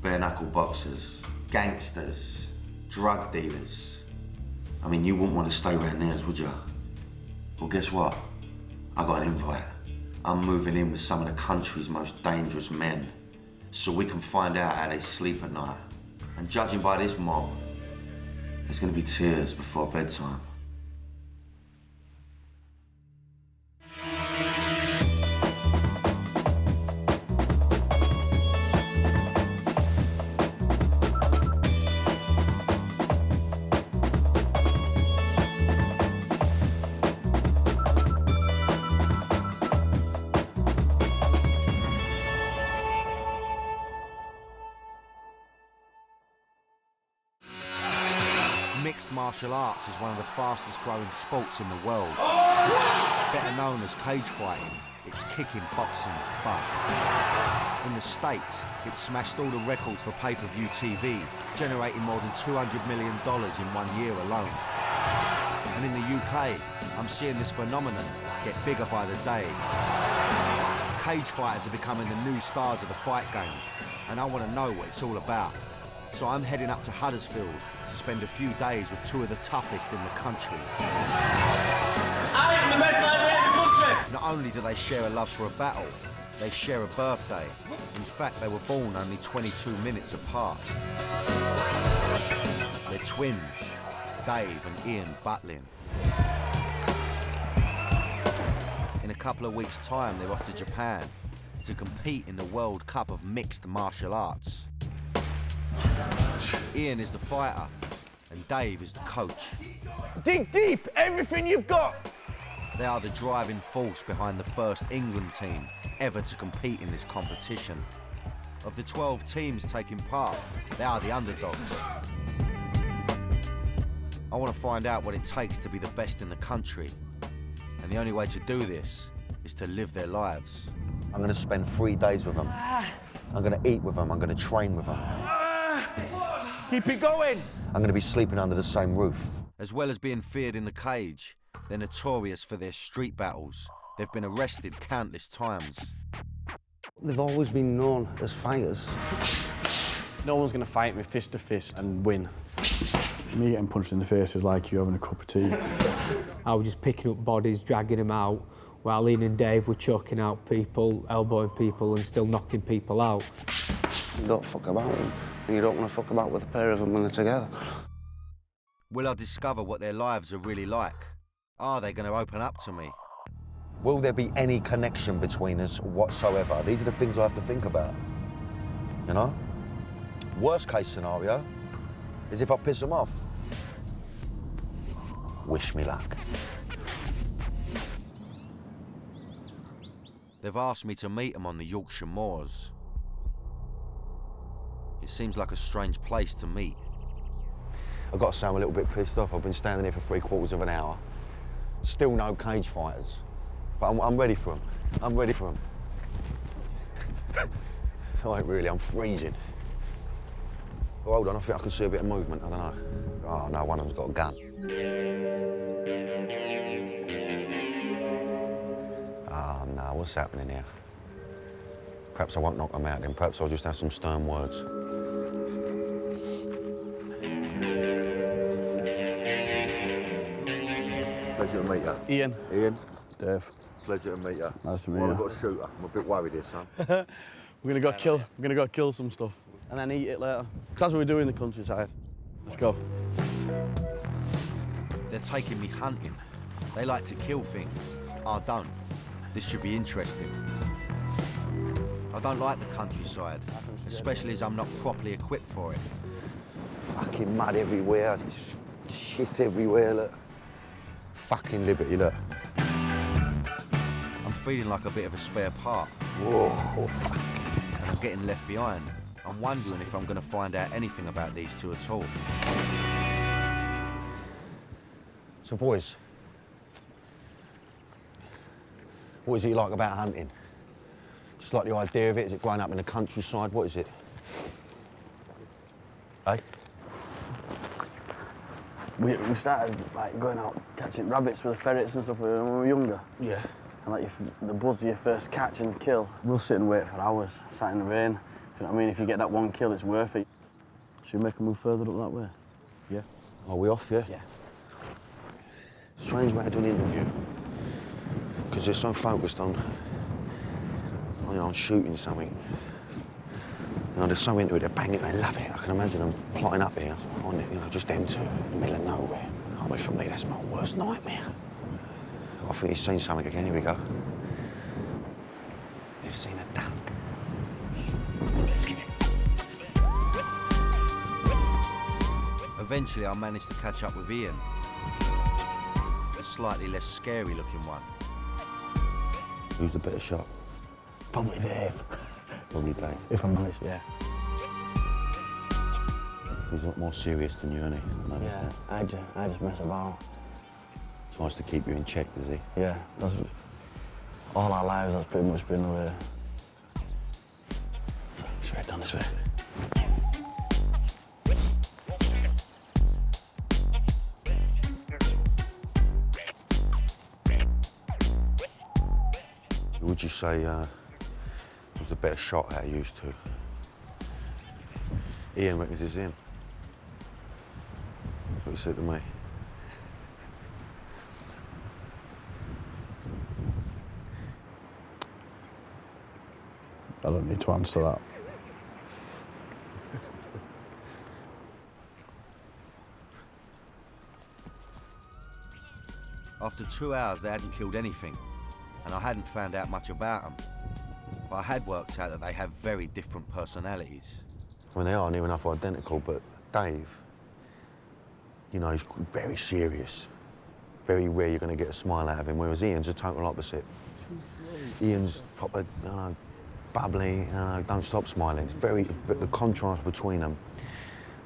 bare-knuckle boxers, gangsters, drug dealers. I mean, you wouldn't want to stay around theirs, would you? Well, guess what? I got an invite. I'm moving in with some of the country's most dangerous men, so we can find out how they sleep at night. And judging by this mob, there's gonna be tears before bedtime. Mixed martial arts is one of the fastest growing sports in the world. Better known as cage fighting, it's kicking boxing's butt. In the States, it smashed all the records for pay-per-view TV, generating more than $200 million in 1 year alone. And in the UK, I'm seeing this phenomenon get bigger by the day. Cage fighters are becoming the new stars of the fight game, and I want to know what it's all about. So I'm heading up to Huddersfield to spend a few days with two of the toughest in the country. I am the best lightweight in the country! Not only do they share a love for a battle, they share a birthday. In fact, they were born only 22 minutes apart. They're twins, Dave and Ian Butlin. In a couple of weeks' time, they're off to Japan to compete in the World Cup of Mixed Martial Arts. Ian is the fighter, and Dave is the coach. Dig deep, everything you've got! They are the driving force behind the first England team ever to compete in this competition. Of the 12 teams taking part, they are the underdogs. I want to find out what it takes to be the best in the country. And the only way to do this is to live their lives. I'm going to spend 3 days with them. I'm going to eat with them. I'm going to train with them. Keep it going! I'm going to be sleeping under the same roof. As well as being feared in the cage, they're notorious for their street battles. They've been arrested countless times. They've always been known as fighters. No one's going to fight me fist to fist and win. Me getting punched in the face is like you having a cup of tea. I was just picking up bodies, dragging them out, while Ian and Dave were choking out people, elbowing people and still knocking people out. You don't fuck about them, and you don't want to fuck about with a pair of them when they're together. Will I discover what their lives are really like? Are they going to open up to me? Will there be any connection between us whatsoever? These are the things I have to think about, you know? Worst case scenario is if I piss them off. Wish me luck. They've asked me to meet them on the Yorkshire moors. It seems like a strange place to meet. I've got to say I'm a little bit pissed off. I've been standing here for 3/4 of an hour. Still no cage fighters. But I'm ready for them. I'm ready for them. I ain't really, I'm freezing. Oh, hold on, I think I can see a bit of movement, I don't know. Oh no, one of them's got a gun. Oh no, what's happening here? Perhaps I won't knock them out then, perhaps I'll just have some stern words. Pleasure to meet you. Ian. Ian. Dave. Pleasure to meet you. Nice to meet Well, you. I've got a shooter. I'm a bit worried here, son. We're gonna go kill some stuff and then eat it later. That's what we do in the countryside. Let's go. They're taking me hunting. They like to kill things. I don't. This should be interesting. I don't like the countryside, especially as I'm not properly equipped for it. Fucking mud everywhere. Shit everywhere, look. Fucking liberty, look. I'm feeling like a bit of a spare part. Whoa. And I'm getting left behind. I'm wondering if I'm going to find out anything about these two at all. So, boys, what is it you like about hunting? Just like the idea of it? Is it growing up in the countryside? What is it? Hey? We started like going out catching rabbits with the ferrets and stuff when we were younger. Yeah. And like the buzz of your first catch and kill. We'll sit and wait for hours, sat in the rain, I mean, if you get that one kill, it's worth it. Should we make a move further up that way? Yeah. Are we off, yeah? Yeah. Strange way to do an interview. Because they're so focused on, on shooting something. You know, they're so into it, they're banging, they love it. I can imagine them plotting up here on it, you know, just them two in the middle of nowhere. I mean, for me, that's my worst nightmare. I think he's seen something again. Here we go. They've seen a duck. Eventually, I managed to catch up with Ian, a slightly less scary-looking one. Who's the better shot? Probably Dave. Probably Dave. If I'm honest, yeah. He's a lot more serious than you, isn't he? I noticed that. I just mess about. Tries to keep you in check, does he? Yeah, that's all our lives. That's pretty much been the way. Straight down this way. Would you say was the better shot that I used to? Ian reckons it's him. That's what he said to me. I don't need to answer that. After 2 hours, they hadn't killed anything, and I hadn't found out much about them. But I had worked out that they have very different personalities. I mean, they are near enough identical, but Dave, you know, he's very serious. Very rare you're going to get a smile out of him, whereas Ian's a total opposite. Ian's proper, you know, bubbly, you know, don't stop smiling. It's the contrast between them,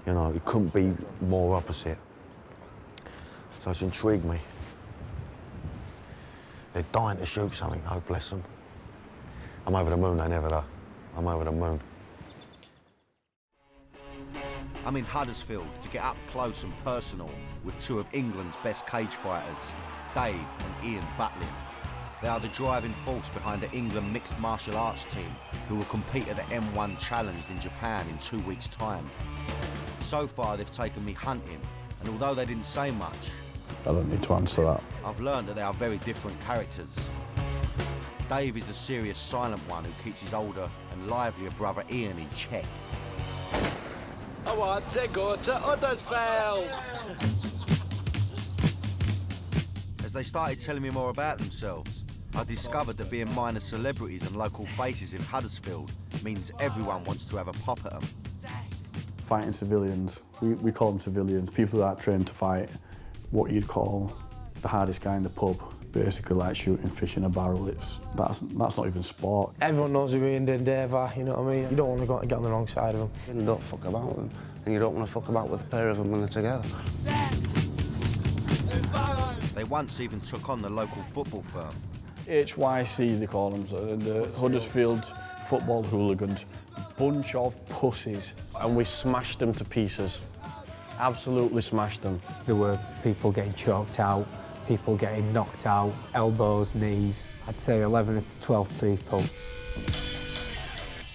you know, it couldn't be more opposite. So it's intrigued me. They're dying to shoot something, oh bless them. I'm over the moon, they never are. I'm over the moon. I'm in Huddersfield to get up close and personal with two of England's best cage fighters, Dave and Ian Butlin. They are the driving force behind the England mixed martial arts team who will compete at the M1 Challenge in Japan in 2 weeks' time. So far, they've taken me hunting, and although they didn't say much, I don't need to answer that. I've learned that they are very different characters. Dave is the serious, silent one who keeps his older and livelier brother Ian in check. I want to go to Huddersfield. As they started telling me more about themselves, I discovered that being minor celebrities and local faces in Huddersfield means everyone wants to have a pop at them. Fighting civilians, we call them civilians, people that are trained to fight what you'd call the hardest guy in the pub. Basically like shooting fish in a barrel, that's not even sport. Everyone knows who Ian and Dave are, you know what I mean? You don't want to get on the wrong side of them. You don't fuck about them, and you don't want to fuck about with a pair of them when they're together. They once even took on the local football firm. HYC, they call them, so the Huddersfield Football Hooligans. Bunch of pussies, and we smashed them to pieces. Absolutely smashed them. There were people getting choked out, people getting knocked out, elbows, knees. I'd say 11 to 12 people.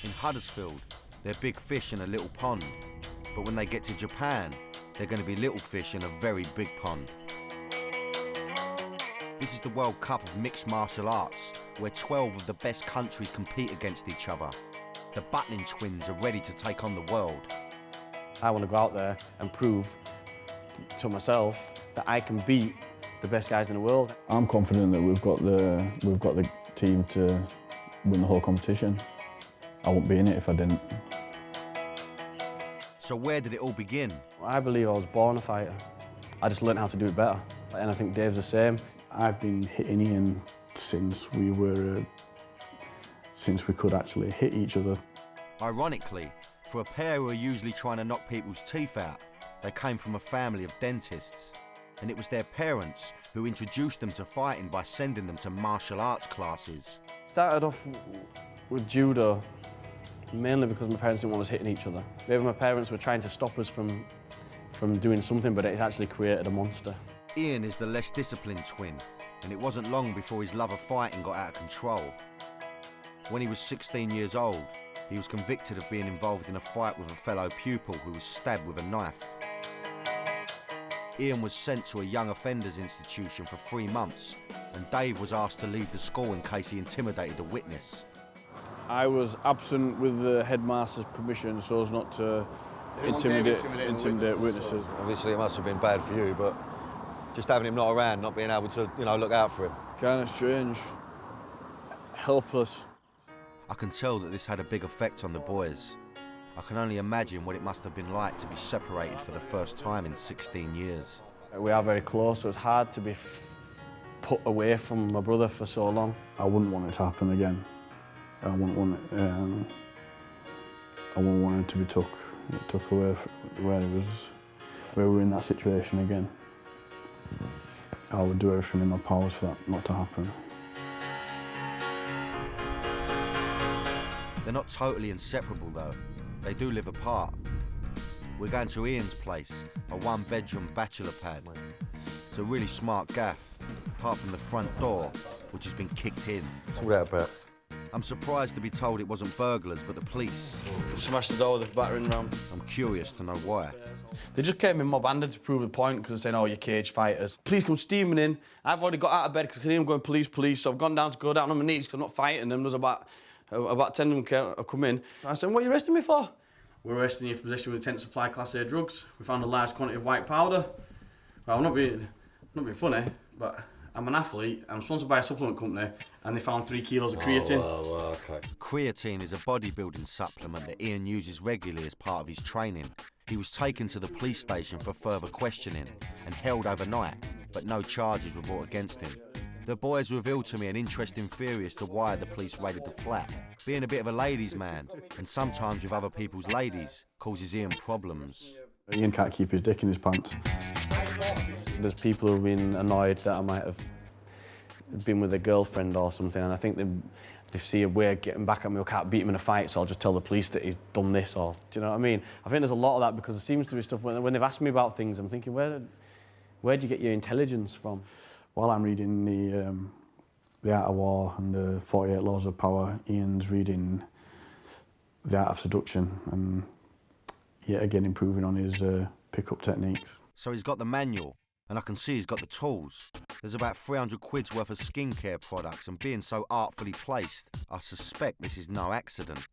In Huddersfield, they're big fish in a little pond. But when they get to Japan, they're going to be little fish in a very big pond. This is the World Cup of Mixed Martial Arts, where 12 of the best countries compete against each other. The Butlin twins are ready to take on the world. I want to go out there and prove to myself that I can beat the best guys in the world. I'm confident that we've got the team to win the whole competition. I wouldn't be in it if I didn't. So where did it all begin? I believe I was born a fighter. I just learned how to do it better. And I think Dave's the same. I've been hitting Ian since we could actually hit each other. Ironically, for a pair who are usually trying to knock people's teeth out, they came from a family of dentists. And it was their parents who introduced them to fighting by sending them to martial arts classes. Started off with judo, mainly because my parents didn't want us hitting each other. Maybe my parents were trying to stop us from doing something, but it actually created a monster. Ian is the less disciplined twin, and it wasn't long before his love of fighting got out of control. When he was 16 years old, he was convicted of being involved in a fight with a fellow pupil who was stabbed with a knife. Ian was sent to a young offenders institution for 3 months, and Dave was asked to leave the school in case he intimidated a witness. I was absent with the headmaster's permission so as not to intimidate witnesses. Obviously, it must have been bad for you, but just having him not around, not being able to, you know, look out for him. Kind of strange. Helpless. I can tell that this had a big effect on the boys. I can only imagine what it must have been like to be separated for the first time in 16 years. We are very close, so it's hard to be put away from my brother for so long. I wouldn't want it to happen again. I wouldn't want it, to be took away where we were in that situation again. I would do everything in my powers for that not to happen. They're not totally inseparable though. They do live apart. We're going to Ian's place, a 1-bedroom bachelor pad. It's a really smart gaff, apart from the front door, which has been kicked in. What's all that about? I'm surprised to be told it wasn't burglars, but the police. They smashed the door with a battering ram. I'm curious to know why. They just came in mob-handed to prove a point because they're saying, oh, you're cage fighters. Police come steaming in. I've already got out of bed because I can hear them going, police, police. So I've gone down on my knees because I'm not fighting them. There's about 10 of them come in. I said, what are you arresting me for? We're arresting you for possession with intent to supply Class A drugs. We found a large quantity of white powder. Well, I'm not being funny, but I'm an athlete. I'm sponsored by a supplement company, and they found 3 kilos of creatine. Oh, okay. Creatine is a bodybuilding supplement that Ian uses regularly as part of his training. He was taken to the police station for further questioning and held overnight, but no charges were brought against him. The boys revealed to me an interesting theory as to why the police raided the flat. Being a bit of a ladies' man, and sometimes with other people's ladies, causes Ian problems. Ian can't keep his dick in his pants. There's people who've been annoyed that I might have been with a girlfriend or something, and I think they see a way of getting back at me. I can't beat him in a fight, so I'll just tell the police that he's done this, or do you know what I mean? I think there's a lot of that because there seems to be stuff when they've asked me about things, I'm thinking, where do you get your intelligence from? While I'm reading the Art of War and the 48 Laws of Power, Ian's reading The Art of Seduction and yet again improving on his pick-up techniques. So he's got the manual, and I can see he's got the tools. There's about 300 quid's worth of skincare products, and being so artfully placed, I suspect this is no accident.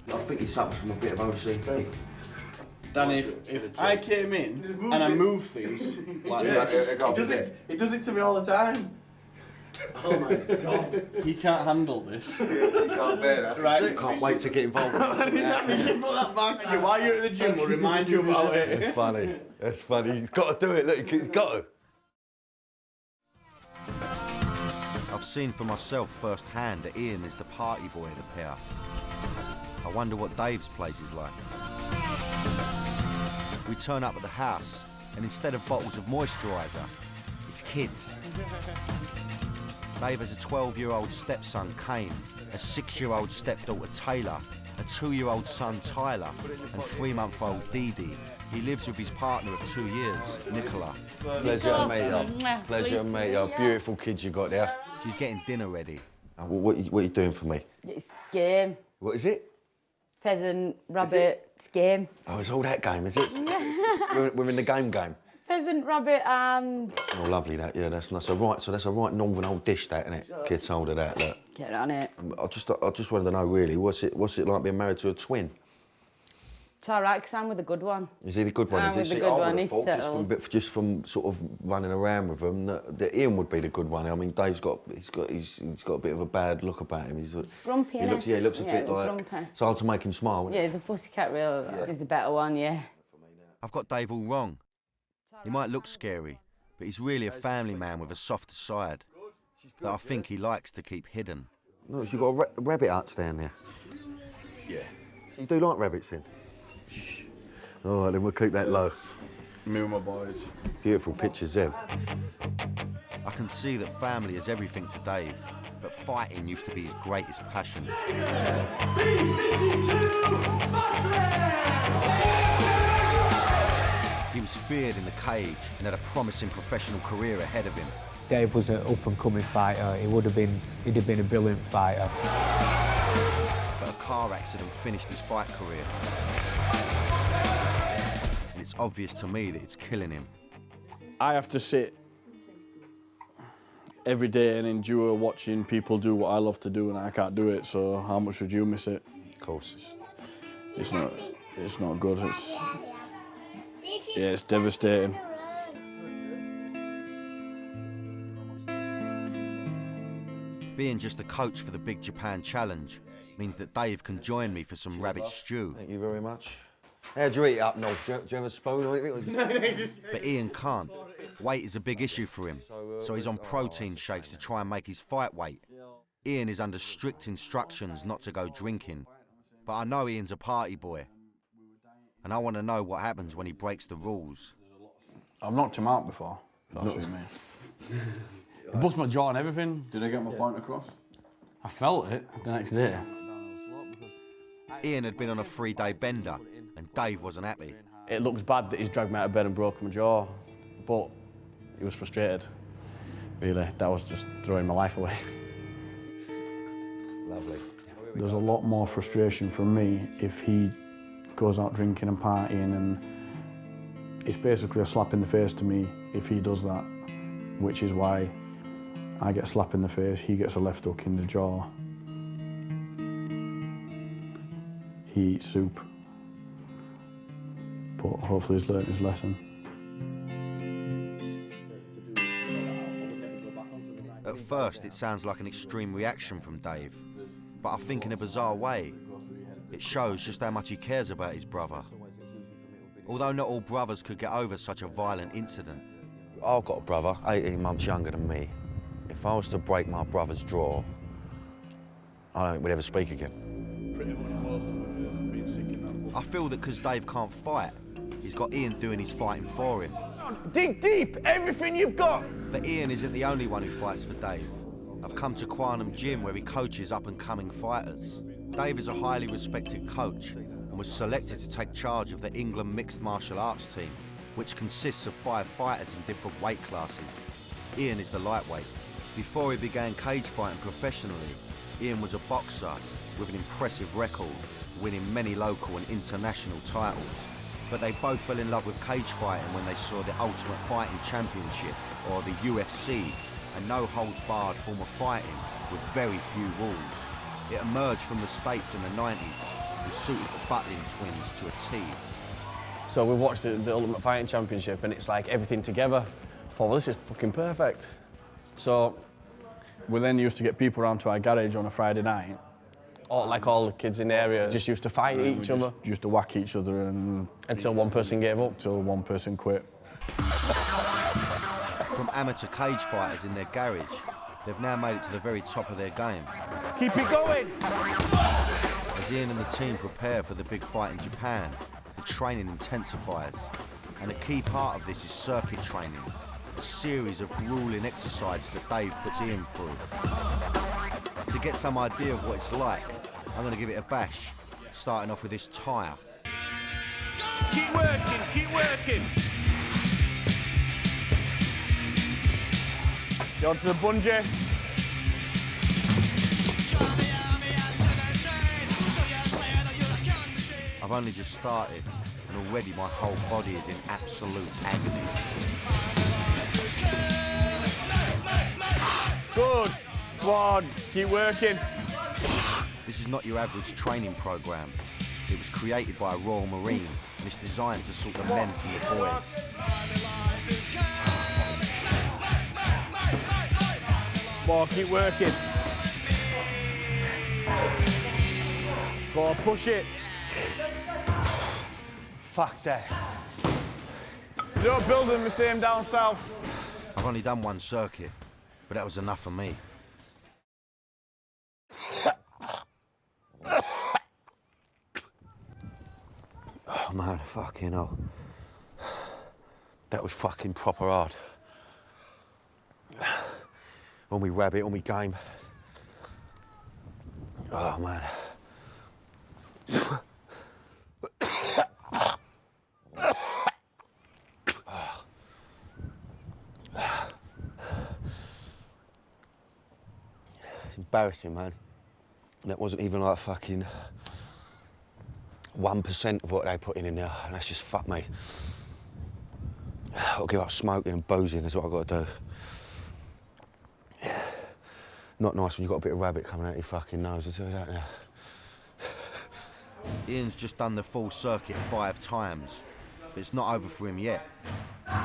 I think he suffers from a bit of OCD. Danny, if I came in and I moved things like this, he does it to me all the time. Oh my God. He can't handle this. He can't bear that. Right. Can't wait to get involved with this. Put that back. While you're at the gym, we'll remind you about it. It's funny. It's funny. He's got to do it. Look, he's got to. I've seen for myself firsthand that Ian is the party boy of the pair. I wonder what Dave's place is like. We turn up at the house, and instead of bottles of moisturiser, it's kids. Dave has a 12-year-old stepson, Kane, a 6-year-old stepdaughter, Taylor, a 2-year-old son, Tyler, and 3-month-old Dee Dee. He lives with his partner of 2 years, Nicola. Pleasure to meet you. Pleasure to meet you. Beautiful kids you got there. She's getting dinner ready. What are you doing for me? It's game. What is it? Pheasant, rabbit, it's game. Oh, it's all that game, is it? We're in the game. Pheasant, rabbit and... Oh, lovely that, yeah, that's nice. So that's a right northern old dish, that, isn't it? Kids hold of that, look. Get on it. I just wanted to know, really, what's it like being married to a twin? It's all right, because I'm with a good one. Is he the good one? I'm with the good one, he's settled. Just from sort of running around with them, that Ian would be the good one. I mean, Dave's got a bit of a bad look about him. He's grumpy, he looks a bit like... Grumpy. It's hard to make him smile, yeah, he's a pussycat, really. Yeah. He's the better one, yeah. I've got Dave all wrong. He might look scary, but he's really a family man with a softer side that I think he likes to keep hidden. No, you've got a rabbit hutch down there. Yeah. So you do like rabbits, then? All right, then we'll keep that low. Me and my boys. Beautiful pictures there. I can see that family is everything to Dave, but fighting used to be his greatest passion. He was feared in the cage and had a promising professional career ahead of him. Dave was an up-and-coming fighter. He'd have been a brilliant fighter. But a car accident finished his fight career. And it's obvious to me that it's killing him. I have to sit every day and endure watching people do what I love to do, and I can't do it, so how much would you miss it? Of course. It's not good. It's devastating. Being just a coach for the Big Japan Challenge means that Dave can join me for some rabbit stew. Thank you very much. How'd you eat it up, Noel? Do you have a spoon or anything? But Ian can't. Weight is a big issue for him, so he's on protein shakes to try and make his fight weight. Ian is under strict instructions not to go drinking, but I know Ian's a party boy, and I want to know what happens when he breaks the rules. I've knocked him out before. That's what you mean. I bust my jaw and everything. Did I get my point across? I felt it the next day. Ian had been on a 3-day bender, and Dave wasn't happy. It looks bad that he's dragged me out of bed and broken my jaw, but he was frustrated. Really, that was just throwing my life away. Lovely. There's a lot more frustration from me if he goes out drinking and partying, and it's basically a slap in the face to me if he does that, which is why I get a slap in the face, he gets a left hook in the jaw. He eats soup, but hopefully he's learnt his lesson. At first, it sounds like an extreme reaction from Dave, but I think in a bizarre way, it shows just how much he cares about his brother. Although not all brothers could get over such a violent incident. I've got a brother, 18 months younger than me. If I was to break my brother's jaw, I don't think we'd ever speak again. Pretty much most of it has been sick in that. I feel that because Dave can't fight, he's got Ian doing his fighting for him. Dig deep, everything you've got. But Ian isn't the only one who fights for Dave. I've come to Quantum Gym where he coaches up-and-coming fighters. Dave is a highly respected coach and was selected to take charge of the England mixed martial arts team, which consists of 5 fighters in different weight classes. Ian is the lightweight. Before he began cage fighting professionally, Ian was a boxer with an impressive record, winning many local and international titles. But they both fell in love with cage fighting when they saw the Ultimate Fighting Championship, or the UFC, a no-holds-barred form of fighting with very few rules. It emerged from the States in the 90s and suited the Butlin twins to a T. So we watched the Ultimate Fighting Championship, and it's like everything together. I thought, well, this is fucking perfect. So we then used to get people around to our garage on a Friday night. All the kids in the area just used to fight each other. Used to whack each other until one person gave up, till one person quit. From amateur cage fighters in their garage, they've now made it to the very top of their game. Keep it going. As Ian and the team prepare for the big fight in Japan, the training intensifies. And a key part of this is circuit training, a series of grueling exercises that Dave puts Ian through. To get some idea of what it's like, I'm going to give it a bash, starting off with this tyre. Keep working, keep working. Go to the bungee. I've only just started, and already my whole body is in absolute agony. Good. Come on, keep working. This is not your average training program. It was created by a Royal Marine, and it's designed to sort the men from the boys. Come on, keep working. Go on, push it. Fuck that. You don't build them the same down south. I've only done one circuit, but that was enough for me. Oh man, fucking hell. That was fucking proper hard. On me rabbit, on me game. Oh man. It's embarrassing, man. That wasn't even like fucking 1% of what they put in there, and that's just fuck me. I'll give up smoking and boozing, is what I've got to do. Not nice when you've got a bit of rabbit coming out your fucking nose, I'll tell you that now. Ian's just done the full circuit 5 times, but it's not over for him yet.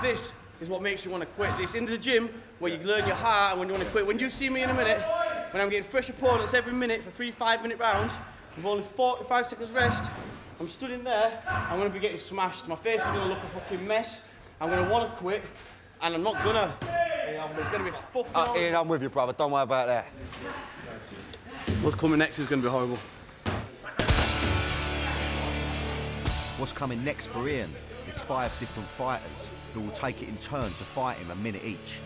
This is what makes you want to quit. This in the gym where you learn your heart and when you want to quit. When you see me in a minute, when I'm getting fresh opponents every minute for 3 5-minute rounds, with only 45 seconds rest, I'm stood in there, I'm going to be getting smashed. My face is going to look a fucking mess. I'm going to want to quit, and I'm not going to. It's going to be fucking Ian, I'm with you, brother. Don't worry about that. What's coming next is going to be horrible. What's coming next for Ian is 5 different fighters who will take it in turn to fight him a minute each.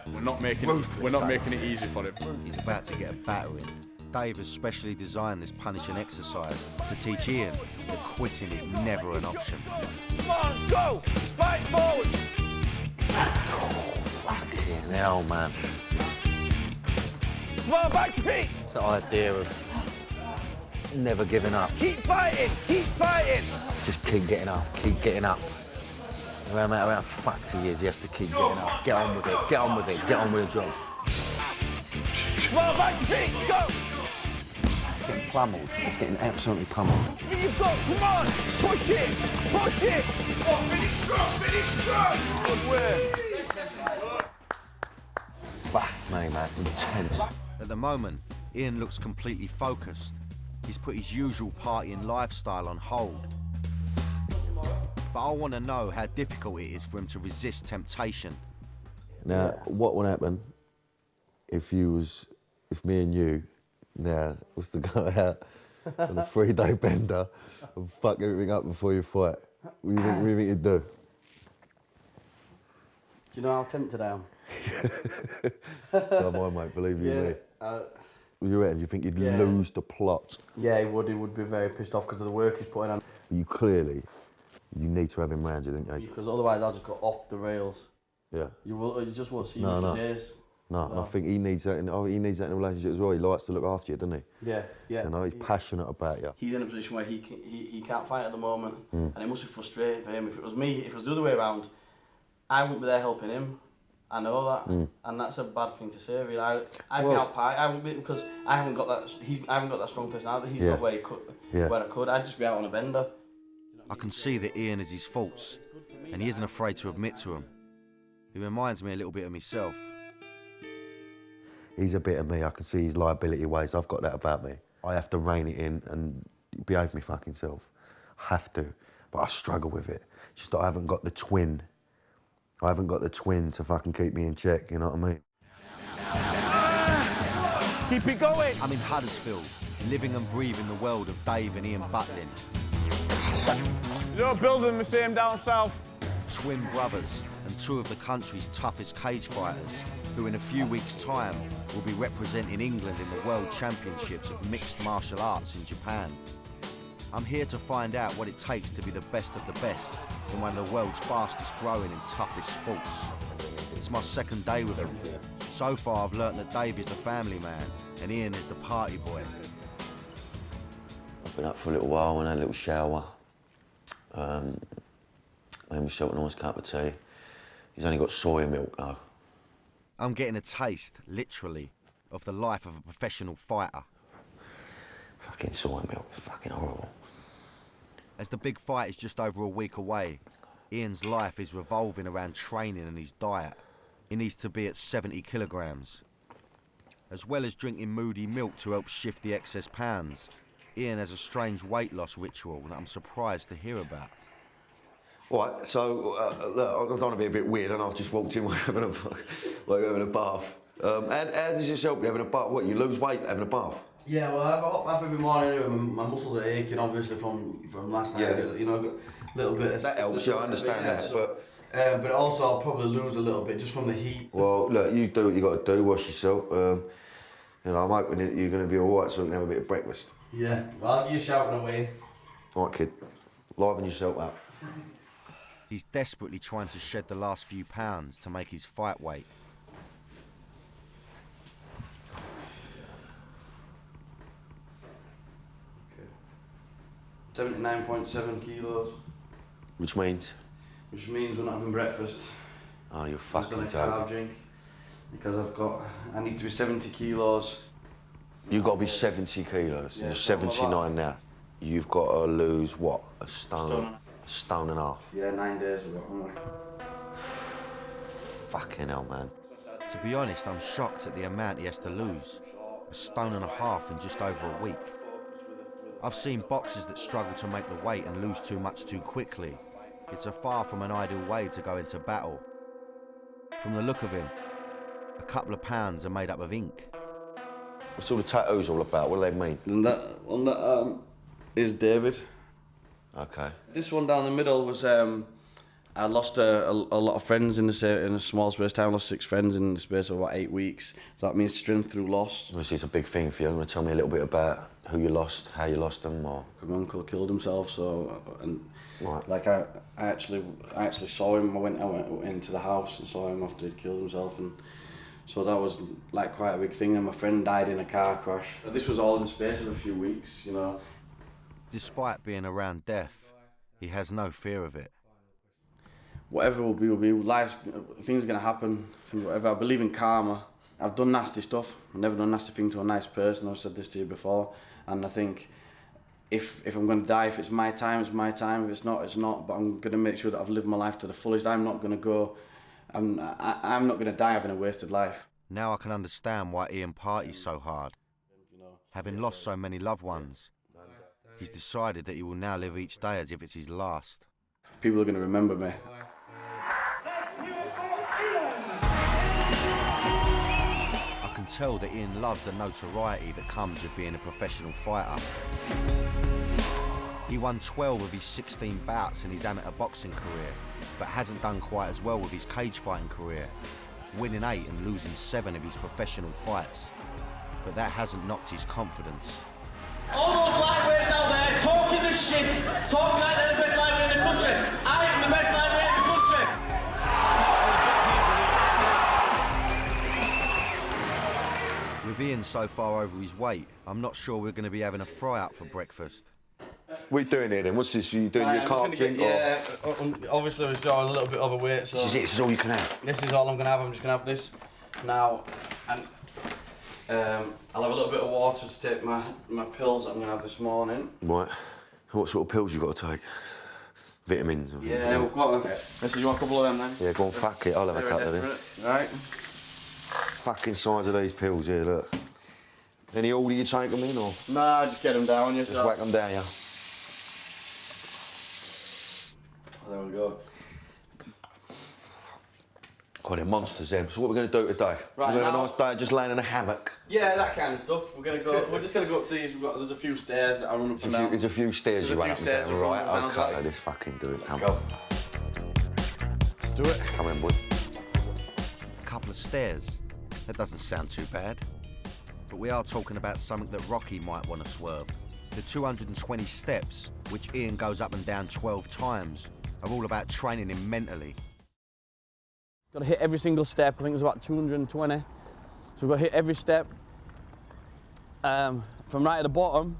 We're not making it easy for him. He's about to get a battering. Dave has specially designed this punishing exercise to teach Ian that quitting is never an option. Come on, let's go! Fight forward! Fucking hell, man. Come on, back to feet! It's the idea of never giving up. Keep fighting! Keep fighting! Just keep getting up, keep getting up. No matter how fucked he is, he has to keep getting up. Get on with it, get on with it, get on with the job. Come on, back to feet! Go! It's getting pummeled. It's getting absolutely pummeled. You've got, come on! Push it! Push it! Oh, finish strong! Finish strong! Good work! Fuck me, man. Intense. At the moment, Ian looks completely focused. He's put his usual partying lifestyle on hold. But I want to know how difficult it is for him to resist temptation. Now, what would happen if me and you now was to go out on a 3-day bender and fuck everything up before you fight? What do you think you'd do? Do you know how tempted I am? Come on, mate, believe you me. You reckon? Do you think you'd lose the plot? Yeah, he would be very pissed off because of the work he's putting on. You need to have him round you, don't you? Because otherwise I'll just go off the rails. Yeah. You just won't see me for days. No, and I think he needs that in a relationship as well. He likes to look after you, doesn't he? Yeah. You know, he's passionate about you. He's in a position where he can't fight at the moment, and it must be frustrating for him. If it was me, if it was the other way around, I wouldn't be there helping him. I know that, and that's a bad thing to say. Really, I'd be out pie. I wouldn't be because I haven't got that. I haven't got that strong personality. He's got where he could, where I could. I'd just be out on a bender. I can see that Ian has his faults, and he isn't afraid to admit to them. He reminds me a little bit of myself. He's a bit of me. I can see his liability ways. I've got that about me. I have to rein it in and behave me fucking self. I have to, but I struggle with it. Just that I haven't got the twin. I haven't got the twin to fucking keep me in check, you know what I mean? Keep it going! I'm in Huddersfield, living and breathing the world of Dave and Ian Butlin. You're building the same down south. Twin brothers and 2 of the country's toughest cage fighters, who in a few weeks' time will be representing England in the World Championships of Mixed Martial Arts in Japan. I'm here to find out what it takes to be the best of the best in one of the world's fastest growing and toughest sports. It's my 2nd day with them. So far I've learnt that Dave is the family man and Ian is the party boy. I've been up for a little while and had a little shower. Made myself a nice cup of tea. He's only got soy milk though. I'm getting a taste, literally, of the life of a professional fighter. Fucking soy milk, it's fucking horrible. As the big fight is just over a week away, Ian's life is revolving around training and his diet. He needs to be at 70 kilograms. As well as drinking moody milk to help shift the excess pounds, Ian has a strange weight loss ritual that I'm surprised to hear about. Right, so, look, I don't want to be a bit weird, and I've just walked in like having a bath. And how does this help you having a bath? What, you lose weight having a bath? Yeah, well, I have a hot bath every morning anyway. My muscles are aching, obviously, from last night. Yeah. You know, I've got a little bit of... That helps, yeah, I understand that, so, but also I'll probably lose a little bit just from the heat. Well, look, you do what you got to do, wash yourself. You know, I'm hoping that you're going to be all right so we can have a bit of breakfast. Yeah, well, I'll give you a shout when I weigh in. All right, kid. Liven yourself up. He's desperately trying to shed the last few pounds to make his fight weight. 79.7 kilos. Which means? Which means we're not having breakfast. Oh, you're Just done fucking a carb joking. drink. Because I need to be 70 kilos. You've got to be 70 kilos. Yeah, You're something like 79 now. You've got to lose, what, a stone? Stone. Stone and a half. Yeah, 9 days we've got, haven't we? Fucking hell, man. To be honest, I'm shocked at the amount he has to lose. A stone and a half in just over a week. I've seen boxers that struggle to make the weight and lose too much too quickly. It's a far from an ideal way to go into battle. From the look of him, a couple of pounds are made up of ink. What's all the tattoos all about? What do they mean? And that on that arm is David. Okay. This one down the middle was I lost a lot of friends in a small space of time. I lost 6 friends in the space of about 8 weeks. So that means strength through loss. Obviously, it's a big thing for you. You want to tell me a little bit about who you lost, how you lost them, or? My uncle killed himself, so Right. like I actually saw him. I went into the house and saw him after he'd killed himself, and so that was like quite a big thing. And my friend died in a car crash. This was all in the space of a few weeks, you know. Despite being around death, he has no fear of it. Whatever will be. Things are gonna happen. Whatever. I believe in karma. I've done nasty stuff. I've never done a nasty thing to a nice person. I've said this to you before, and I think if I'm gonna die, if it's my time, it's my time. If it's not, it's not. But I'm gonna make sure that I've lived my life to the fullest. I'm not gonna go. I'm not gonna die having a wasted life. Now I can understand why Ian parties so hard. Having lost so many loved ones, he's decided that he will now live each day as if it's his last. People are gonna remember me. I can tell that Ian loves the notoriety that comes with being a professional fighter. He won 12 of his 16 bouts in his amateur boxing career, but hasn't done quite as well with his cage fighting career, winning 8 and losing 7 of his professional fights. But that hasn't knocked his confidence. All those lightweights out there talking the shit, talking like they're the best lightweight in the country. I am the best lightweight in the country. With Ian so far over his weight, I'm not sure we're going to be having a fry-up for breakfast. What are you doing here then? What's this? Are you doing your carb drink? Yeah, obviously we're all a little bit overweight, so... This is it, this is all you can have? This is all I'm going to have. I'm just going to have this now. And I'll have a little bit of water to take my pills that I'm going to have this morning. Right. What sort of pills you got to take? Vitamins? Or Yeah, we've got them. Listen, you want a couple of them then? Yeah, go on, fuck it. I'll have a couple of them. Right. Fucking size of these pills here, look. Any order you take them in, or? Nah, just get them down yourself. Just whack them down, yeah. Oh, there we go. God, they're monsters, them. So what we're going to do today? Right, we're going to have now- a nice day just laying in a hammock. Yeah, that kind of stuff. We're just gonna go up to these. There's a few stairs that I run up and down. There's a few stairs you run up and down. Right, okay, okay, let's fucking do it. Let's go. Let's do it. Come in, boy. A couple of stairs. That doesn't sound too bad. But we are talking about something that Rocky might want to swerve. The 220 steps, which Ian goes up and down 12 times, are all about training him mentally. Got to hit every single step. I think it's about 220. So we've got to hit every step from right at the bottom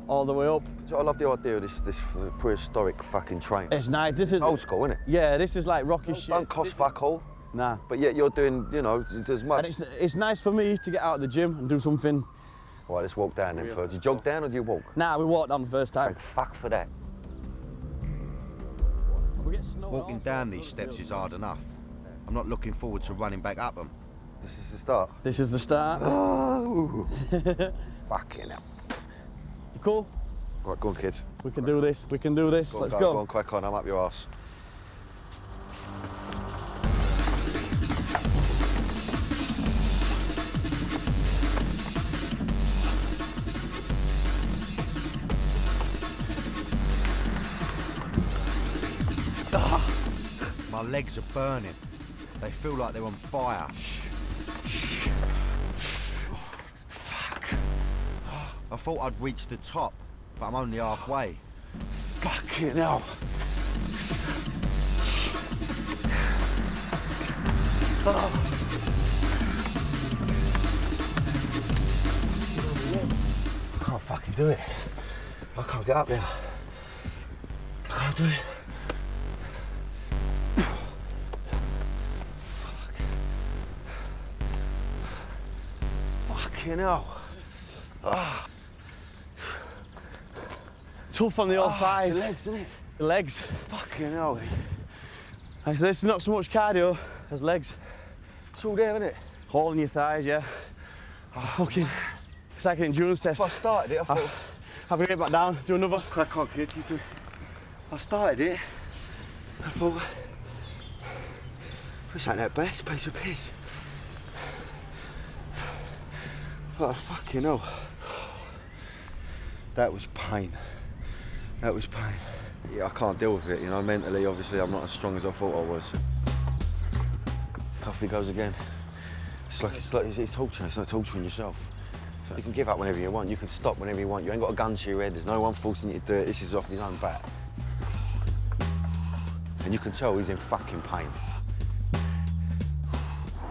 all the way up. So I love the idea of this prehistoric fucking training. It's nice. This is old school, isn't it? Yeah, this is like Rocky shit. Don't cost fuck all. Nah. But yet you're doing, you know, as much. And it's nice for me to get out of the gym and do something. Right, let's walk down then first. Do you jog down or do you walk? Nah, we walked down the first time. Thank fuck for that. Walking down these steps is hard enough. I'm not looking forward to running back up them. This is the start. This is the start. Oh. Fucking hell. You cool? Right, go on, kids. We can do this. We can do this. Let's go. Go on, crack on. I'm up your arse. My legs are burning. They feel like they're on fire. Fuck. I thought I'd reach the top, but I'm only halfway. Fucking hell. I can't fucking do it. I can't get up there. I can't do it. Fuck. Fucking hell. Ah. Tough on the old thighs. It's the legs, isn't it? The legs. Fucking hell. So this is not so much cardio as legs. It's all there, isn't it? All in your thighs, yeah. It's a fucking, it's like an endurance test. If I started it, I thought... Have to get back down, do another. Crack on, kid. You do. I started it. I thought... This ain't that bad. It's a piece of piss. Oh, fucking hell. That was pain. That was pain. Yeah, I can't deal with it, you know, mentally, obviously, I'm not as strong as I thought I was. Off he goes again. It's torture, it's like torturing yourself. So you can give up whenever you want, you can stop whenever you want, you ain't got a gun to your head, there's no one forcing you to do it, this is off his own bat. And you can tell he's in fucking pain.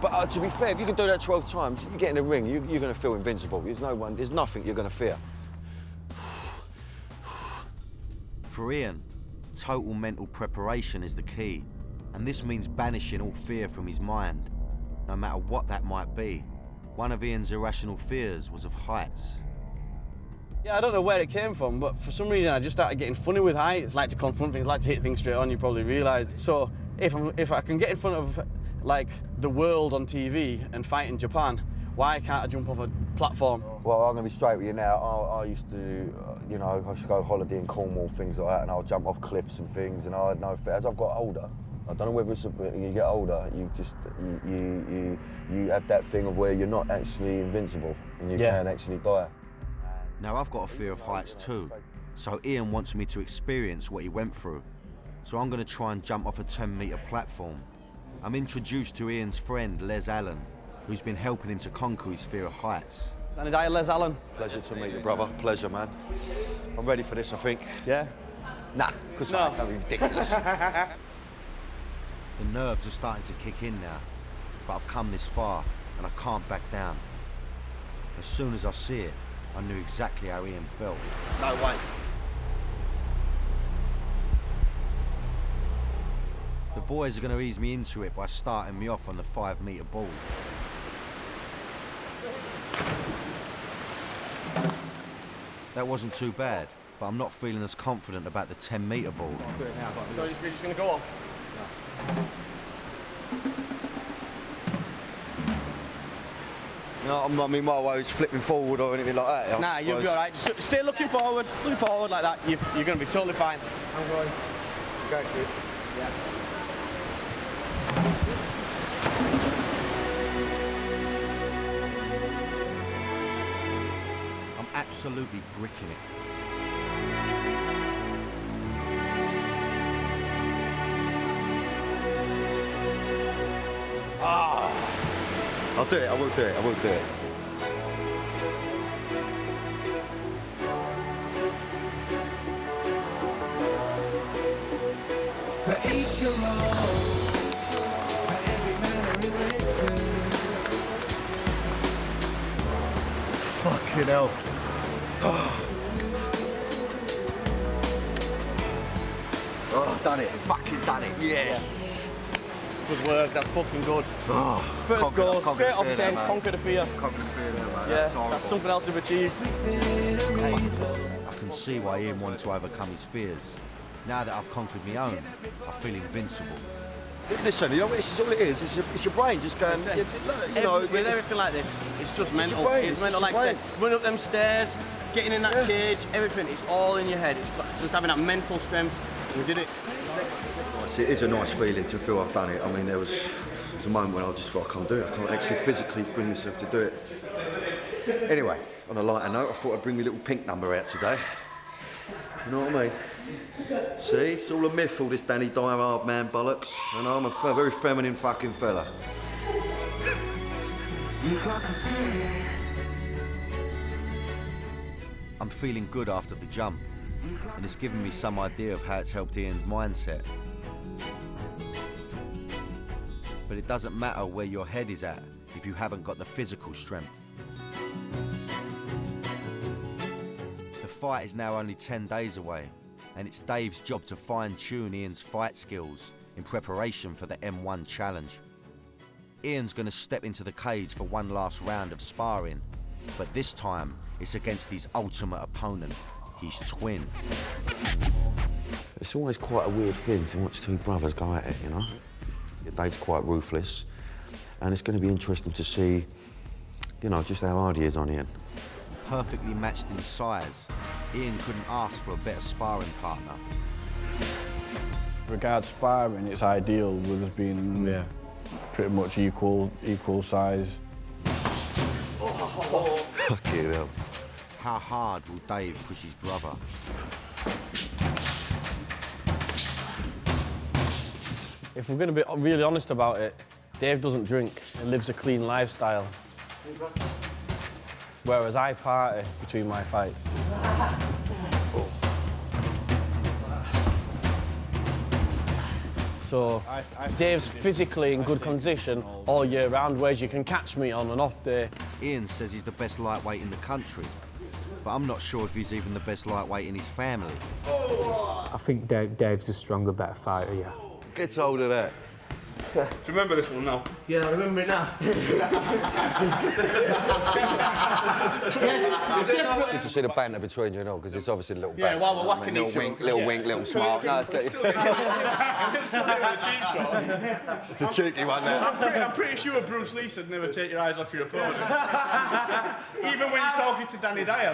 But to be fair, if you can do that 12 times, you get in the ring, you're gonna feel invincible. There's nothing you're gonna fear. For Ian, total mental preparation is the key, and this means banishing all fear from his mind, no matter what that might be. One of Ian's irrational fears was of heights. Yeah, I don't know where it came from, but for some reason I just started getting funny with heights. Like to confront things, like to hit things straight on, you probably realise. So if I can get in front of like the world on TV and fight in Japan, why can't I jump off a platform? Well, I'm going to be straight with you now. I used to, you know, I used to go holiday in Cornwall, things like that, and I'll jump off cliffs and things, and I had no fear. As I've got older, I don't know whether it's you get older, you just, you have that thing of where you're not actually invincible, and you can actually die. Now I've got a fear of heights too, so Ian wants me to experience what he went through. So I'm going to try and jump off a 10-metre platform. I'm introduced to Ian's friend, Les Allen, who's been helping him to conquer his fear of heights. Danny Dyer, Les Allen. Pleasure to meet you, brother. Pleasure, man. I'm ready for this, I think. Yeah? Nah, because no. That'd be ridiculous. The nerves are starting to kick in now, but I've come this far and I can't back down. As soon as I see it, I knew exactly how Ian felt. No way. The boys are going to ease me into it by starting me off on the 5-metre board. That wasn't too bad, but I'm not feeling as confident about the 10-metre board. So you're just going to go off? No, I'm not, I mean, my way is flipping forward or anything like that. Nah, you'll be all right. Just stay looking forward like that. You're going to be totally fine. I'm going. Okay, kid. Yeah. I'm absolutely bricking it. I'll do it, I will do it, I will do it. For each your own, for every man a religion. Fucking hell. Oh, done it, fucking done it, yes. Good work, that's fucking good. Oh, First goal, straight off 10, man. conquer the fear. Conquer the fear there, man. Yeah, that's something else we've achieved. I can see why Ian wanted to overcome his fears. Now that I've conquered my own, I feel invincible. Listen, you know what, this is all it is. It's your brain just going, you know. With everything like this, it's just mental. your brain, It's mental, like I said, running up them stairs, getting in that cage, everything. It's all in your head. It's just having that mental strength. We did it. It is a nice feeling to feel I've done it. I mean, there was a moment when I just thought I can't do it. I can't actually physically bring myself to do it. Anyway, on a lighter note, I thought I'd bring my little pink number out today. You know what I mean? See, it's all a myth, all this Danny Dyer hard man bollocks. And I'm a very feminine fucking fella. I'm feeling good after the jump, and it's given me some idea of how it's helped Ian's mindset. But it doesn't matter where your head is at if you haven't got the physical strength. The fight is now only 10 days away, and it's Dave's job to fine-tune Ian's fight skills in preparation for the M1 challenge. Ian's going to step into the cage for one last round of sparring, but this time it's against his ultimate opponent, his twin. It's always quite a weird thing to watch two brothers go at it, you know? Dave's quite ruthless, and it's going to be interesting to see, you know, just how hard he is on Ian. Perfectly matched in size, Ian couldn't ask for a better sparring partner. Regards sparring, it's ideal with us being pretty much equal size. Fucking hell. How hard will Dave push his brother? If we're going to be really honest about it, Dave doesn't drink and lives a clean lifestyle. Whereas I party between my fights. So Dave's physically in good condition all year round, whereas you can catch me on an off day. Ian says he's the best lightweight in the country, but I'm not sure if he's even the best lightweight in his family. I think Dave's a stronger, better fighter, yeah. Get hold of that. Do you remember this one now? Yeah, I remember it now. Good to see the banter between you and all, because it's obviously a little banter. Yeah, while we're whacking little each wink, other. little wink, little smile. No, it's good. It's a cheeky one now. I'm pretty sure Bruce Lee said never take your eyes off your opponent. Even when you're talking to Danny Dyer.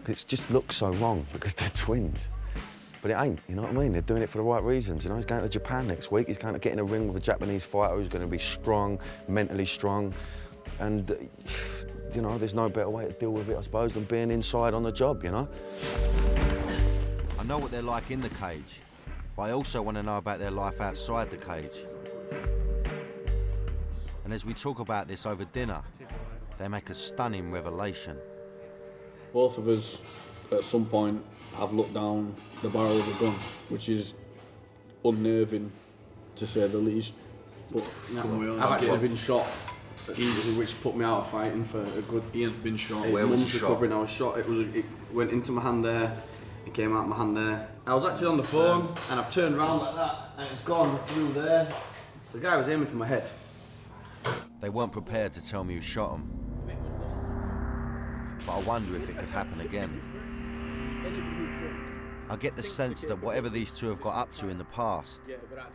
It just looks so wrong because they're twins. But it ain't, you know what I mean? They're doing it for the right reasons. You know, he's going to Japan next week. He's going to get in a ring with a Japanese fighter who's going to be strong, mentally strong. And, you know, there's no better way to deal with it, I suppose, than being inside on the job, you know? I know what they're like in the cage, but I also want to know about their life outside the cage. And as we talk about this over dinner, they make a stunning revelation. Both of us, at some point, have looked down the barrel of a gun, which is unnerving, to say the least. But I've actually been shot easily, which put me out of fighting for a good. Ian's been shot. Where was he recovering? I was shot. It went into my hand there. It came out my hand there. I was actually on the phone, and I've turned around like that, and it's gone through there. The guy was aiming for my head. They weren't prepared to tell me who shot them. But I wonder if it could happen again. I get the sense that whatever these two have got up to in the past,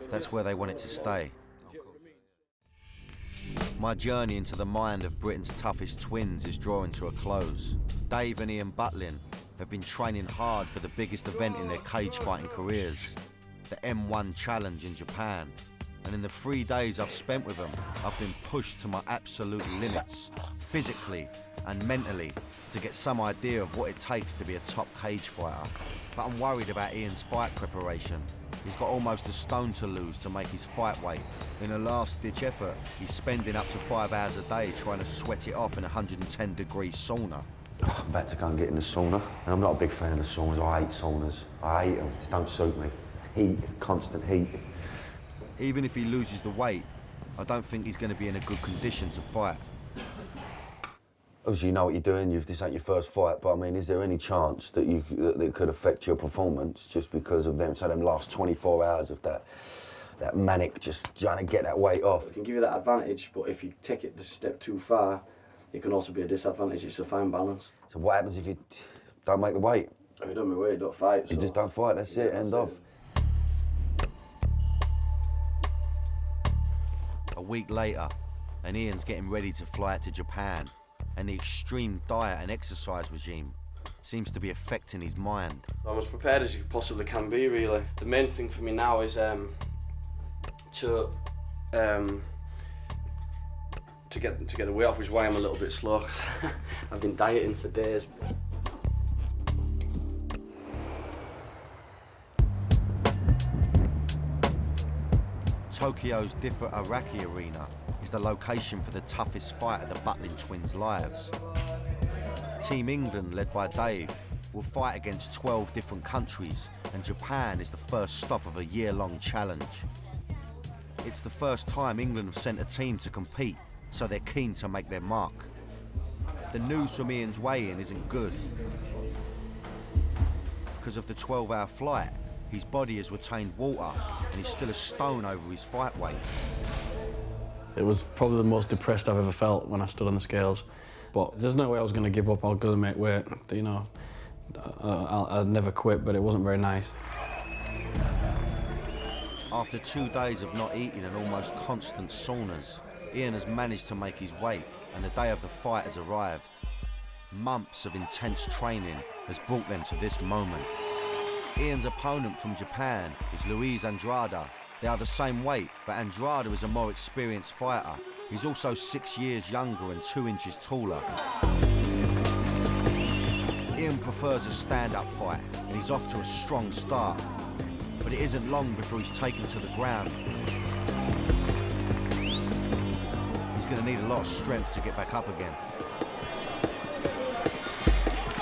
that's where they want it to stay. My journey into the mind of Britain's toughest twins is drawing to a close. Dave and Ian Butlin have been training hard for the biggest event in their cage fighting careers, the M1 challenge in Japan. And in the 3 days I've spent with them, I've been pushed to my absolute limits, physically and mentally, to get some idea of what it takes to be a top cage fighter. But I'm worried about Ian's fight preparation. He's got almost a stone to lose to make his fight weight. In a last-ditch effort, he's spending up to 5 hours a day trying to sweat it off in a 110-degree sauna. I'm about to go and get in the sauna, and I'm not a big fan of saunas. I hate saunas. I hate them. It just don't suit me. Heat, constant heat. Even if he loses the weight, I don't think he's going to be in a good condition to fight. Obviously, you know what you're doing. This ain't your first fight, but I mean, is there any chance that that it could affect your performance just because of them? So them last 24 hours of that manic, just trying to get that weight off. It can give you that advantage, but if you take it a step too far, it can also be a disadvantage. It's a fine balance. So what happens if you don't make the weight? If you don't make the weight, you don't fight. You just don't fight. That's it. End of. A week later, and Ian's getting ready to fly out to Japan, and the extreme diet and exercise regime seems to be affecting his mind. I'm as prepared as you possibly can be, really. The main thing for me now is to get the weight off, which is why I'm a little bit slow, 'cause I've been dieting for days. Tokyo's Diffa Araki Arena is the location for the toughest fight of the Butlin twins' lives. Team England, led by Dave, will fight against 12 different countries, and Japan is the first stop of a year-long challenge. It's the first time England have sent a team to compete, so they're keen to make their mark. The news from Ian's weigh-in isn't good. Because of the 12-hour flight, his body has retained water and he's still a stone over his fight weight. It was probably the most depressed I've ever felt when I stood on the scales. But there's no way I was going to give up. I was going to make weight. You know, I'd never quit, but it wasn't very nice. After 2 days of not eating and almost constant saunas, Ian has managed to make his weight, and the day of the fight has arrived. Months of intense training has brought them to this moment. Ian's opponent from Japan is Luis Andrade. They are the same weight, but Andrade is a more experienced fighter. He's also 6 years younger and 2 inches taller. Ian prefers a stand-up fight, and he's off to a strong start. But it isn't long before he's taken to the ground. He's going to need a lot of strength to get back up again.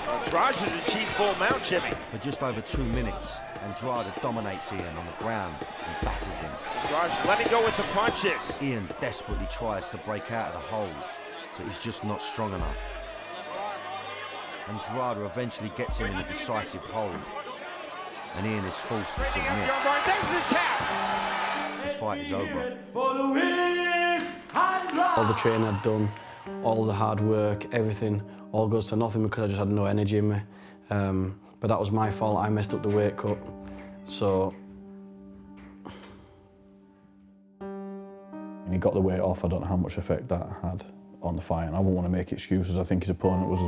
Andrade has achieved full mount, Jimmy. For just over 2 minutes, Andrade dominates Ian on the ground and batters him. Andrade letting go with the punches. Ian desperately tries to break out of the hold, but he's just not strong enough. Andrade eventually gets him in a decisive hold, and Ian is forced to submit. The fight is over. All the training I'd done, all the hard work, everything, all goes to nothing because I just had no energy in me. But that was my fault. I messed up the weight cut. So. And he got the weight off. I don't know how much effect that had on the fight. And I wouldn't want to make excuses. I think his opponent was a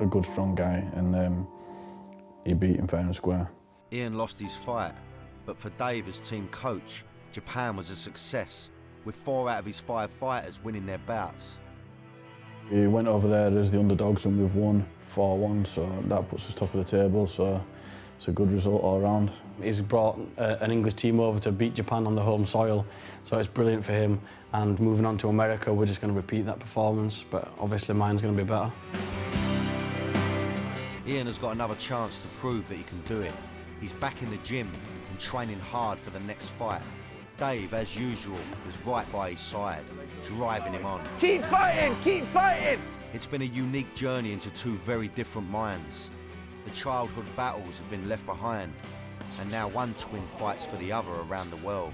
good, strong guy, and he beat him fair and square. Ian lost his fight, but for Dave as team coach, Japan was a success, with 4 out of his 5 fighters winning their bouts. We went over there as the underdogs and we've won 4-1, so that puts us top of the table, so it's a good result all around. He's brought an English team over to beat Japan on the home soil, so it's brilliant for him. And moving on to America, we're just going to repeat that performance, but obviously mine's going to be better. Ian has got another chance to prove that he can do it. He's back in the gym and training hard for the next fight. Dave, as usual, is right by his side, driving him on. Keep fighting! Keep fighting! It's been a unique journey into 2 very different minds. The childhood battles have been left behind, and now one twin fights for the other around the world.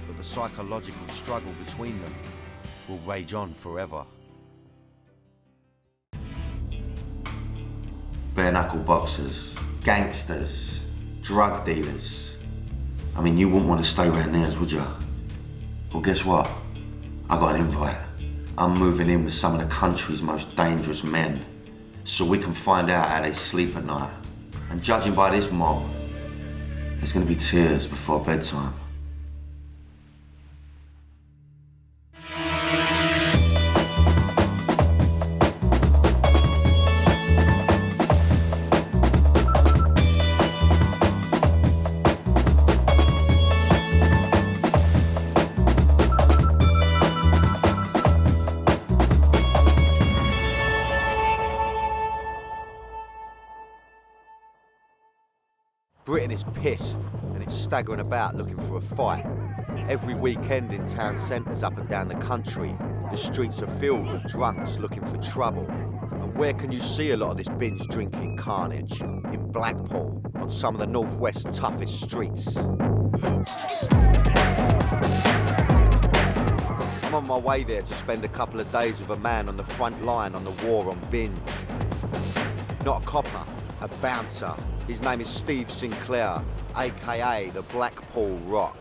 But the psychological struggle between them will rage on forever. Bare-knuckle boxers, gangsters, drug dealers. I mean, you wouldn't want to stay around there, would you? Well, guess what? I got an invite. I'm moving in with some of the country's most dangerous men, so we can find out how they sleep at night. And judging by this mob, there's going to be tears before bedtime. Britain is pissed and it's staggering about looking for a fight. Every weekend in town centres up and down the country, the streets are filled with drunks looking for trouble. And where can you see a lot of this binge drinking carnage? In Blackpool, on some of the northwest's toughest streets. I'm on my way there to spend a couple of days with a man on the front line on the war on binge. Not a copper, a bouncer. His name is Steve Sinclair, aka the Blackpool Rock.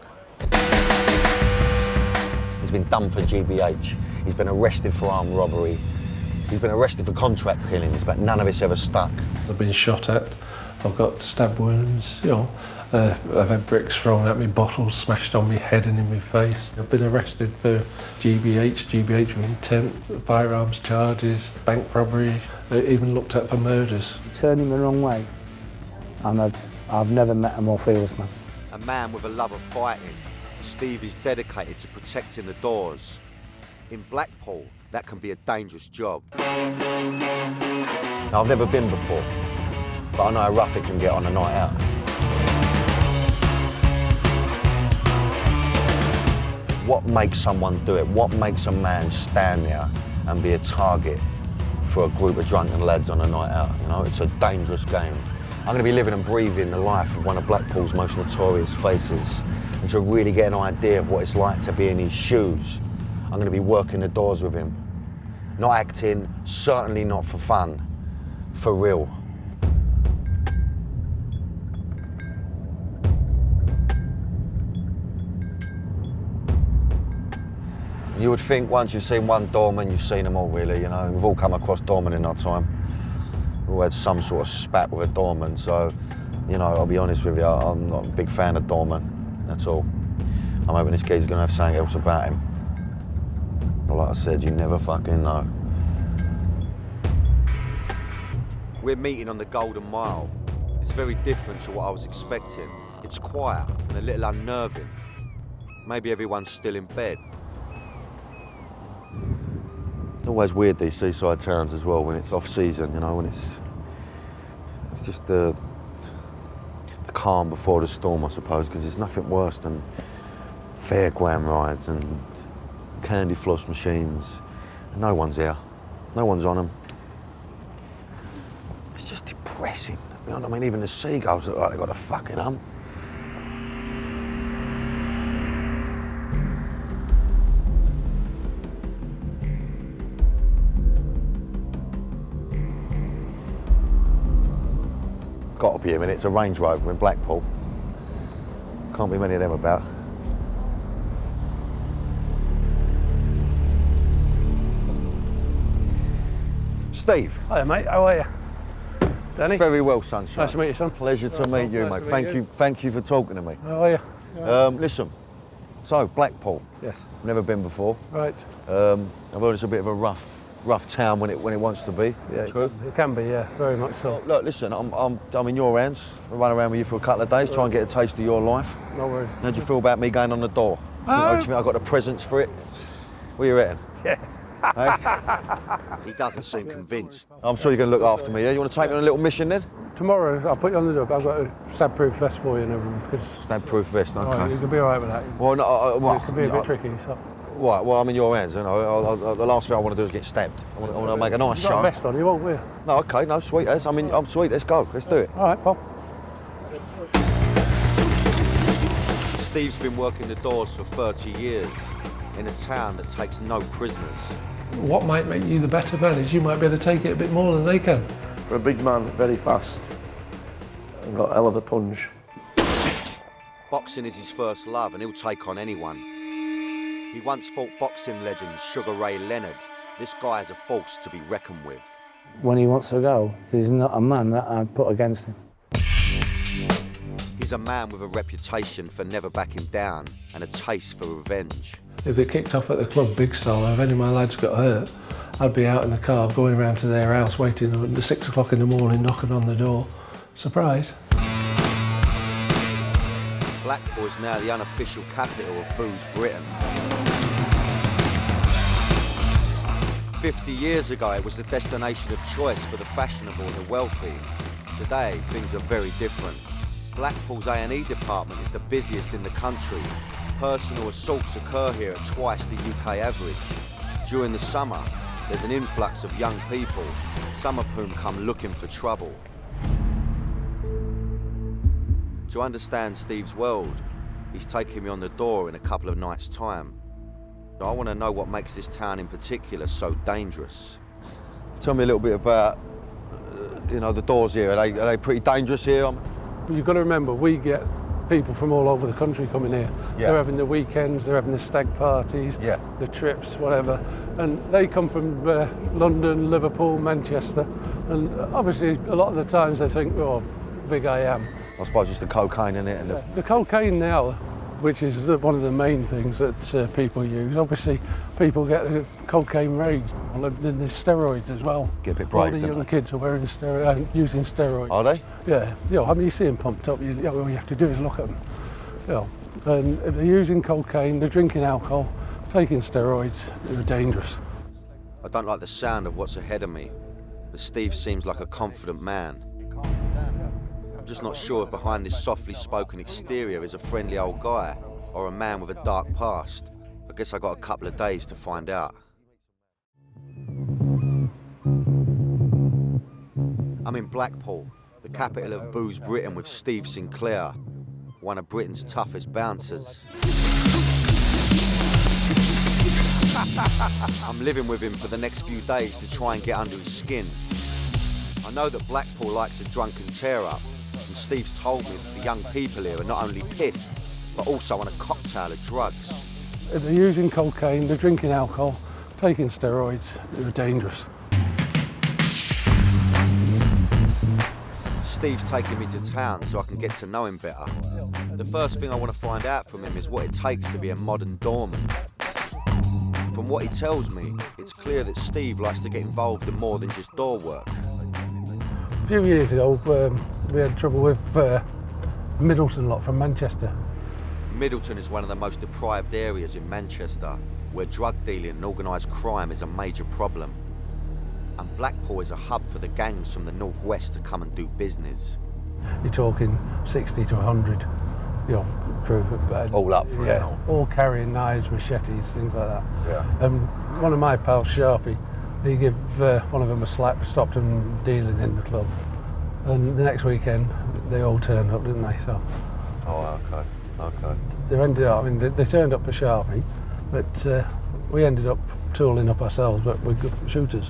He's been done for GBH. He's been arrested for armed robbery. He's been arrested for contract killings, but none of it's ever stuck. I've been shot at. I've got stab wounds, you know. I've had bricks thrown at me, bottles smashed on my head and in my face. I've been arrested for GBH with intent, firearms charges, bank robbery, even looked at for murders. Turning the wrong way, and I've never met a more fearless man. A man with a love of fighting, Steve is dedicated to protecting the doors. In Blackpool, that can be a dangerous job. Now, I've never been before, but I know how rough it can get on a night out. What makes someone do it? What makes a man stand there and be a target for a group of drunken lads on a night out? You know, it's a dangerous game. I'm going to be living and breathing the life of one of Blackpool's most notorious faces, and to really get an idea of what it's like to be in his shoes, I'm going to be working the doors with him. Not acting, certainly not for fun, for real. You would think once you've seen one doorman, you've seen them all, really, you know. We've all come across doormen in our time. We've all had some sort of spat with a doorman, so, you know, I'll be honest with you, I'm not a big fan of doormen, that's all. I'm hoping this kid's gonna have something else about him. But like I said, you never fucking know. We're meeting on the Golden Mile. It's very different to what I was expecting. It's quiet and a little unnerving. Maybe everyone's still in bed. It's always weird, these seaside towns as well, when it's off-season, you know, when it's just the calm before the storm, I suppose, because there's nothing worse than fairground rides and candy floss machines. And no one's here. No one's on them. It's just depressing. You know what I mean? Even the seagulls look like they've got a fucking hump. Got to be him, and it's a Range Rover in Blackpool. Can't be many of them about. Steve. Hiya, mate. How are you? Danny? Very well, sunshine. Nice to meet you, son. Pleasure to meet you, mate. Thank you for talking to me. How are you? Listen, so Blackpool. Yes. Never been before. Right. I've heard it's a bit of a rough town when it wants to be. Yeah, true. It can be, yeah, very much so. Look, listen, I'm in your hands. I'll run around with you for a couple of days, try and get a taste of your life. No worries. How do you feel about me going on the door? Do you think I've got the presents for it? What are you reckon? Yeah. Hey? He doesn't seem convinced. I'm sure you're going to look after me, yeah? You want to take me on a little mission then? Tomorrow, I'll put you on the dog. I've got a stab-proof vest for you and everything. Stab-proof vest, okay. Right, you can be all right with that. Well, no, It can be a bit tricky, so. Right, well, I'm in your hands, you know. The last thing I want to do is get stabbed. I want to make a nice You've show. got a vest on, you won't, will you? No, okay, no, sweet as. I'm sweet, let's go, let's do it. All right, Paul. Steve's been working the doors for 30 years in a town that takes no prisoners. What might make you the better man is you might be able to take it a bit more than they can. For a big man, very fast and got a hell of a punch. Boxing is his first love and he'll take on anyone. He once fought boxing legend Sugar Ray Leonard. This guy is a force to be reckoned with. When he wants to go, there's not a man that I'd put against him. He's a man with a reputation for never backing down and a taste for revenge. If it kicked off at the club big style, if any of my lads got hurt, I'd be out in the car going around to their house waiting at 6 o'clock in the morning, knocking on the door. Surprise. Blackpool is now the unofficial capital of booze Britain. 50 years ago, it was the destination of choice for the fashionable and the wealthy. Today, things are very different. Blackpool's A&E department is the busiest in the country. Personal assaults occur here at twice the UK average. During the summer, there's an influx of young people, some of whom come looking for trouble. To understand Steve's world, he's taking me on the door in a couple of nights' time. I want to know what makes this town in particular so dangerous. Tell me a little bit about, the doors here. Are they pretty dangerous here? You've got to remember, we get people from all over the country coming here. Yeah. They're having the weekends, they're having the stag parties, the trips, whatever. And they come from London, Liverpool, Manchester. And obviously, a lot of the times they think, oh, big I am. I suppose it's the cocaine in it. And The cocaine now, which is one of the main things that people use. Obviously, people get the cocaine rage. Then there's steroids as well. Get a bit brave. All the young kids are wearing using steroids. Are they? Yeah. You see them pumped up. All you have to do is look at them. And if they're using cocaine, they're drinking alcohol, taking steroids, they're dangerous. I don't like the sound of what's ahead of me, but Steve seems like a confident man. I'm just not sure if behind this softly spoken exterior is a friendly old guy or a man with a dark past. I guess I got a couple of days to find out. I'm in Blackpool, the capital of booze Britain, with Steve Sinclair, one of Britain's toughest bouncers. I'm living with him for the next few days to try and get under his skin. I know that Blackpool likes a drunken tear-up, and Steve's told me that the young people here are not only pissed, but also on a cocktail of drugs. They're using cocaine, they're drinking alcohol, taking steroids. They're dangerous. Steve's taking me to town so I can get to know him better. The first thing I want to find out from him is what it takes to be a modern doorman. From what he tells me, it's clear that Steve likes to get involved in more than just door work. A few years ago, we had trouble with Middleton lot from Manchester. Middleton is one of the most deprived areas in Manchester, where drug dealing and organised crime is a major problem. And Blackpool is a hub for the gangs from the northwest to come and do business. You're talking 60 to 100, you know, crew. All up for yeah, all carrying knives, machetes, things like that. Yeah. One of my pals, Sharpie, he gave one of them a slap, stopped them dealing in the club. And the next weekend, they all turned up, didn't they? So. Oh, okay. Okay. They ended up, I mean, they turned up for Sharpie, but we ended up tooling up ourselves, but with good shooters,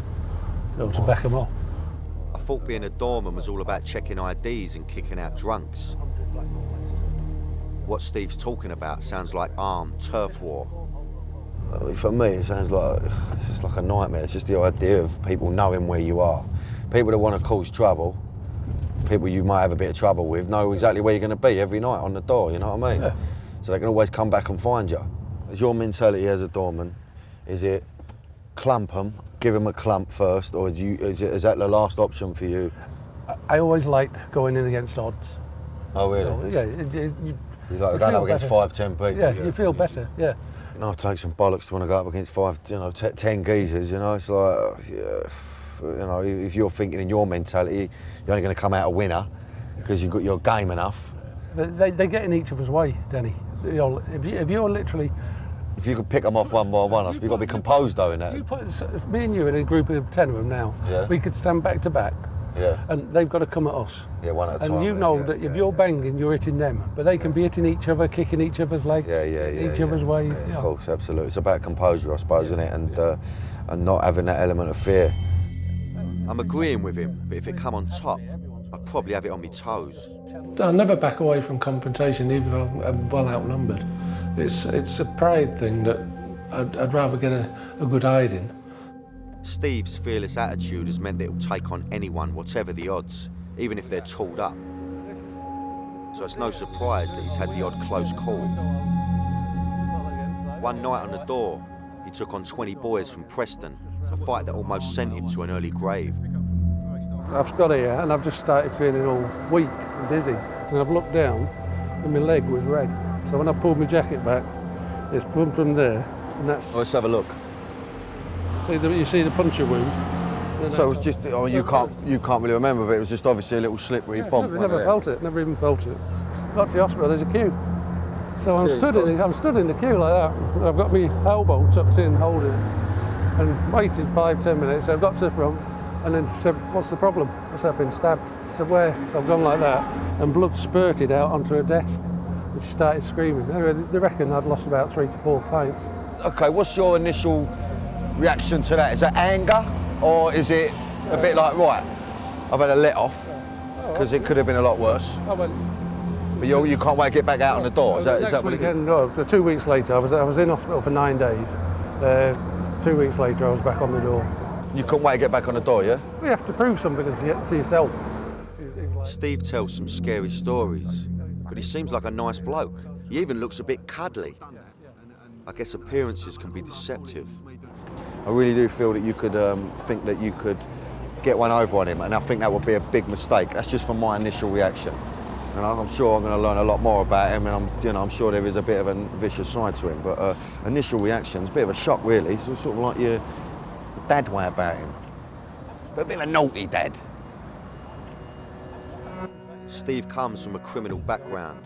you know, to back them off. I thought being a doorman was all about checking IDs and kicking out drunks. What Steve's talking about sounds like armed turf war. For me, it sounds like it's just like a nightmare. It's just the idea of people knowing where you are. People that want to cause trouble, people you might have a bit of trouble with, know exactly where you're going to be every night on the door, you know what I mean? Yeah. So they can always come back and find you. Is your mentality as a doorman, is it clump them, give them a clump first, or is that the last option for you? I always liked going in against odds. Oh, really? Yeah. You like going up against 5, 10 people? Yeah, you feel better, yeah. You know, it takes some bollocks to want to go up against 5, 10 geezers, you know, it's like, yeah, you know, if you're thinking in your mentality, you're only going to come out a winner because you've got your game enough. They get in each other's way, Danny. You know, if you're literally... If you could pick them off one by one, you've got to be composed though in that. You put me and you in a group of 10 of them now, yeah. We could stand back to back, yeah. And they've got to come at us. Yeah, one at a time. And you know that if you're banging, you're hitting them, but they can be hitting each other, kicking each other's legs, each other's ways. Yeah, of course, absolutely. It's about composure, I suppose, isn't it? And not having that element of fear. I'm agreeing with him, but if it come on top, I'd probably have it on my toes. I never back away from confrontation, even if I'm well outnumbered. It's a pride thing that I'd rather get a good hiding. Steve's fearless attitude has meant that he'll take on anyone, whatever the odds, even if they're tooled up. So it's no surprise that he's had the odd close call. One night on the door, he took on 20 boys from Preston, a fight that almost sent him to an early grave. I've got here and I've just started feeling all weak and dizzy, and I've looked down and my leg was red. So when I pulled my jacket back, it's come from there, and that's... Let's have a look. You see the puncture wound? So it was just, I mean, you can't really remember, but it was just obviously a little slippery bump. Never felt it, never even felt it. Got to the hospital, there's a queue. So I'm stood in the queue like that. I've got my elbow tucked in, holding it, and waited 5-10 minutes. I've got to the front, and then said, "What's the problem?" I said, "I've been stabbed." I said, "Where?" So I've gone like that, and blood spurted out onto her desk. And she started screaming. Anyway, they reckon I'd lost about 3 to 4 pints. Okay, what's your initial reaction to that? Is that anger, or is it a bit like, right, I've had a let off, because it could have been a lot worse? But you can't wait to get back out on the door? Is that what it is? No, 2 weeks later, I was in hospital for 9 days. 2 weeks later, I was back on the door. You couldn't wait to get back on the door, yeah? You have to prove something to yourself. Steve tells some scary stories, but he seems like a nice bloke. He even looks a bit cuddly. I guess appearances can be deceptive. I really do feel that you could think that you could get one over on him, and I think that would be a big mistake. That's just from my initial reaction. And I'm sure I'm going to learn a lot more about him, and I'm sure there is a bit of a vicious side to him. But initial reaction's a bit of a shock, really. It's sort of like your dad way about him, but a bit of a naughty dad. Steve comes from a criminal background.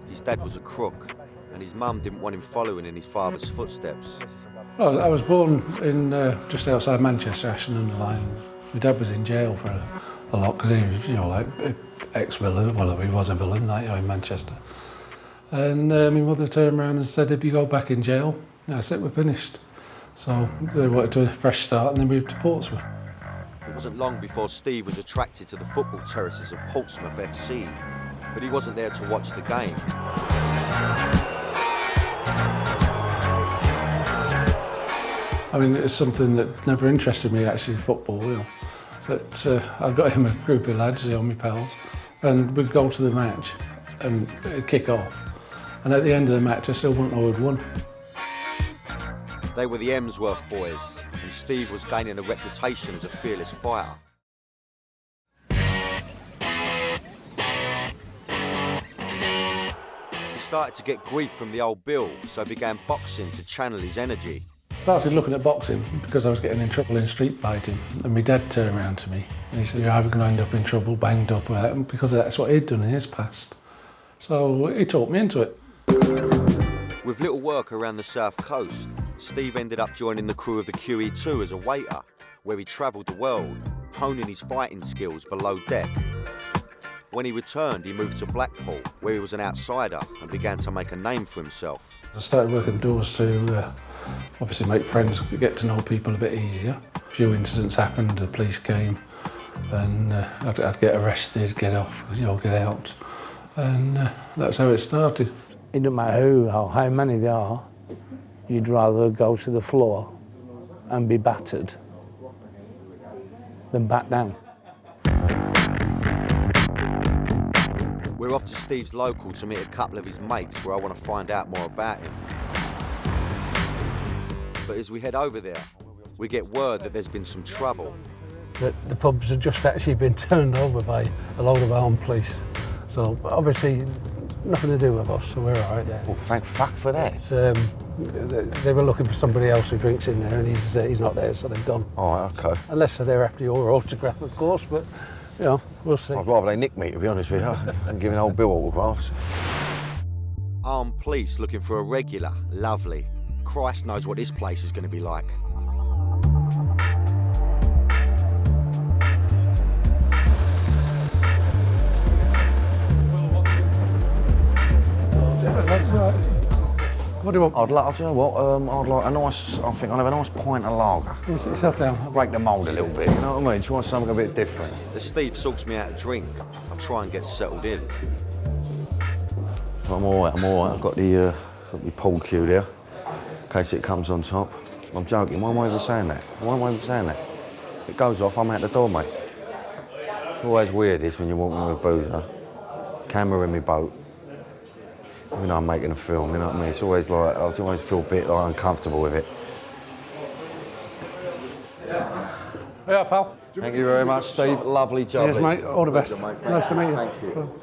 His dad was a crook. and his mum didn't want him following in his father's footsteps. Well, I was born in just outside Manchester, Ashton-under-Lyne. My dad was in jail for a lot because he was, like ex-villain. Well, he was a villain, in Manchester. And my mother turned around and said, "If you go back in jail, that's it, we're finished." So they wanted to do a fresh start and they moved to Portsmouth. It wasn't long before Steve was attracted to the football terraces of Portsmouth FC, but he wasn't there to watch the game. I mean, it's something that never interested me, actually, football, But I got him a group of lads, my pals, and we'd go to the match and it'd kick off. And at the end of the match, I still wouldn't know who'd won. They were the Emsworth boys, and Steve was gaining a reputation as a fearless fighter. He started to get grief from the old Bill, so began boxing to channel his energy. Started looking at boxing because I was getting in trouble in street fighting, and my dad turned around to me and he said, "You're either going to end up in trouble, banged up," because that's what he'd done in his past. So he talked me into it. With little work around the south coast, Steve ended up joining the crew of the QE2 as a waiter, where he travelled the world, honing his fighting skills below deck. When he returned, he moved to Blackpool, where he was an outsider and began to make a name for himself. I started working the doors to obviously make friends, get to know people a bit easier. A few incidents happened, the police came, and I'd get arrested, get off, get out, and that's how it started. It doesn't matter who or how many there are, you'd rather go to the floor and be battered than back down. We're off to Steve's local to meet a couple of his mates where I want to find out more about him. But as we head over there, we get word that there's been some trouble. The pubs have just actually been turned over by a load of armed police. So obviously nothing to do with us, so we're all right there. Well, thank fuck for that. They were looking for somebody else who drinks in there, and he's not there, so they've gone. All right, okay. Unless they're after your autograph, of course, but we'll see. I'd rather they nick me, to be honest with you, than giving old Bill autographs. Armed police looking for a regular. Lovely. Christ knows what this place is going to be like. What do you want? I'd like, you know what, I'd like a nice, I think I'll have a nice pint of lager. Sit yourself down. Break the mould a little bit, you know what I mean? Try something a bit different. As Steve sorts me out a drink, I try and get settled in. I'm all right. I've got the pool cue there, in case it comes on top. I'm joking, why am I even saying that? If it goes off, I'm out the door, mate. It's always weird, this, when you're walking with a boozer. Camera in my boat. Even though I'm making a film, you know what I mean? It's always like, I always feel a bit uncomfortable with it. Yeah, pal. Thank you very much, Steve. Lovely job. Cheers, mate. All the best. Nice to meet you. Thank you.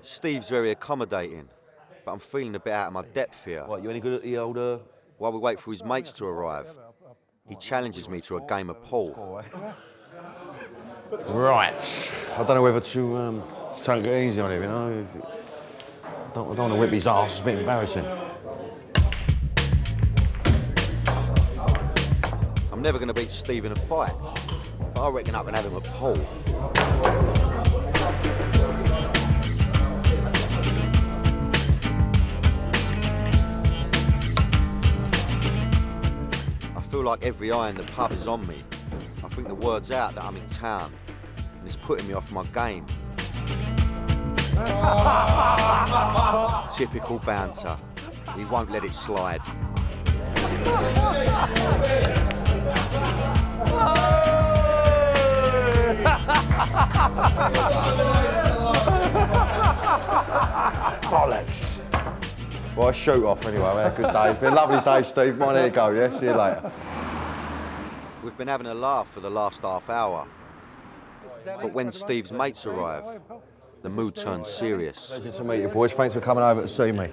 Steve's very accommodating, but I'm feeling a bit out of my depth here. What, you any good at the old... While we wait for his mates to arrive, he challenges me to a game of pool. Right. I don't know whether to take it easy on him, you know? I don't want to whip his arse, it's a bit embarrassing. I'm never going to beat Steve in a fight, but I reckon I can have him at pool. I feel like every eye in the pub is on me. I think the word's out that I'm in town, and it's putting me off my game. Typical banter. He won't let it slide. Bollocks. Well, I shoot off anyway. We had a good day. It's been a lovely day, Steve. Mine, there you go, yeah? See you later. We've been having a laugh for the last half hour. But when Steve's mates arrive, the mood turns serious. Pleasure to meet you, boys. Thanks for coming over to see me.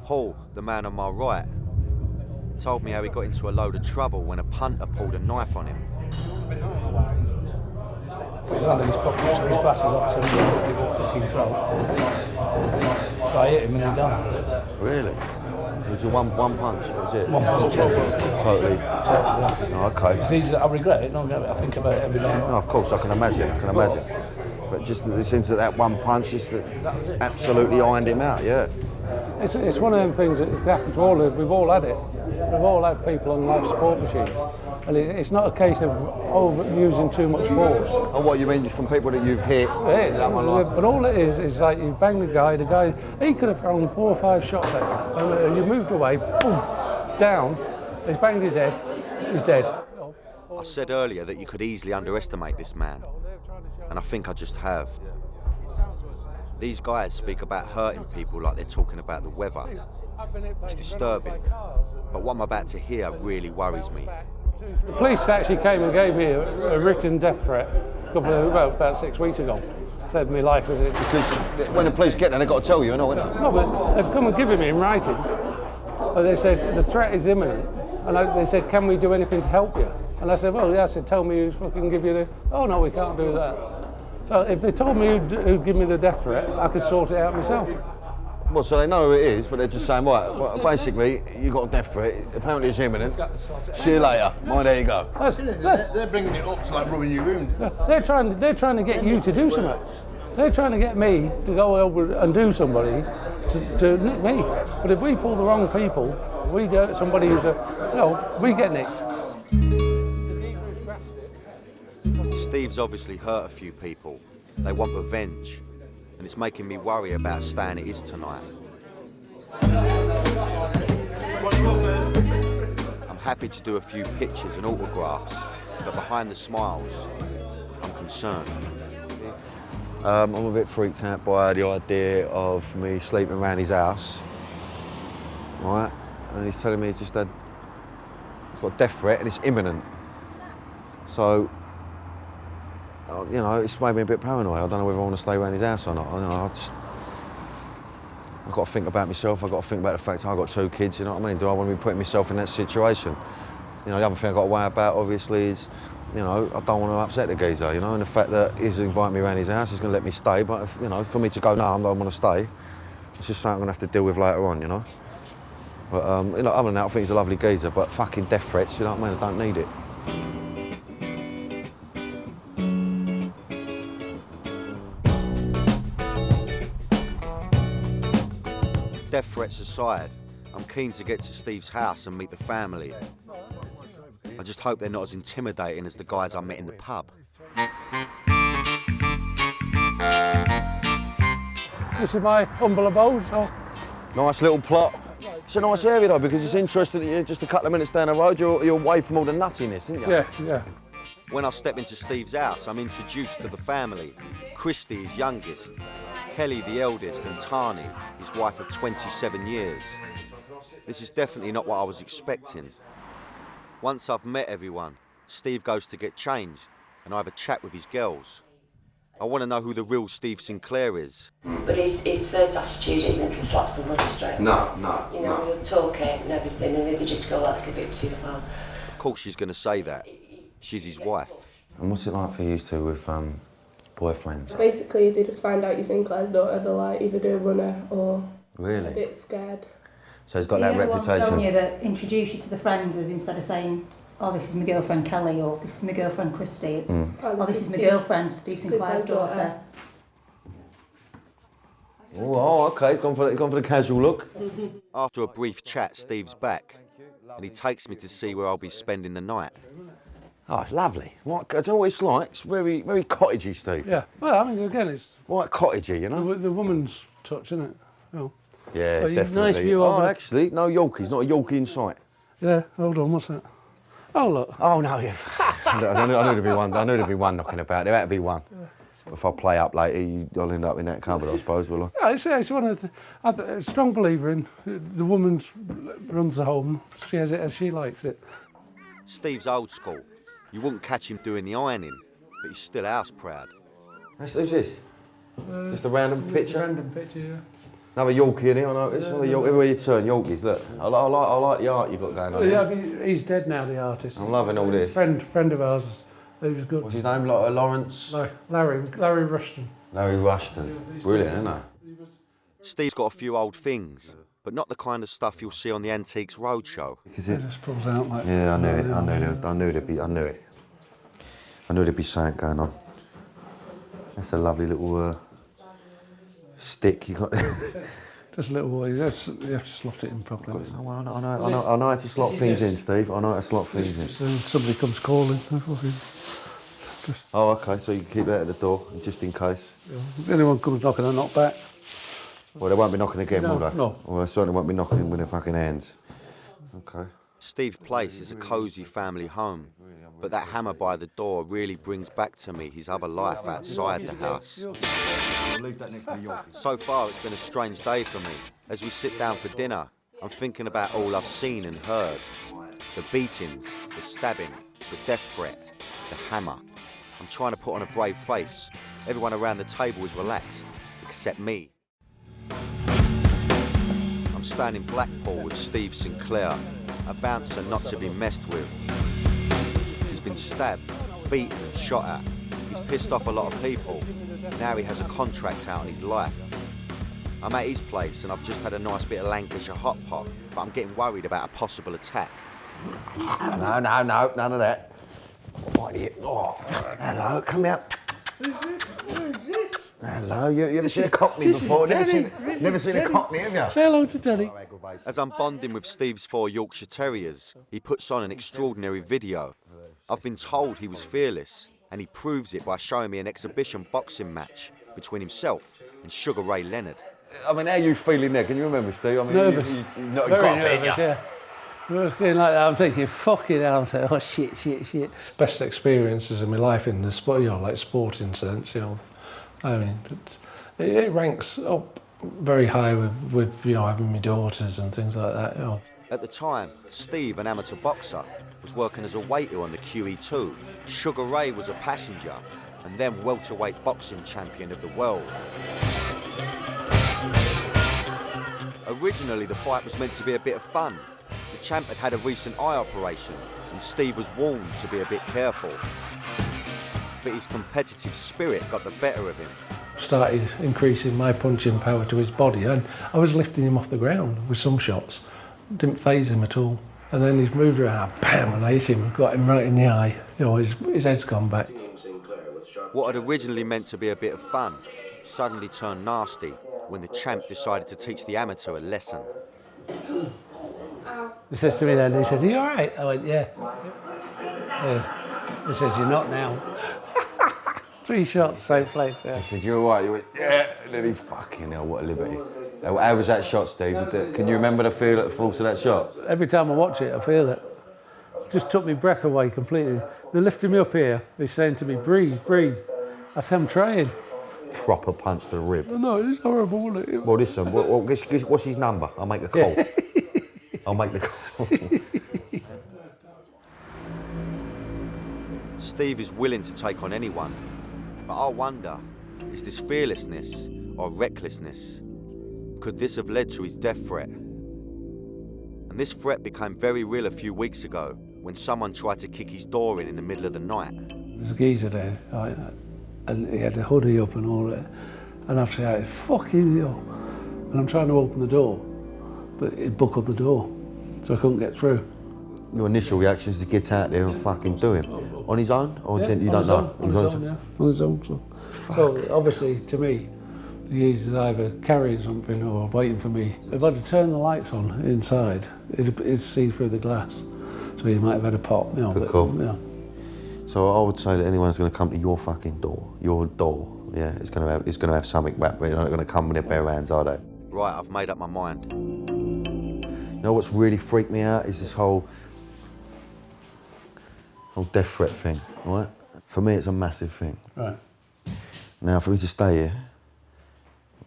Paul, the man on my right, told me how he got into a load of trouble when a punter pulled a knife on him. He was under his pocket, took his glasses off, so he got a fucking throat. So I hit him and he died. Really? It was a one punch, that was it? One punch. Totally. Oh, okay. It's easy. I regret it. I think about it every day. No, of course, I can imagine. But just it seems that one punch just absolutely ironed him out. Yeah. It's one of them things that happens to all of us. We've all had it. We've all had people on life support machines. And it's not a case of using too much force. Oh, what you mean from people that you've hit? Yeah, but all it is like you bang the guy, he could have thrown 4 or 5 shots at you. And you moved away, boom, down, he's banged his head, he's dead. I said earlier that you could easily underestimate this man, and I think I just have. These guys speak about hurting people like they're talking about the weather. It's disturbing, but what I'm about to hear really worries me. The police actually came and gave me a written death threat about 6 weeks ago. Said my life was it. Because when the police get there, they've got to tell you, No, but they've come and given it in writing. But they said the threat is imminent, and they said, can we do anything to help you? And I said, well, yeah. I said, tell me who's fucking give you the. Oh no, we can't do that. So if they told me who'd give me the death threat, I could sort it out myself. Well, so they know who it is, but they're just saying, right, well, basically, you got a death threat, apparently it's imminent. See you later. Well, there you go. They're bringing it up to like rubbing your wound. They're trying to get you to do something. They're trying to get me to go over and do somebody to nick me. But if we pull the wrong people, we get somebody who's we get nicked. Steve's obviously hurt a few people. They want revenge. And it's making me worry about how staying it is tonight. I'm happy to do a few pictures and autographs, but behind the smiles, I'm concerned. I'm a bit freaked out by the idea of me sleeping around his house, right? And he's telling me he's got a death threat and it's imminent. So, it's made me a bit paranoid. I don't know whether I want to stay around his house or not. I've got to think about myself. I've got to think about the fact I've got 2 kids, you know what I mean? Do I want to be putting myself in that situation? The other thing I've got to worry about, obviously, is, I don't want to upset the geezer, and the fact that he's inviting me around his house, he's going to let me stay, but, for me to go, no, I don't want to stay, it's just something I'm going to have to deal with later on, But, other than that, I think he's a lovely geezer, but fucking death threats, you know what I mean? I don't need it. Death threats aside, I'm keen to get to Steve's house and meet the family. I just hope they're not as intimidating as the guys I met in the pub. This is my humble abode, so. Nice little plot. It's a nice area though, because it's interesting that you're just a couple of minutes down the road, you're away from all the nuttiness, isn't you? Yeah. When I step into Steve's house, I'm introduced to the family. Christy, his youngest, Kelly, the eldest, and Tani, his wife of 27 years. This is definitely not what I was expecting. Once I've met everyone, Steve goes to get changed, and I have a chat with his girls. I want to know who the real Steve Sinclair is. But his first attitude isn't to slap somebody straight. No. He'll talk it and everything, and then they just go like a bit too far. Of course she's going to say that. She's his wife. And what's it like for you two with boyfriends? Basically, they just find out you're Sinclair's daughter, they're like either do a runner or really? A bit scared. So he's got that reputation. Telling you that introduce you to the friends is instead of saying, oh, this is my girlfriend Kelly or this is my girlfriend Christy, it's oh, this is my girlfriend Steve Sinclair's daughter. Oh, okay, he's gone for the casual look. After a brief chat, Steve's back, and he takes me to see where I'll be spending the night. Oh, it's lovely. I don't know what it's like. It's very, very cottagey, Steve. Yeah. Well, I mean, again, it's quite cottagey, The woman's touch, isn't it? Oh. Yeah, well, definitely. Nice view of it. Actually, no Yorkies, not a Yorkie in sight. Yeah. Hold on. What's that? Oh look. Oh no. I knew there'd be one. I knew there'd be one knocking about. There had to be one. If I play up later, I'll end up in that cupboard, I suppose, will I? Yeah, it's one of the. I'm a strong believer in the woman runs the home. She has it as she likes it. Steve's old school. You wouldn't catch him doing the ironing, but he's still house proud. Who's this? Just a random picture? Random picture, yeah. Another Yorkie in here, I noticed. Everywhere you turn, Yorkies, look. I like the art you've got going on. Yeah, he's dead now, the artist. I'm loving all this. Friend of ours, he was good. What's his name? Lawrence? Larry Rushton. Larry Rushton. Brilliant, isn't he? Steve's got a few old things, but not the kind of stuff you'll see on the Antiques Roadshow. It just pulls out like... Yeah, I knew it. I knew there'd be something going on. That's a lovely little stick you got. Just a little, you have to slot it in properly. I know how to slot things in, Steve. I know how to slot things in. Somebody comes calling. Oh, okay, so you can keep that at the door, just in case. If anyone comes knocking, I knock back. Well, they won't be knocking again, will they? No. Well, they certainly won't be knocking with their fucking hands. Okay. Steve's place is a cosy family home, but that hammer by the door really brings back to me his other life outside the house. So far, it's been a strange day for me. As we sit down for dinner, I'm thinking about all I've seen and heard. The beatings, the stabbing, the death threat, the hammer. I'm trying to put on a brave face. Everyone around the table is relaxed, except me. I'm staying in Blackpool with Steve Sinclair, a bouncer not to be messed with. He's been stabbed, beaten and shot at. He's pissed off a lot of people. Now he has a contract out on his life. I'm at his place and I've just had a nice bit of Lancashire hot pot, but I'm getting worried about a possible attack. No, none of that. Oh, hello, come here. Hello, you ever seen a cockney before? Never seen a cockney, have you? Say hello to Danny. As I'm bonding with Steve's 4 Yorkshire Terriers, he puts on an extraordinary video. I've been told he was fearless, and he proves it by showing me an exhibition boxing match between himself and Sugar Ray Leonard. I mean, how are you feeling there? Can you remember, Steve? I mean, nervous. You Very nervous, yeah. I was feeling like that. I'm thinking, fucking hell. I'm saying, oh, shit. Best experiences of my life in the sport, like sporting sense, I mean, it ranks up very high with having my daughters and things like that, At the time, Steve, an amateur boxer, was working as a waiter on the QE2. Sugar Ray was a passenger, and then welterweight boxing champion of the world. Originally, the fight was meant to be a bit of fun. The champ had a recent eye operation, and Steve was warned to be a bit careful. But his competitive spirit got the better of him. Started increasing my punching power to his body, and I was lifting him off the ground with some shots. Didn't faze him at all. And then he's moved around, bam, and I hit him and got him right in the eye. His head's gone back. What had originally meant to be a bit of fun suddenly turned nasty when the champ decided to teach the amateur a lesson. He says to me then, he said, "Are you all right?" I went, "Yeah." He says, "You're not now." 3 shots, same place. Yeah. He said, "You're all right." You went, "Yeah." And then he, fucking hell, what a liberty. How was that shot, Steve? Can you remember the force of that shot? Every time I watch it, I feel it. It just took my breath away completely. They're lifting me up here. They're saying to me, "Breathe, breathe." I said, "I'm trying." Proper punch to the rib. No, it's horrible, isn't it? Well, listen, what's his number? I'll make the call. I'll make the call. Steve is willing to take on anyone, but I wonder, is this fearlessness or recklessness? Could this have led to his death threat? And this threat became very real a few weeks ago when someone tried to kick his door in the middle of the night. There's a geezer there, right, and he had a hoodie up and all that, and I've shouted, "Fuck you!" And I'm trying to open the door, but it buckled the door, so I couldn't get through. Your initial reaction is to get out there and fucking do him. On his own? Or Yeah, you don't know? On his own. So obviously, to me, the geezer's either carrying something or waiting for me. If I'd have turned the lights on inside, it'd see through the glass. So he might have had a pop, Good call. So I would say that anyone's going to come to your fucking door, yeah, it's going to have something back, but they're not going to come with their bare hands, are they? Right, I've made up my mind. You know what's really freaked me out is this whole death threat thing, right? For me, it's a massive thing. Right. Now, if we to stay here,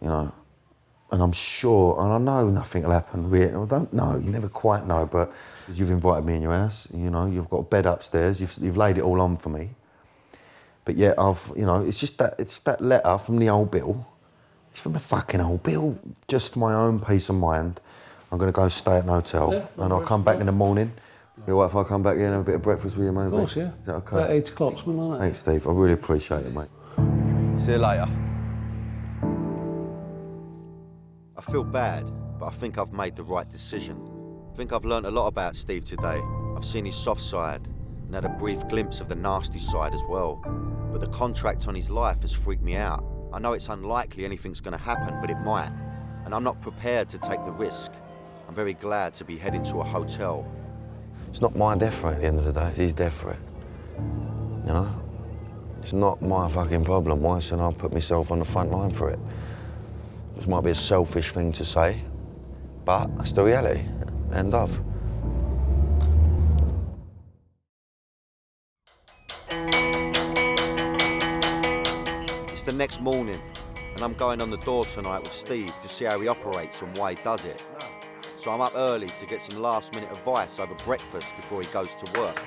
and I'm sure, and I know nothing will happen, really. I don't know, you never quite know, but you've invited me in your house, you've got a bed upstairs, you've laid it all on for me. But yet it's that letter from the old Bill. It's from the fucking old Bill. Just for my own peace of mind, I'm going to go stay at an hotel, and I'll come back in the morning. You all right if I come back here and have a bit of breakfast with you, maybe? Of course, yeah. Is that okay? About 8 o'clock, something like that. Thanks, Steve. I really appreciate it, mate. See you later. I feel bad, but I think I've made the right decision. I think I've learnt a lot about Steve today. I've seen his soft side and had a brief glimpse of the nasty side as well. But the contract on his life has freaked me out. I know it's unlikely anything's going to happen, but it might. And I'm not prepared to take the risk. I'm very glad to be heading to a hotel. It's not my death threat at the end of the day, it's his death threat. You know? It's not my fucking problem. Why shouldn't I put myself on the front line for it? This might be a selfish thing to say, but that's the reality. End of. It's the next morning, and I'm going on the door tonight with Steve to see how he operates and why he does it. So I'm up early to get some last-minute advice over breakfast before he goes to work.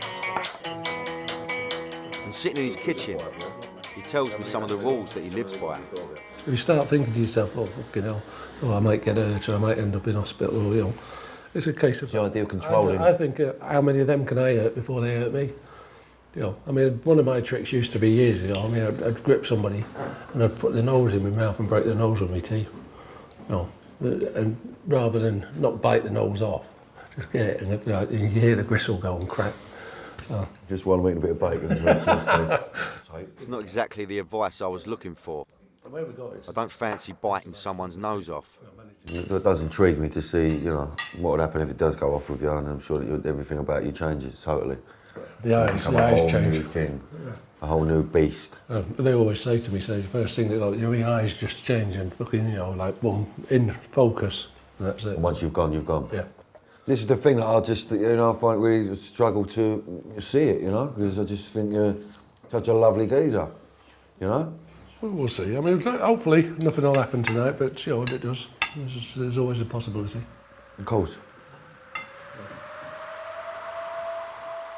And sitting in his kitchen, he tells me some of the rules that he lives by. If you start thinking to yourself, oh, fucking hell, oh, I might get hurt or I might end up in hospital, or, you know, it's a case of... The idea of controlling. I think, how many of them can I hurt before they hurt me? You know, I mean, one of my tricks used to be years ago, I mean, I'd grip somebody and I'd put their nose in my mouth and break their nose with my teeth. You know, and rather than not bite the nose off, just get it, and you hear the gristle go and crack. Just while I'm eating a bit of bacon. It's not exactly the advice I was looking for. I don't fancy biting someone's nose off. It does intrigue me to see, you know, what would happen if it does go off with you, and I'm sure that everything about you changes totally. The eyes change. New thing, a whole new beast. They always say to me, the first thing that, like, your eyes just change and fucking, you know, like, boom, in focus, and that's it. And once you've gone, you've gone. Yeah. This is the thing that I just, you know, I find really struggle to see it, you know, because I just think you're such a lovely geezer, you know? Well, we'll see. I mean, hopefully nothing will happen tonight, but, you know, if it does, there's always a possibility. Of course.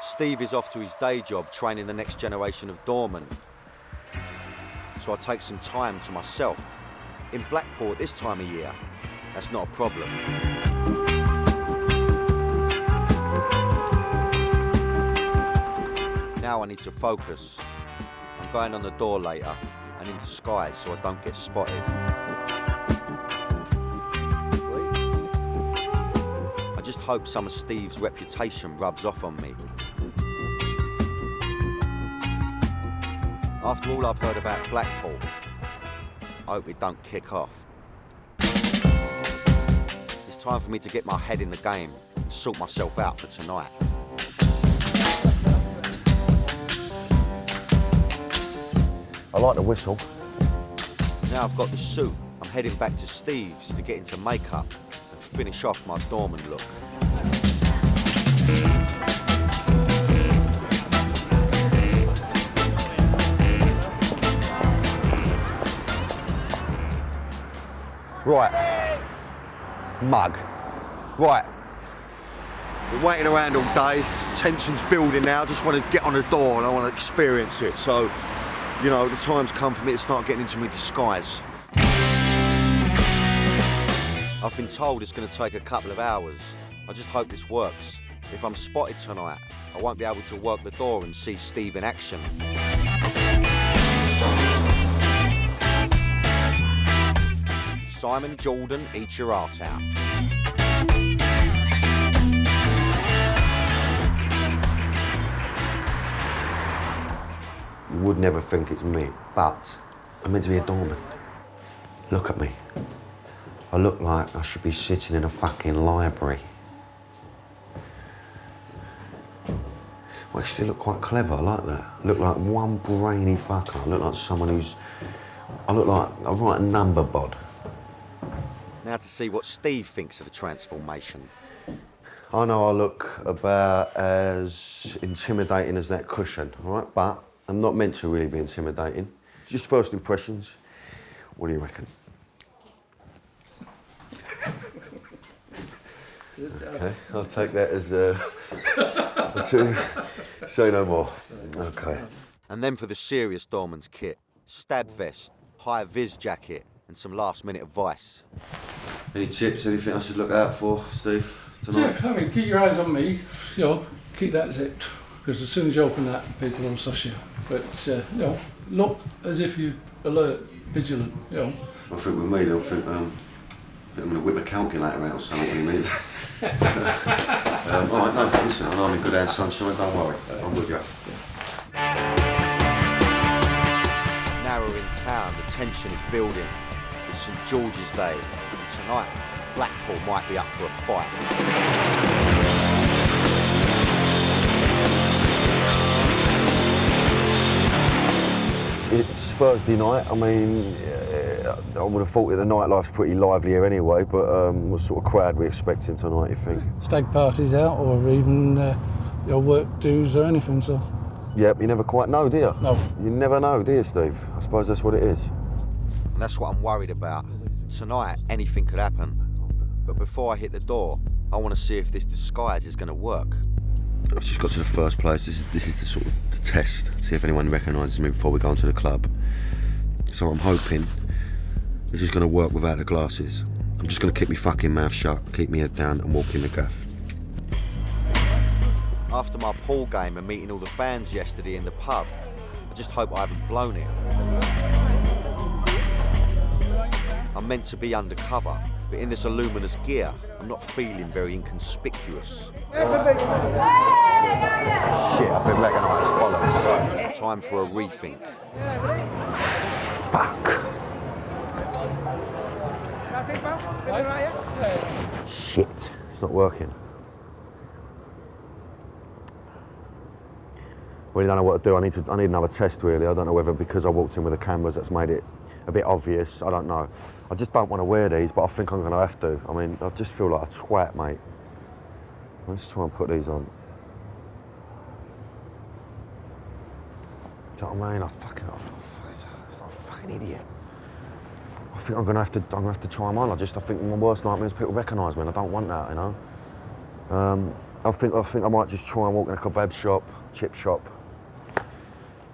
Steve is off to his day job training the next generation of doormen. So I take some time to myself. In Blackpool at this time of year, that's not a problem. Now I need to focus. I'm going on the door later and in disguise so I don't get spotted. I just hope some of Steve's reputation rubs off on me. After all I've heard about Blackpool, I hope it don't kick off. It's time for me to get my head in the game and sort myself out for tonight. I like the whistle. Now I've got the suit, I'm heading back to Steve's to get into makeup and finish off my doorman look. Right, mug. Right, we're waiting around all day, tension's building now, just want to get on the door and I want to experience it. So, you know, the time's come for me to start getting into my disguise. I've been told it's going to take a couple of hours. I just hope this works. If I'm spotted tonight, I won't be able to work the door and see Steve in action. Simon Jordan, eat your heart out. You would never think it's me, but I'm meant to be a doorman. Look at me. I look like I should be sitting in a fucking library. I actually look quite clever, I like that. I look like one brainy fucker. I look like someone who's... I look like a right number bod. Now to see what Steve thinks of the transformation. I know I look about as intimidating as that cushion, all right? But I'm not meant to really be intimidating. Just first impressions. What do you reckon? Okay, I'll take that as to say no more. Okay. And then for the serious doorman's kit, stab vest, high vis jacket, and some last-minute advice. Any tips, anything I should look out for, Steve, tonight? Yeah, I mean, keep your eyes on me, you know, keep that zipped, because as soon as you open that, people will suss you. But, you know, look as if you're alert, vigilant, you know. I think with me, they'll think, I'm going to whip a calculator out or something in a minute. All right, no, listen, I know I'm in good hands, sunshine, don't worry. I'm with you. Now we're in town, the tension is building. It's St George's Day, and tonight, Blackpool might be up for a fight. It's Thursday night. I mean, I would have thought that the nightlife's pretty lively here anyway, but what sort of crowd we expecting tonight, you think? Stag parties out, or even your work dues or anything, so. Yep, you never quite know, do you? No. You never know, do you, Steve? I suppose that's what it is. And that's what I'm worried about. Tonight, anything could happen. But before I hit the door, I want to see if this disguise is going to work. I've just got to the first place. This is the sort of the test. See if anyone recognises me before we go into the club. So I'm hoping this is going to work without the glasses. I'm just going to keep my fucking mouth shut, keep my head down and walk in the gaff. After my pool game and meeting all the fans yesterday in the pub, I just hope I haven't blown it. I'm meant to be undercover, but in this luminous gear, I'm not feeling very inconspicuous. Shit, I've been recognised, bollocks. Time for a rethink. Fuck. Shit, it's not working. Really don't know what to do. I need another test, really. I don't know whether because I walked in with the cameras that's made it a bit obvious. I don't know. I just don't want to wear these, but I think I'm going to have to. I mean, I just feel like a twat, mate. Let's try and put these on. Do you know what I mean? I'm a fucking idiot. I think I'm going to have to try them on. I think my worst nightmare is people recognise me, and I don't want that, you know. I think I might just try and walk in a kebab shop, chip shop.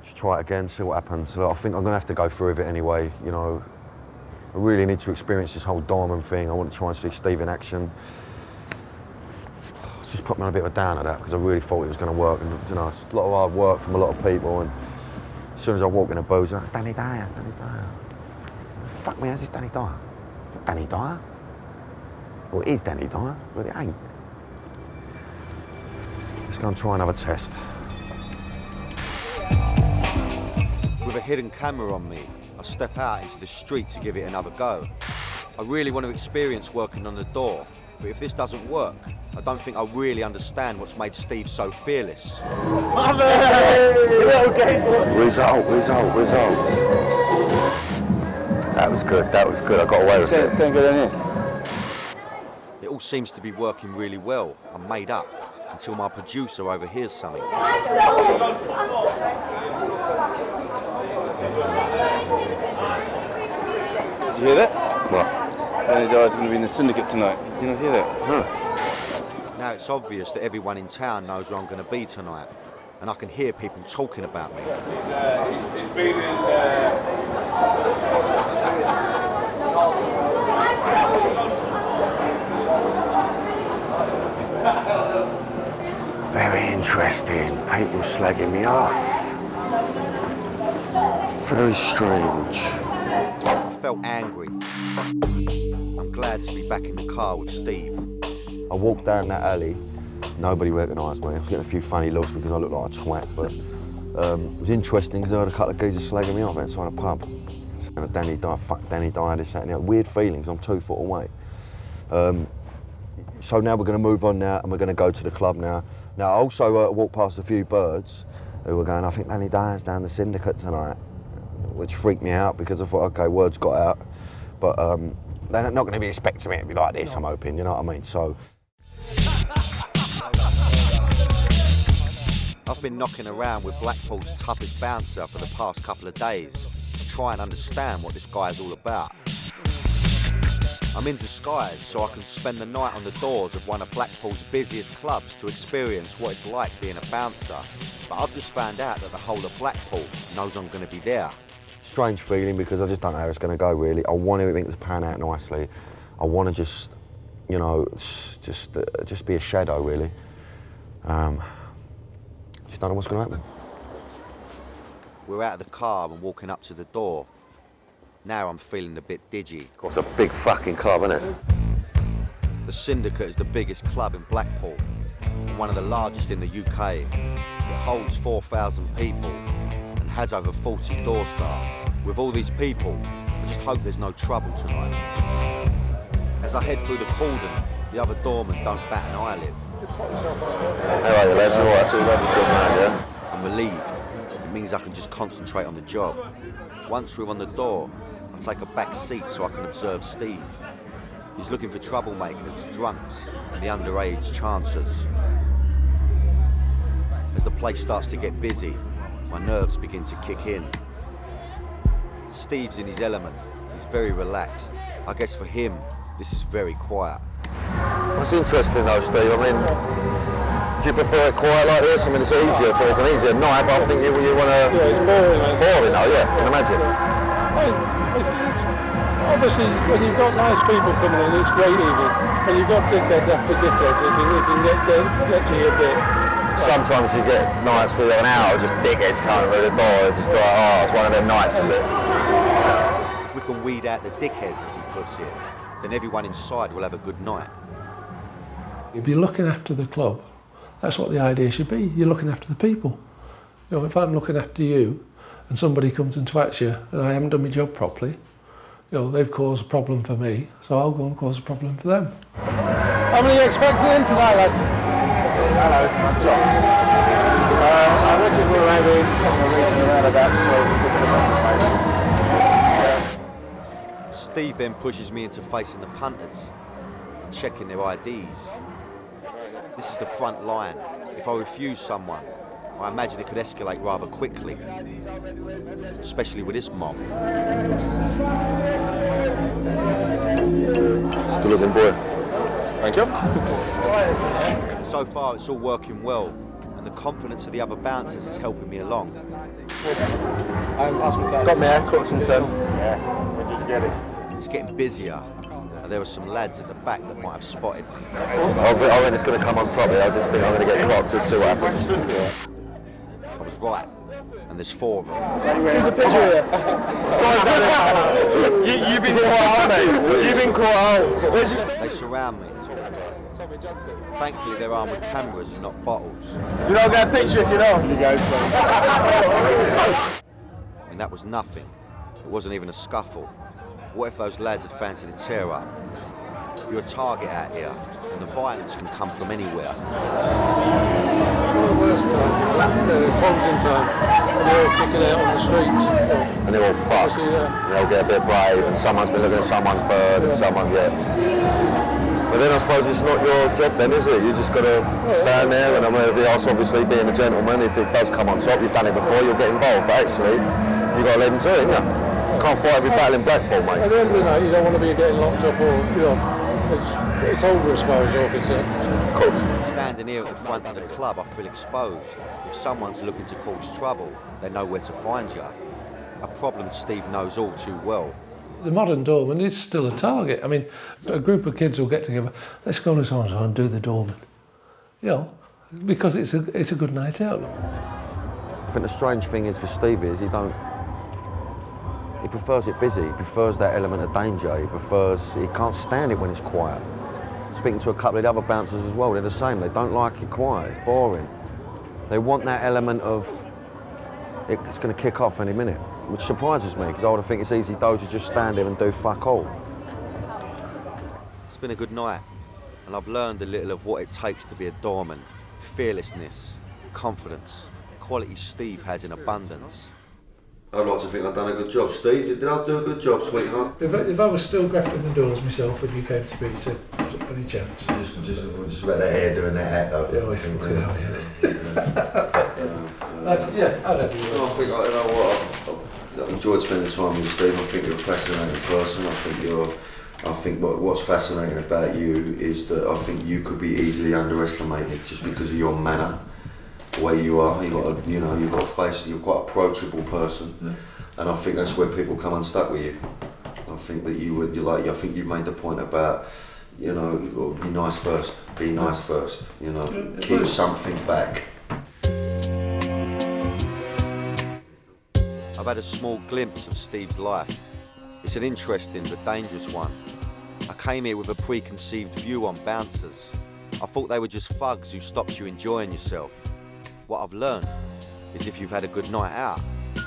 Just try it again, see what happens. So I think I'm going to have to go through with it anyway, you know. I really need to experience this whole diamond thing. I want to try and see Steve in action. It's just put me on a bit of a downer, that, because I really thought it was going to work. And, you know, it's a lot of hard work from a lot of people. And as soon as I walk in a booth, it's Danny Dyer, it's Danny Dyer. Fuck me, how's this Danny Dyer? Danny Dyer? Well, it is Danny Dyer, but it ain't. Let's go and try another test. With a hidden camera on me, I step out into the street to give it another go. I really want to experience working on the door, but if this doesn't work, I don't think I really understand what's made Steve so fearless. Results. That was good, I got away with it. Staying good in here. It all seems to be working really well. I'm made up until my producer overhears something. You hear that? What? Danny Dyer's going to be in the syndicate tonight. Did you not hear that? No. Now it's obvious that everyone in town knows where I'm going to be tonight, and I can hear people talking about me. He's been in... Very interesting. People slagging me off. Very strange. I felt angry. I'm glad to be back in the car with Steve. I walked down that alley, nobody recognised me. I was getting a few funny looks because I looked like a twat, but it was interesting because I heard a couple of geezers slagging me off outside a pub. Saying, Danny Dyer, fuck Danny Dyer, this, that, and that. Weird feelings, I'm 2 foot away. So now we're going to move on now and we're going to go to the club now. Now, I also walked past a few birds who were going, I think Danny Dyer's down the syndicate tonight, which freaked me out because I thought, OK, word's got out. But they're not going to be expecting me to be like this, I'm hoping, you know what I mean? So. I've been knocking around with Blackpool's toughest bouncer for the past couple of days to try and understand what this guy is all about. I'm in disguise so I can spend the night on the doors of one of Blackpool's busiest clubs to experience what it's like being a bouncer. But I've just found out that the whole of Blackpool knows I'm going to be there. Strange feeling because I just don't know how it's going to go, really. I want everything to pan out nicely. I want to just, you know, just be a shadow, really. Just don't know what's going to happen. We're out of the car and walking up to the door. Now I'm feeling a bit digi. Of course, a big fucking club, isn't it? The Syndicate is the biggest club in Blackpool, and one of the largest in the UK. It holds 4,000 people and has over 40 door staff. With all these people, I just hope there's no trouble tonight. As I head through the cordon, the other doormen don't bat an eyelid. How are you, lads? All right, so lovely job, man, yeah? I'm relieved. It means I can just concentrate on the job. Once we're on the door, I take a back seat so I can observe Steve. He's looking for troublemakers, drunks, and the underage chancers. As the place starts to get busy, my nerves begin to kick in. Steve's in his element. He's very relaxed. I guess for him, this is very quiet. It's interesting though, Steve. I mean, do you prefer it quiet like this? I mean, it's easier for it's an easier night, but I think you want to... Yeah, it's boring. Boring though, yeah, I can imagine. Obviously, when you've got nice people coming in, it's great evening. When you've got dickheads after dickheads, it can get to you a bit. Sometimes you get nights where you have an hour of just dickheads coming through the door, just like, oh, it's one of them nights, is it? If we can weed out the dickheads, as he puts it, then everyone inside will have a good night. If you're looking after the club, that's what the idea should be. You're looking after the people. You know, if I'm looking after you and somebody comes and twats you and I haven't done my job properly, you know, they've caused a problem for me, so I'll go and cause a problem for them. How many are you expecting in tonight, lad? Hello, I'm John. I reckon we're having something around about 12 Steve then pushes me into facing the punters and checking their IDs. This is the front line. If I refuse someone, I imagine it could escalate rather quickly, especially with this mob. Good looking boy. Thank you. So far, it's all working well, and the confidence of the other bouncers is helping me along. Got my haircut since then. Yeah. When did you get it? It's getting busier, and there are some lads at the back that might have spotted me. I think it's going to come on top here. I just think I'm going to get clocked to see what happens. Yeah. I was right, and there's 4 of them. There's a picture here. You've been caught out, mate. You've been caught out. They surround me. Thankfully, they're armed with cameras and not bottles. You don't get a picture if you know. You go. I mean, that was nothing. It wasn't even a scuffle. What if those lads had fancied a tear-up? You're a target out here, and the violence can come from anywhere. The worst time, the closing time, when they're all kicking out on the streets. And they're all fucked. Yeah. They'll get a bit brave, and someone's been looking at someone's bird, and someone, But then I suppose it's not your job then, is it? You just got to stand there, and everything else, obviously, being a gentleman, if it does come on top, you've done it before, you'll get involved. But actually, you've got to let them to it, haven't you? You can't fight every battle in Blackpool, mate. At the end of the night, you don't want to be getting locked up or, you know, it's over as far as you're concerned. Of course. Standing here at the front of the club, I feel exposed. If someone's looking to cause trouble, they know where to find you. A problem Steve knows all too well. The modern doorman is still a target. I mean, a group of kids will get together, let's go to so-and-so and do the doorman. You know, because it's a good night out. I think the strange thing is for Steve is he prefers it busy, he prefers that element of danger, he can't stand it when it's quiet. Speaking to a couple of the other bouncers as well, they're the same, they don't like it quiet, it's boring. They want that element of, it's going to kick off any minute, which surprises me, because I would think it's easy though to just stand there and do fuck all. It's been a good night, and I've learned a little of what it takes to be a doorman. Fearlessness, confidence, qualities Steve has in abundance. I'd like to think I've done a good job. Steve, did I do a good job, sweetheart? If I was still grafting the doors myself when you came to me, you said, any chance? Just about the hair doing that hat, though. Yeah, I'd have you. I think, you know what, I've enjoyed spending time with you, Steve. I think you're a fascinating person. I think what's fascinating about you is that I think you could be easily underestimated just because of your manner. The way you are, you've got a face, you're quite an approachable person, and I think that's where people come unstuck with you. I think that I think you made the point about, you've got to be nice first, keep something back. I've had a small glimpse of Steve's life. It's an interesting but dangerous one. I came here with a preconceived view on bouncers. I thought they were just thugs who stopped you enjoying yourself. What I've learned is if you've had a good night out,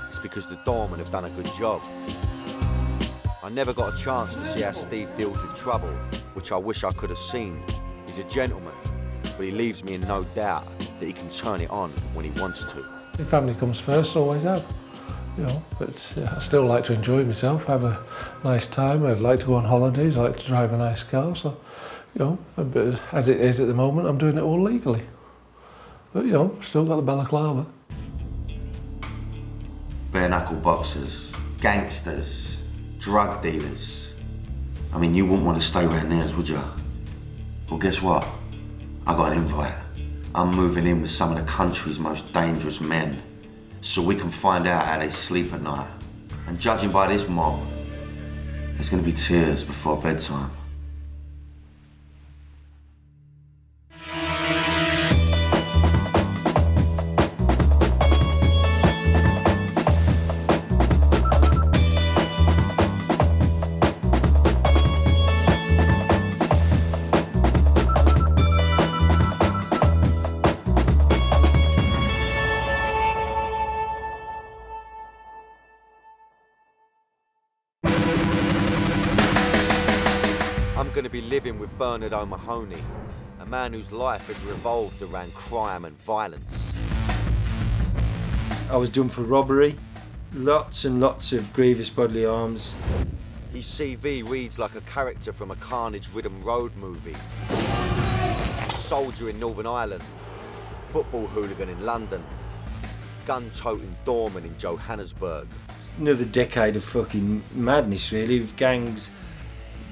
it's because the doormen have done a good job. I never got a chance to see how Steve deals with trouble, which I wish I could have seen. He's a gentleman, but he leaves me in no doubt that he can turn it on when he wants to. The family comes first, always have. You know, but I still like to enjoy myself, have a nice time. I'd like to go on holidays, I like to drive a nice car. So, you know, but as it is at the moment, I'm doing it all legally. But, you know, still got the balaclava. Bare knuckle boxers, gangsters, drug dealers. I mean, you wouldn't want to stay around there, would you? Well, guess what? I got an invite. I'm moving in with some of the country's most dangerous men, so we can find out how they sleep at night. And judging by this mob, there's gonna be tears before bedtime. I'm going to be living with Bernard O'Mahony, a man whose life has revolved around crime and violence. I was done for robbery, lots and lots of grievous bodily harms. His CV reads like a character from a carnage-ridden road movie. Soldier in Northern Ireland, football hooligan in London, gun-toting doorman in Johannesburg. Another decade of fucking madness, really, with gangs,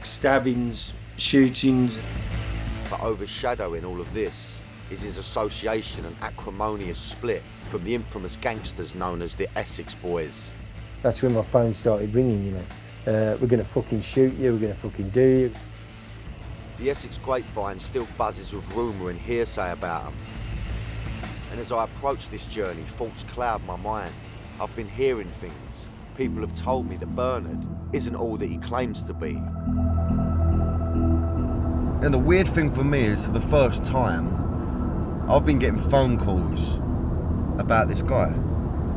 stabbings, shootings. But overshadowing all of this is his association and acrimonious split from the infamous gangsters known as the Essex Boys. That's when my phone started ringing, you know. We're gonna fucking shoot you, we're gonna fucking do you. The Essex grapevine still buzzes with rumour and hearsay about them. And as I approach this journey, thoughts cloud my mind. I've been hearing things. People have told me that Bernard isn't all that he claims to be. And the weird thing for me is, for the first time, I've been getting phone calls about this guy.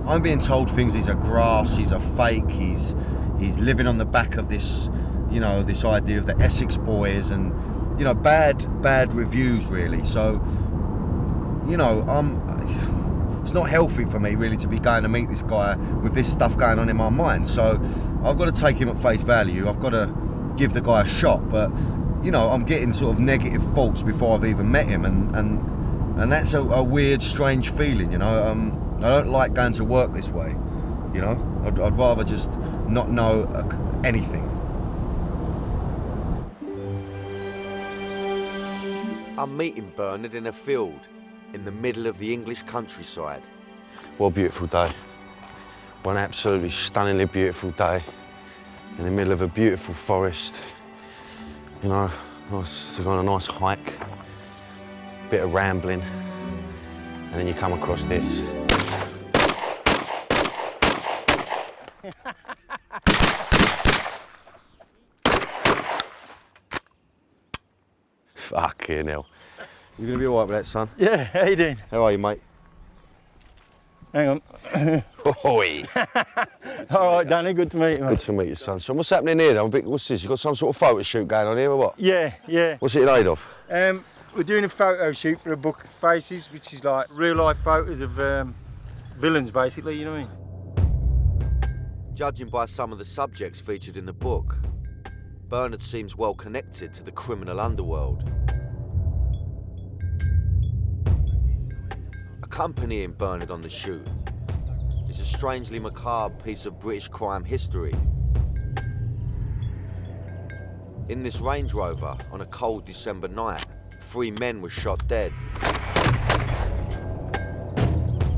I'm being told things, he's a grass, he's a fake, he's living on the back of this, you know, this idea of the Essex Boys and, you know, bad reviews really. So, you know, it's not healthy for me really to be going to meet this guy with this stuff going on in my mind. So I've got to take him at face value. I've got to give the guy a shot, but you know, I'm getting sort of negative thoughts before I've even met him, and that's a weird, strange feeling, you know. I don't like going to work this way, you know. I'd rather just not know anything. I'm meeting Bernard in a field in the middle of the English countryside. What a beautiful day. One absolutely stunningly beautiful day in the middle of a beautiful forest. You know, nice, to go on a nice hike, bit of rambling, and then you come across this. Fucking hell. You gonna be all right with that, son? Yeah, how you doing? How are you, mate? Hang on. Oi. All right, Danny, good to meet you, mate. Good to meet you, son. So what's happening here then? What's this? You got some sort of photo shoot going on here or what? Yeah, yeah. What's it in aid of? We're doing a photo shoot for a book, Faces, which is like real-life photos of villains, basically, you know what I mean? Judging by some of the subjects featured in the book, Bernard seems well connected to the criminal underworld. Accompanying Bernard on the shoot is a strangely macabre piece of British crime history. In this Range Rover, on a cold December night, 3 men were shot dead.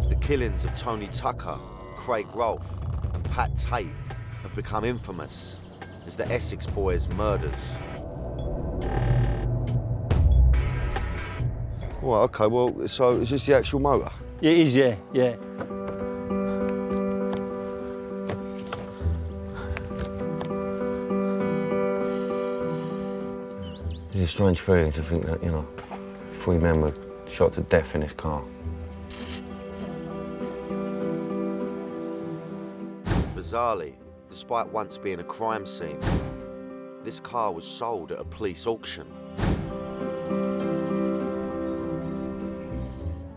The killings of Tony Tucker, Craig Rolfe and Pat Tate have become infamous as the Essex Boys' murders. Right, okay, well, so is this the actual motor? Yeah, it is, yeah, yeah. really strange feeling to think that, you know, 3 men were shot to death in this car. Bizarrely, despite once being a crime scene, this car was sold at a police auction.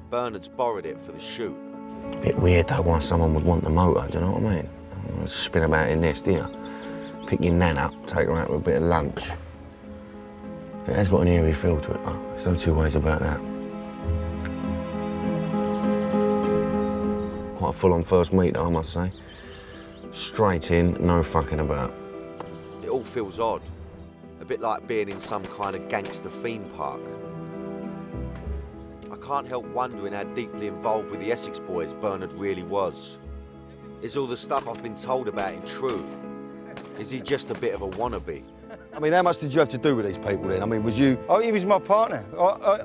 Bernard's borrowed it for the shoot. A bit weird though why someone would want the motor, do you know what I mean? Spin about in this, do you? Pick your nan up, take her out with a bit of lunch. It has got an eerie feel to it though. There's no two ways about that. Quite a full-on first meet though, I must say. Straight in, no fucking about. It all feels odd. A bit like being in some kind of gangster theme park. I can't help wondering how deeply involved with the Essex boys Bernard really was. Is all the stuff I've been told about him true? Is he just a bit of a wannabe? I mean, how much did you have to do with these people then? I mean, was you... Oh, he was my partner.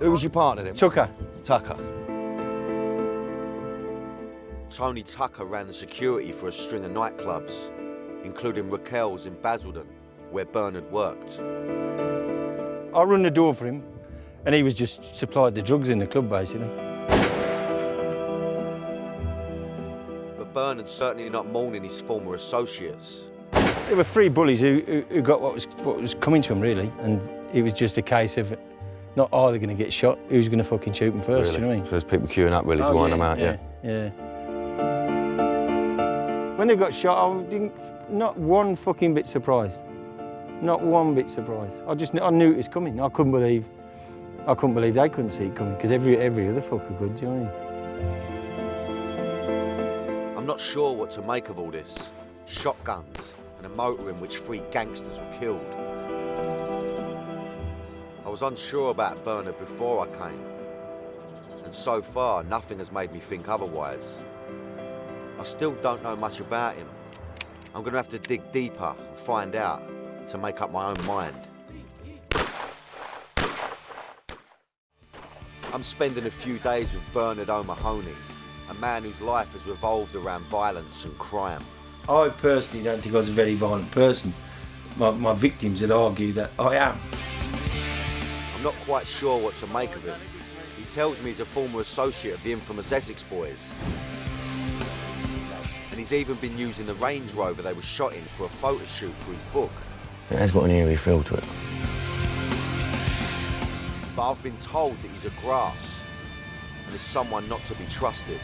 Who was your partner then? Tucker. Tucker. Tony Tucker ran the security for a string of nightclubs, including Raquel's in Basildon, where Bernard worked. I run the door for him, and he was just supplied the drugs in the club, basically. But Bernard's certainly not mourning his former associates. There were 3 bullies who got what was coming to them, really, and it was just a case of not are they going to get shot, who's going to fucking shoot them first, Really? you know what I mean? So there's people queuing up really to wind them out, yeah? Yeah. When they got shot, I didn't, not one fucking bit surprised. Not one bit surprised. I knew it was coming. I couldn't believe they couldn't see it coming, because every other fucker could, do you know what I mean? I'm not sure what to make of all this. Shotguns and a motor in which 3 gangsters were killed. I was unsure about Bernard before I came, and so far nothing has made me think otherwise. I still don't know much about him. I'm going to have to dig deeper and find out to make up my own mind. I'm spending a few days with Bernard O'Mahony, a man whose life has revolved around violence and crime. I personally don't think I was a very violent person. My victims would argue that I am. I'm not quite sure what to make of him. He tells me he's a former associate of the infamous Essex boys. And he's even been using the Range Rover they were shot in for a photo shoot for his book. It has got an eerie feel to it. But I've been told that he's a grass and is someone not to be trusted.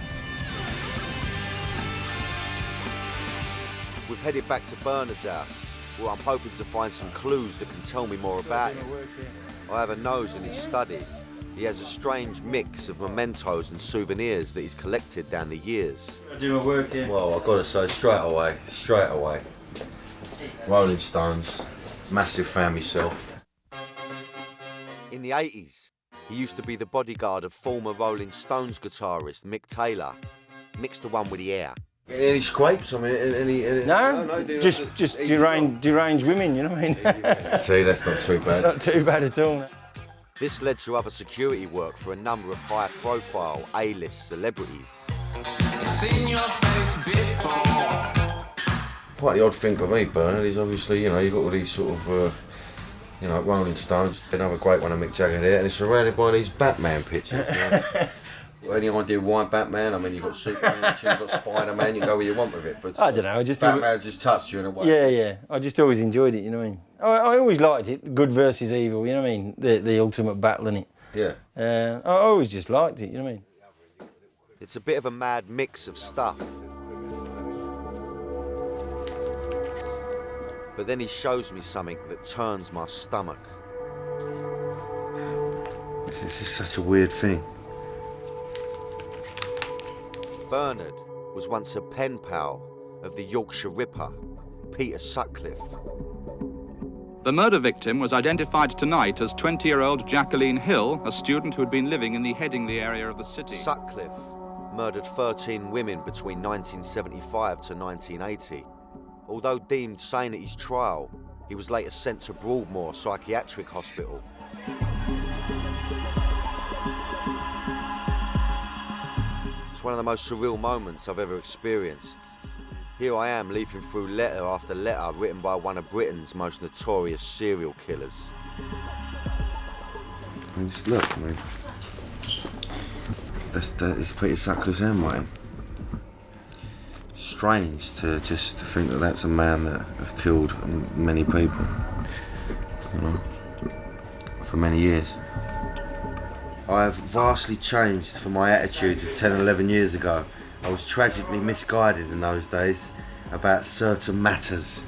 We've headed back to Bernard's house, where I'm hoping to find some clues that can tell me more about him. I have a nose in his study. He has a strange mix of mementos and souvenirs that he's collected down the years. I do my work here. Well, I've got to say straight away. Rolling Stones, massive fan myself. In the 80s, he used to be the bodyguard of former Rolling Stones guitarist Mick Taylor. Mick's the one with the hair. Any scrapes? I mean, No, just deranged women, you know what I mean? See, that's not too bad. It's not too bad at all. This led to other security work for a number of high-profile A-list celebrities. Seen your face before. Quite the odd thing for me, Bernard, is obviously, you know, you've got all these sort of, you know, Rolling Stones, another great one of Mick Jagger there, and it's surrounded by these Batman pictures. You know? Any idea why Batman? I mean, you've got Superman, you've got Spider-Man, you can go where you want with it, but I don't know, Batman just touched you in a way. Yeah. I just always enjoyed it, you know what I mean? I always liked it, good versus evil, you know what I mean? The ultimate battle, innit? Yeah. I always just liked it, you know what I mean? It's a bit of a mad mix of stuff. But then he shows me something that turns my stomach. This is such a weird thing. Bernard was once a pen pal of the Yorkshire Ripper, Peter Sutcliffe. The murder victim was identified tonight as 20-year-old Jacqueline Hill, a student who had been living in the Headingley area of the city. Sutcliffe murdered 13 women between 1975 to 1980. Although deemed sane at his trial, he was later sent to Broadmoor Psychiatric Hospital. It's one of the most surreal moments I've ever experienced. Here I am leafing through letter after letter written by one of Britain's most notorious serial killers. I mean, just look, I mean, it's Peter Sutcliffe's handwriting. Strange to just think that that's a man that has killed many people, you know, for many years. I have vastly changed from my attitude of 10, 11 years ago. I was tragically misguided in those days about certain matters.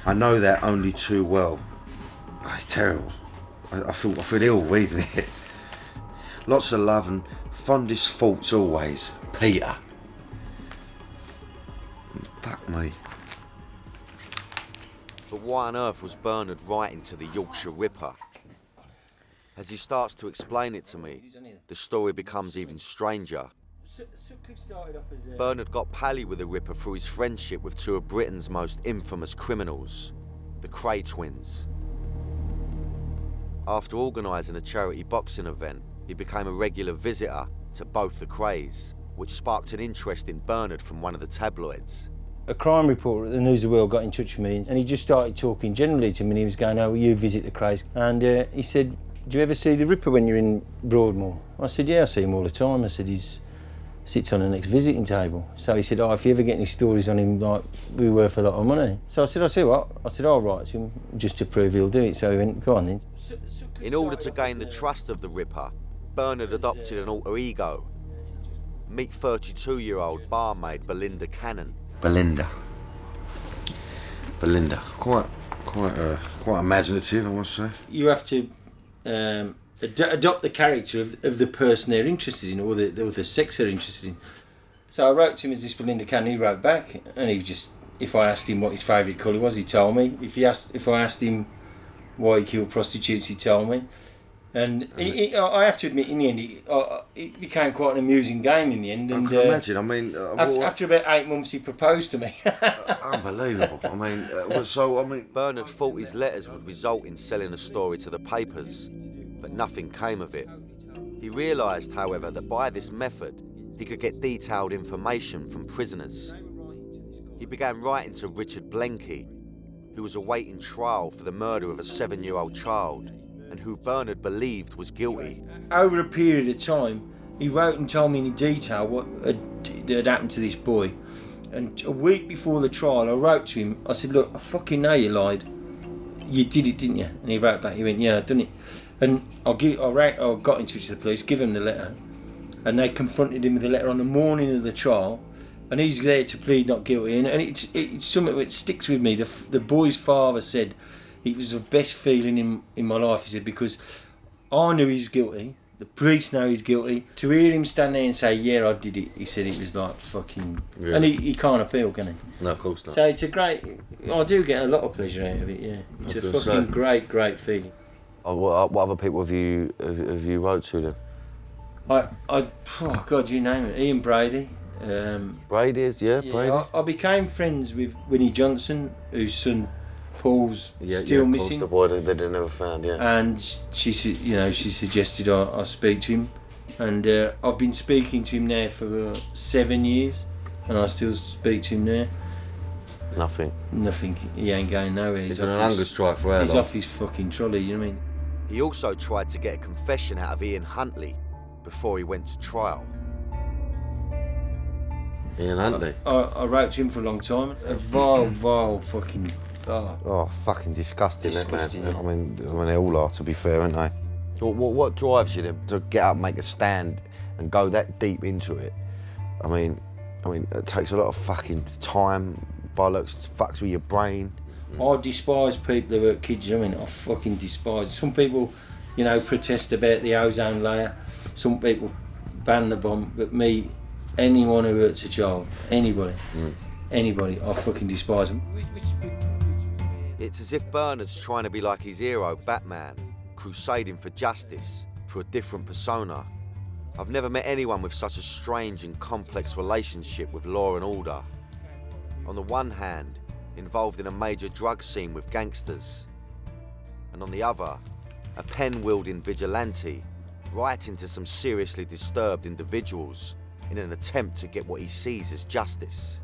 I know that only too well. Oh, it's terrible. I feel ill reading it. Lots of love and fondest thoughts always, Peter. Fuck me. But why on earth was Bernard writing to the Yorkshire Ripper? As he starts to explain it to me, the story becomes even stranger. Bernard got pally with the Ripper through his friendship with two of Britain's most infamous criminals, the Cray twins. After organising a charity boxing event, he became a regular visitor to both the Crays, which sparked an interest in Bernard from one of the tabloids. A crime reporter at the News of the World got in touch with me and he just started talking generally to me and he was going, oh, will you visit the Crays? And he said, do you ever see the Ripper when you're in Broadmoor? I said, yeah, I see him all the time. I said, he sits on the next visiting table. So he said, oh, if you ever get any stories on him, like, we're worth a lot of money. So I said, I see what? I said, I'll write to him just to prove he'll do it. So he went, go on then. In order to gain the trust of the Ripper, Bernard adopted an alter ego. Meet 32-year-old barmaid Belinda Cannon. Belinda. Quite imaginative, I must say. You have to adopt the character of the person they're interested in, or the sex they're interested in. So I wrote to him as this Belinda Cannon. He wrote back, and he just, if I asked him what his favourite colour was, he told me. If I asked him why he killed prostitutes, he told me. And I have to admit, in the end, it became quite an amusing game in the end. And, I can imagine. I mean, after about 8 months, he proposed to me. Unbelievable. I mean, Bernard thought his letters would result in selling a story to the papers, but nothing came of it. He realised, however, that by this method, he could get detailed information from prisoners. He began writing to Richard Blenky, who was awaiting trial for the murder of a 7-year-old child, and who Bernard believed was guilty. Over a period of time, he wrote and told me in detail what had happened to this boy. And a week before the trial, I wrote to him. I said, look, I fucking know you lied. You did it, didn't you? And he wrote back, he went, yeah, I've done it. And I got in touch with the police, give him the letter, and they confronted him with the letter on the morning of the trial, and he's there to plead not guilty. And it's something that sticks with me. The boy's father said, it was the best feeling in my life, he said, because I knew he's guilty, the police know he's guilty. To hear him stand there and say, yeah, I did it, he said it was like fucking... Yeah. And he can't appeal, can he? No, of course not. So it's a great... I do get a lot of pleasure out of it, yeah. It's a fucking great feeling. Oh, what other people have you wrote to then? Oh God, you name it. Ian Brady. Brady is, yeah, Brady. I became friends with Winnie Johnson, whose son Paul's still missing. Paul's the boy that they never found, yeah. And she suggested I speak to him, and I've been speaking to him now for 7 years, and I still speak to him now. Nothing. He ain't going nowhere. He's on an hunger strike for how long? He's off his fucking trolley, you know what I mean? He also tried to get a confession out of Ian Huntley before he went to trial. Ian Huntley? I wrote to him for a long time. A vile fucking... Oh, fucking disgusting, man. Yeah. I mean, they all are, to be fair, aren't they? What drives you then to get up, make a stand, and go that deep into it? I mean, it takes a lot of fucking time, bollocks, fucks with your brain. I despise people who hurt kids, you know what I mean? I fucking despise it. Some people, protest about the ozone layer. Some people ban the bomb, but me, anyone who hurts a child, anybody, I fucking despise them. It's as if Bernard's trying to be like his hero, Batman, crusading for justice, for a different persona. I've never met anyone with such a strange and complex relationship with law and order. On the one hand, involved in a major drug scene with gangsters, and on the other, a pen-wielding vigilante, writing to some seriously disturbed individuals in an attempt to get what he sees as justice.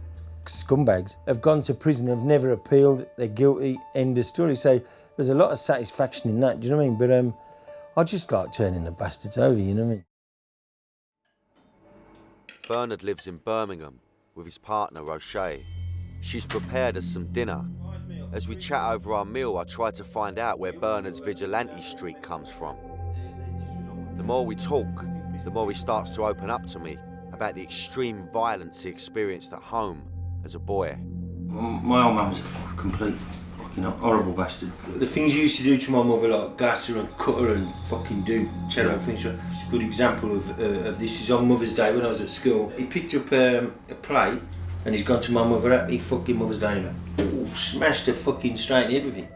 scumbags, have gone to prison, have never appealed, they're guilty, end of story. So there's a lot of satisfaction in that, do you know what I mean? But I just like turning the bastards over, you know what I mean? Bernard lives in Birmingham with his partner, Roche. She's prepared us some dinner. As we chat over our meal, I try to find out where Bernard's vigilante streak comes from. The more we talk, the more he starts to open up to me about the extreme violence he experienced at home as a boy. My old man was a complete fucking horrible bastard. The things he used to do to my mother, like glass her and cut her and fucking do terrible things. It's a good example of this. Is on Mother's Day when I was at school. He picked up a plate and he's gone to my mother. Happy fucking Mother's Day, man. Smashed her fucking straight in the head with it.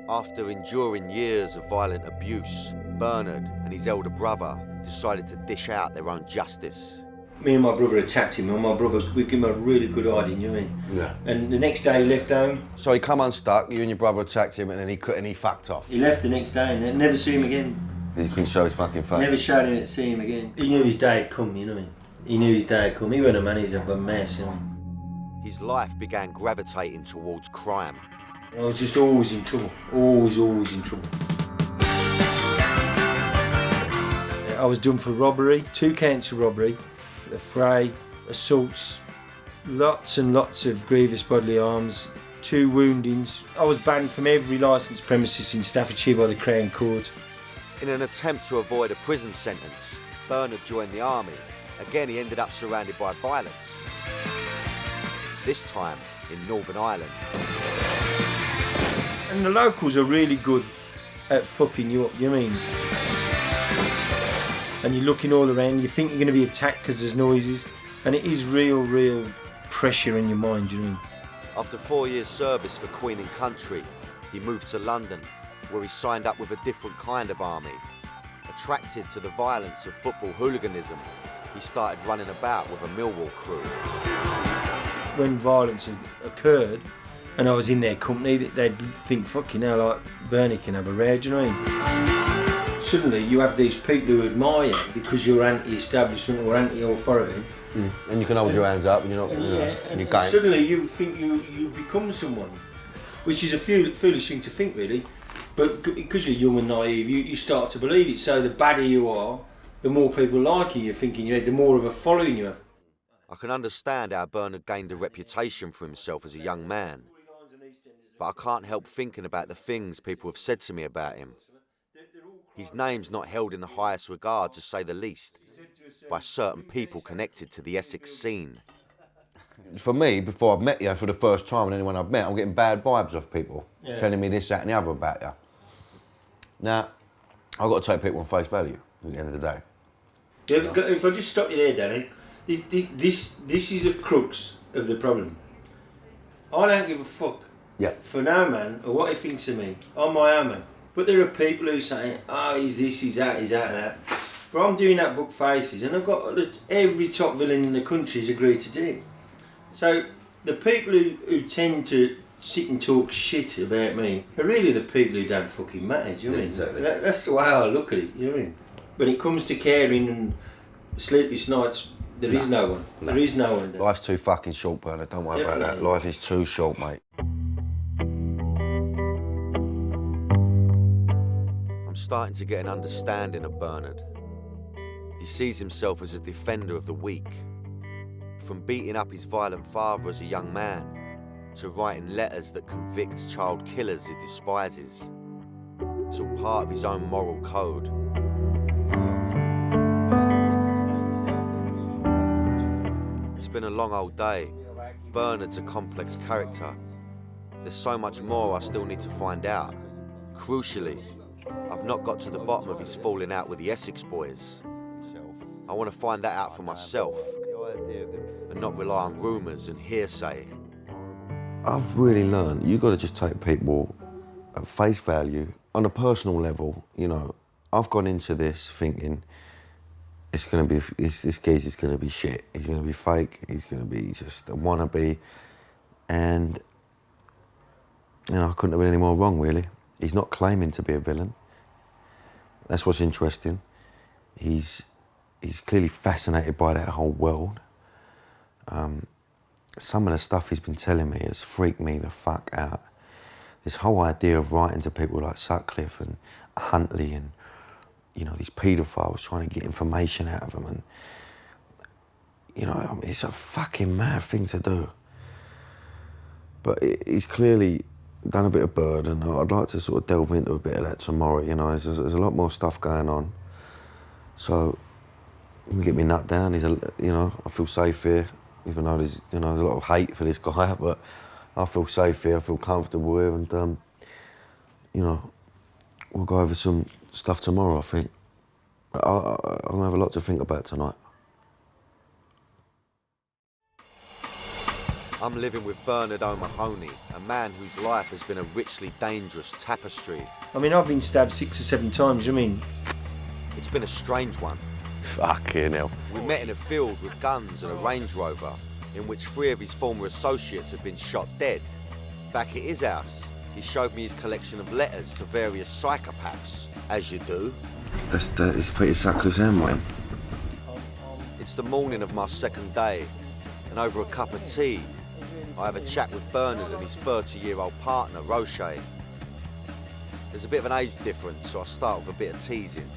After enduring years of violent abuse, Bernard and his elder brother decided to dish out their own justice. Me and my brother attacked him, and my brother, we gave him a really good hiding, you know what I mean? Yeah. And the next day he left home. So he come unstuck, you and your brother attacked him, and then he fucked off. He left the next day and never see him again. He couldn't show his fucking face. Never showed him to see him again. He knew his day had come, you know what I mean? He knew his day had come. He wasn't a man, he was a mess, you know what I mean? His life began gravitating towards crime. I was just always in trouble. Always in trouble. I was done for robbery, 2 counts of robbery, affray, assaults, lots and lots of grievous bodily harms, 2 woundings. I was banned from every licensed premises in Staffordshire by the Crown Court. In an attempt to avoid a prison sentence, Bernard joined the army. Again, he ended up surrounded by violence. This time in Northern Ireland. And the locals are really good at fucking you up, you know what I mean? And you're looking all around, you think you're going to be attacked because there's noises, and it is real pressure in your mind, you know what I mean? After 4 years service for Queen and Country, he moved to London, where he signed up with a different kind of army. Attracted to the violence of football hooliganism, he started running about with a Millwall crew. When violence occurred, and I was in their company, they'd think, fucking hell, like, Bernie can have a row, do you know what I mean? Suddenly you have these people who admire you because you're anti-establishment or anti-authority. And you can hold your hands up and you're not, you're going. Suddenly you think you've become someone, which is a foolish thing to think, really. But because you're young and naive, you start to believe it. So the badder you are, the more people like you, you're thinking, the more of a following you have. I can understand how Bernard gained a reputation for himself as a young man, but I can't help thinking about the things people have said to me about him. His name's not held in the highest regard, to say the least, by certain people connected to the Essex scene. For me, before I've met you for the first time and anyone I've met, I'm getting bad vibes off people, telling me this, that and the other about you. Now, I've got to take people on face value at the end of the day. Yeah, if I just stop you there, Danny, this is the crux of the problem. I don't give a fuck for no man or what he thinks of me. I'm my own man. But there are people who say, oh, he's this, he's that, he's that, that. But I'm doing that book Faces, and I've got every top villain in the country has agreed to do it. So the people who tend to sit and talk shit about me are really the people who don't fucking matter, do you know what I mean? Exactly. That's the way I look at it, you know what I mean? When it comes to caring and sleepless nights, there is no one. There is no one. Life's too fucking short, Bernard, don't worry about that. Life is too short, mate. I'm starting to get an understanding of Bernard. He sees himself as a defender of the weak. From beating up his violent father as a young man, to writing letters that convict child killers he despises. It's all part of his own moral code. It's been a long old day. Bernard's a complex character. There's so much more I still need to find out. Crucially, I've not got to the bottom of his falling out with the Essex boys. I want to find that out for myself and not rely on rumours and hearsay. I've really learned you've got to just take people at face value. On a personal level, I've gone into this thinking this kid's is going to be shit. He's going to be fake. He's going to be just a wannabe. And, I couldn't have been any more wrong, really. He's not claiming to be a villain. That's what's interesting. He's clearly fascinated by that whole world. some of the stuff he's been telling me has freaked me the fuck out. This whole idea of writing to people like Sutcliffe and Huntley and, you know, these paedophiles, trying to get information out of them, and, you know, I mean, it's a fucking mad thing to do. But he's clearly done a bit of Bird, and I'd like to sort of delve into a bit of that tomorrow. You know, there's a lot more stuff going on. So, I'm gonna get me nut down. You know, I feel safe here, even though there's a lot of hate for this guy, but I feel safe here, I feel comfortable here, and, you know, we'll go over some stuff tomorrow, I think. I'm gonna have a lot to think about tonight. I'm living with Bernard O'Mahony, a man whose life has been a richly dangerous tapestry. I mean, I've been stabbed 6 or 7 times, I mean... It's been a strange one. Fucking hell. We met in a field with guns and a Range Rover, in which 3 of his former associates had been shot dead. Back at his house, he showed me his collection of letters to various psychopaths, as you do. It's Peter Sutcliffe's handwriting. It's the morning of my second day, and over a cup of tea, I have a chat with Bernard and his 30-year-old partner, Roche. There's a bit of an age difference, so I start with a bit of teasing.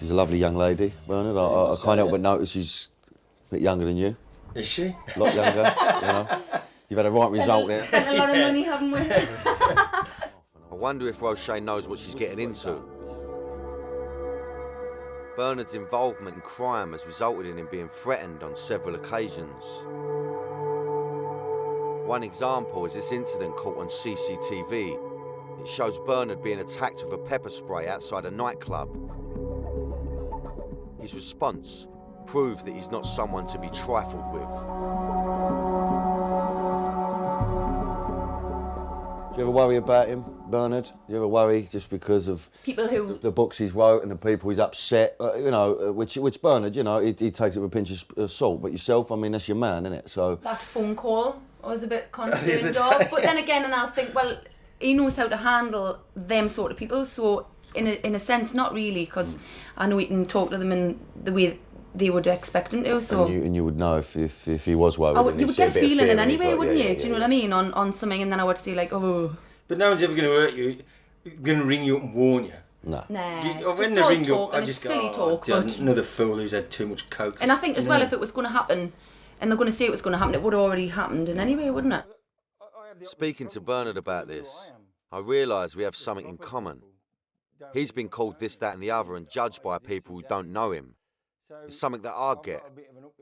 She's a lovely young lady, Bernard. I can't help but notice she's a bit younger than you. Is she? A lot younger, you know. You've had a right result there. Spent a lot of money, haven't we? I wonder if Roche knows what she's getting into. Bernard's involvement in crime has resulted in him being threatened on several occasions. One example is this incident caught on CCTV. It shows Bernard being attacked with a pepper spray outside a nightclub. His response proved that he's not someone to be trifled with. Do you ever worry about him, Bernard? Do you ever worry just because of people who the books he's wrote and the people he's upset? You know, which Bernard, you know, he takes it with a pinch of salt. But yourself, I mean, that's your man, isn't it? So that phone call, I was a bit concerned of. But then again, and I'll think, well, he knows how to handle them sort of people. So in a sense, not really, because I know he can talk to them in the way they would expect him to. So and you would know if he was worried. You would get a feeling in anyway, wouldn't you? Do you know what I mean? On something, and then I would say like, oh. But no one's ever going to hurt you. Going to ring you up and warn you. No. Nah. When just they all ring talk, up, I and just it's silly go, talk. But another fool who's had too much coke. and I think as well, if it was going to happen, and they're going to say it was going to happen, it would have already happened in anyway, wouldn't it? Speaking to Bernard about this, I realise we have something in common. He's been called this, that and the other and judged by people who don't know him. It's something that I get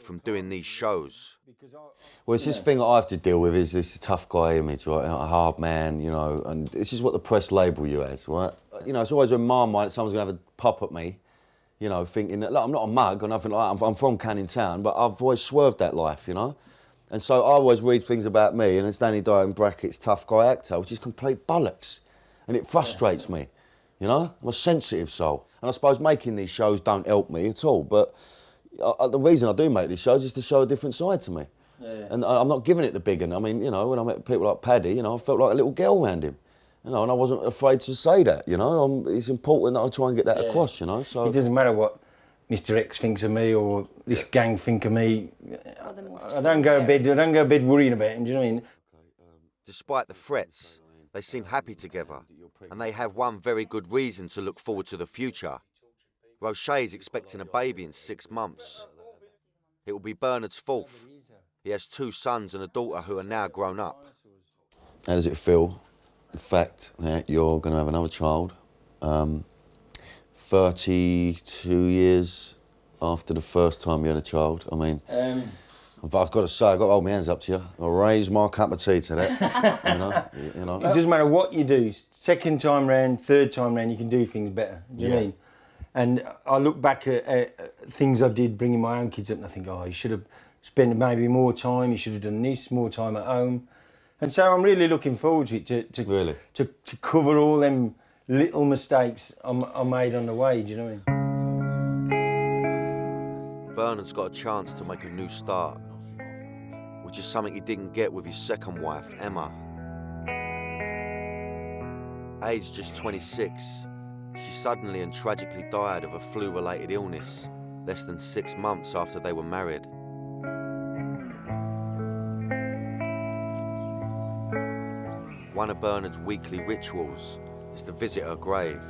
from doing these shows. Well, it's this thing that I have to deal with, is this tough guy image, right? A hard man, you know, and this is what the press label you as, right? You know, it's always in my mind that someone's going to have a pop at me, you know, thinking that, look, I'm not a mug or nothing like that. I'm from Canning Town, but I've always swerved that life, you know? And so I always read things about me, and it's Danny Dyer in brackets, tough guy actor, which is complete bollocks. And it frustrates me, you know? I'm a sensitive soul. And I suppose making these shows don't help me at all, but the reason I do make these shows is to show a different side to me. Yeah. And I'm not giving it the big one. I mean, you know, when I met people like Paddy, you know, I felt like a little girl around him. You know, and I wasn't afraid to say that, you know? It's important that I try and get that across, you know? So it doesn't matter what Mr. X thinks of me or this gang think of me. I don't go to bed worrying about him, do you know what I mean? Despite the threats, they seem happy together, and they have one very good reason to look forward to the future. Roche is expecting a baby in 6 months. It will be Bernard's 4th. He has 2 sons and a daughter who are now grown up. How does it feel, the fact that you're going to have another child, 32 years after the first time you had a child? I mean, I've got to say, I've got to hold my hands up to you. I'll raise my cup of tea to that. you know. It doesn't matter what you do. Second time round, third time round, you can do things better. Do you know what I mean? And I look back at things I did bringing my own kids up and I think, oh, you should have spent maybe more time, you should have done this, more time at home. And so I'm really looking forward to it, to cover all them little mistakes I made on the way, do you know what I mean? Bernard's got a chance to make a new start, which is something he didn't get with his second wife, Emma. Aged just 26, she suddenly and tragically died of a flu-related illness less than 6 months after they were married. One of Bernard's weekly rituals is to visit her grave.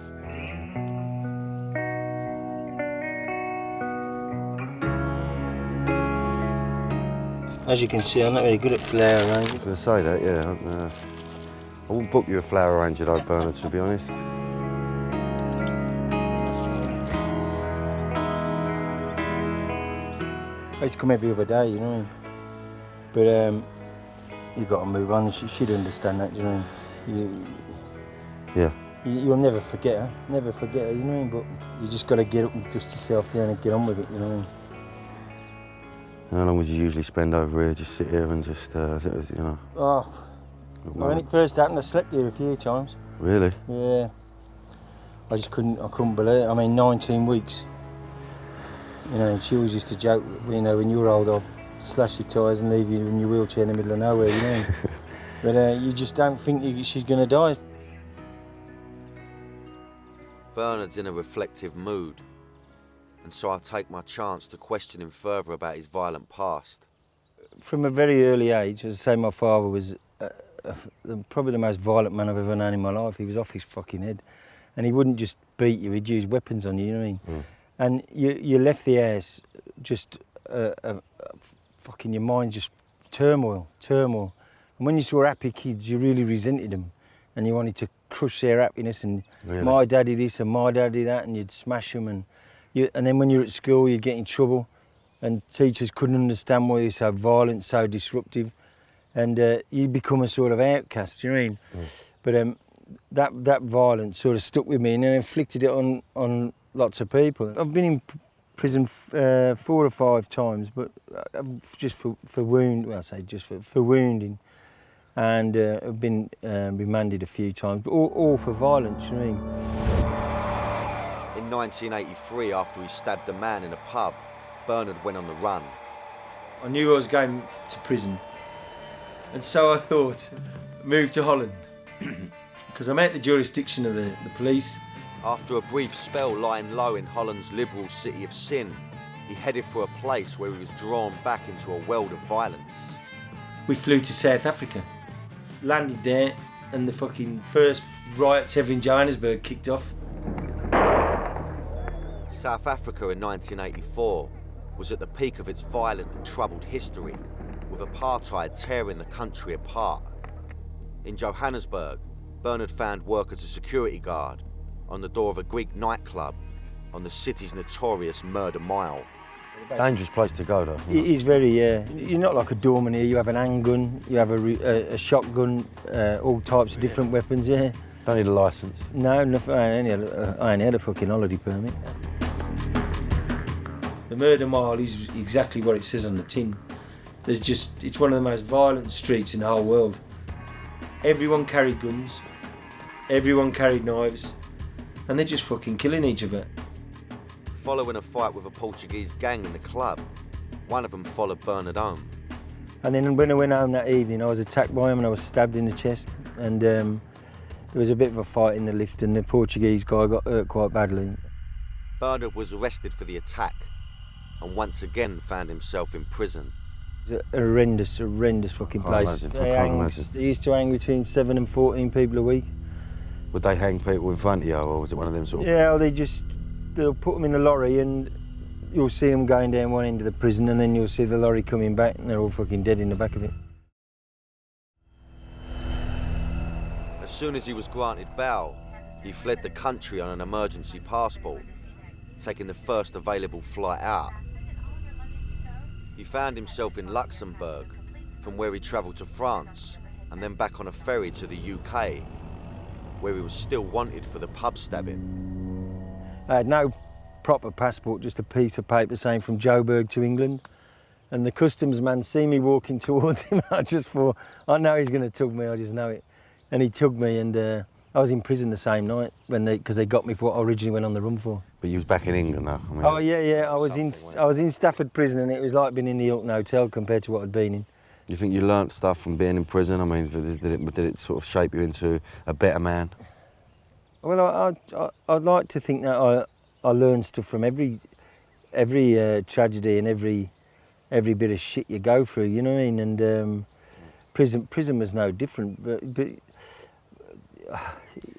As you can see, I'm not very good at flower arranging. I was going to say that, yeah. I wouldn't book you a flower arranger though, Bernard, to be honest. I used to come every other day, you know what I mean? But you've got to move on. She'd understand that, you know what I mean? Yeah. You'll never forget her, you know what I mean? But you just got to get up and dust yourself down and get on with it, you know what I mean? How long would you usually spend over here? Just sit here and just, you know? Oh, when it first happened, I slept here a few times. Really? Yeah. I couldn't believe it. I mean, 19 weeks. You know, she always used to joke, you know, when you were old, I'll slash your tyres and leave you in your wheelchair in the middle of nowhere, you know. But you just don't think she's going to die. Bernard's in a reflective mood, and so I take my chance to question him further about his violent past. From a very early age, as I say, my father was probably the most violent man I've ever known in my life. He was off his fucking head. And he wouldn't just beat you, he'd use weapons on you, you know what I mean? Mm. And you left the house just fucking your mind just turmoil. And when you saw happy kids, you really resented them, and you wanted to crush their happiness. And really? My dad did this and my dad did that, and you'd smash them. And then when you're at school, you'd get in trouble, and teachers couldn't understand why you're so violent, so disruptive, and you become a sort of outcast. You know what I mean? Mm. But that violence sort of stuck with me, and then inflicted it on lots of people. I've been in prison 4 or 5 times, but just for wounding, and I've been remanded a few times, but all for violence, you know what I mean? In 1983, after he stabbed a man in a pub, Bernard went on the run. I knew I was going to prison, and so I thought, move to Holland, because I'm out the jurisdiction of the police. After a brief spell lying low in Holland's liberal city of Sin, he headed for a place where he was drawn back into a world of violence. We flew to South Africa, landed there, and the fucking first riots ever in Johannesburg kicked off. South Africa in 1984 was at the peak of its violent and troubled history, with apartheid tearing the country apart. In Johannesburg, Bernard found work as a security guard on the door of a Greek nightclub on the city's notorious Murder Mile. Dangerous place to go, though. It is very, you're not like a doorman here. You have an handgun, you have a shotgun, all types of different weapons, yeah. Don't need a licence. No, I only had a fucking holiday permit. The Murder Mile is exactly what it says on the tin. It's one of the most violent streets in the whole world. Everyone carried guns, everyone carried knives, and they're just fucking killing each other. Following a fight with a Portuguese gang in the club, one of them followed Bernard home. And then when I went home that evening, I was attacked by him and I was stabbed in the chest. And there was a bit of a fight in the lift, and the Portuguese guy got hurt quite badly. Bernard was arrested for the attack and once again found himself in prison. It's a horrendous fucking place. They used to hang between 7 and 14 people a week. Would they hang people in front of you, or was it one of them sort of... Yeah, they'll put them in a lorry, and you'll see them going down one end of the prison, and then you'll see the lorry coming back, and they're all fucking dead in the back of it. As soon as he was granted bail, he fled the country on an emergency passport, taking the first available flight out. He found himself in Luxembourg, from where he travelled to France, and then back on a ferry to the UK, where he was still wanted for the pub stabbing. I had no proper passport, just a piece of paper saying from Joburg to England. And the customs man see me walking towards him, I just thought, I know he's going to tug me, I just know it. And he tugged me, and I was in prison the same night because they got me for what I originally went on the run for. But you was back in England, though? I mean, oh yeah, I was in Stafford prison, and it was like being in the Hilton Hotel compared to what I'd been in. You think you learnt stuff from being in prison? I mean, did it sort of shape you into a better man? Well, I'd like to think that I learned stuff from every tragedy and every bit of shit you go through, you know what I mean? And prison was no different. But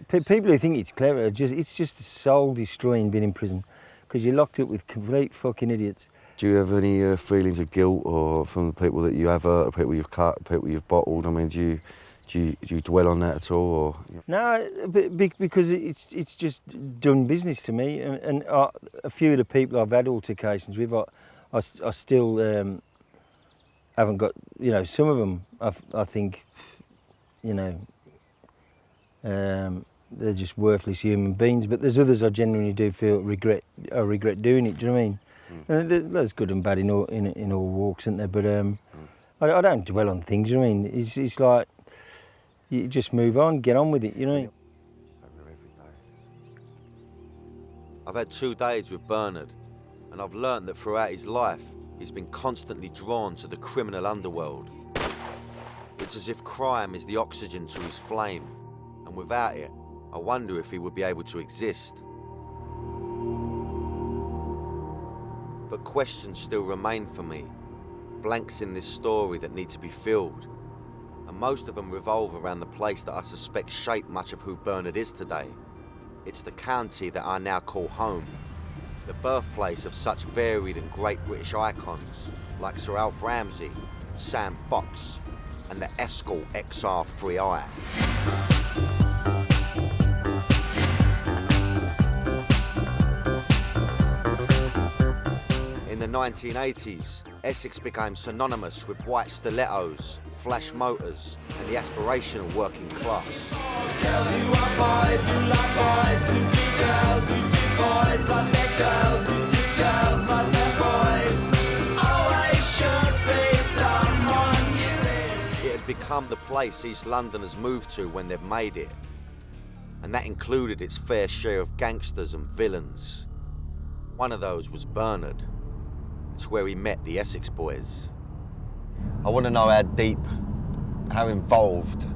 People who think it's clever, it's just soul-destroying being in prison, because you're locked up with complete fucking idiots. Do you have any feelings of guilt, or from the people that you have hurt, or people you've cut, people you've bottled? I mean, do you dwell on that at all? Or? No, because it's just done business to me, and a few of the people I've had altercations with, I still haven't got, you know, some of them I think, you know, they're just worthless human beings, but there's others I genuinely do feel regret doing it, do you know what I mean? There's good and bad in all walks, isn't there? But I don't dwell on things, you know what I mean? It's like, you just move on, get on with it, you know what I mean? I've had 2 days with Bernard, and I've learnt that throughout his life, he's been constantly drawn to the criminal underworld. It's as if crime is the oxygen to his flame, and without it, I wonder if he would be able to exist. But questions still remain for me, blanks in this story that need to be filled. And most of them revolve around the place that I suspect shaped much of who Bernard is today. It's the county that I now call home, the birthplace of such varied and great British icons like Sir Alf Ramsey, Sam Fox, and the Escort XR3i. In the 1980s, Essex became synonymous with white stilettos, flash motors, and the aspirational working class. Girls who are boys, who like boys, who do girls, who do boys like their girls, who do girls like their boys. Always should be someone you're in. It had become the place East Londoners moved to when they'd made it. And that included its fair share of gangsters and villains. One of those was Bernard. It's where he met the Essex boys. I want to know how deep, how involved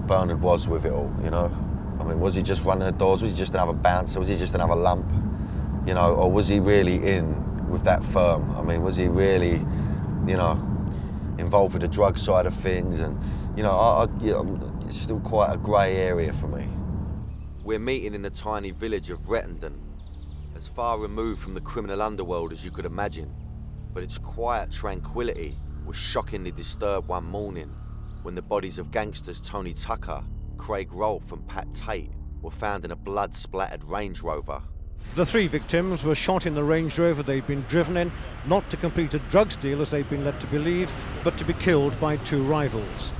Bernard was with it all, you know? I mean, was he just running the doors? Was he just another bouncer? Was he just another lump? You know, or was he really in with that firm? I mean, was he really, you know, involved with the drug side of things? And, you know, it's still quite a grey area for me. We're meeting in the tiny village of Rettendon, as far removed from the criminal underworld as you could imagine. But its quiet tranquility was shockingly disturbed one morning when the bodies of gangsters Tony Tucker, Craig Rolfe and Pat Tate were found in a blood-splattered Range Rover. The 3 victims were shot in the Range Rover they'd been driven in, not to complete a drugs deal as they'd been led to believe, but to be killed by 2 rivals.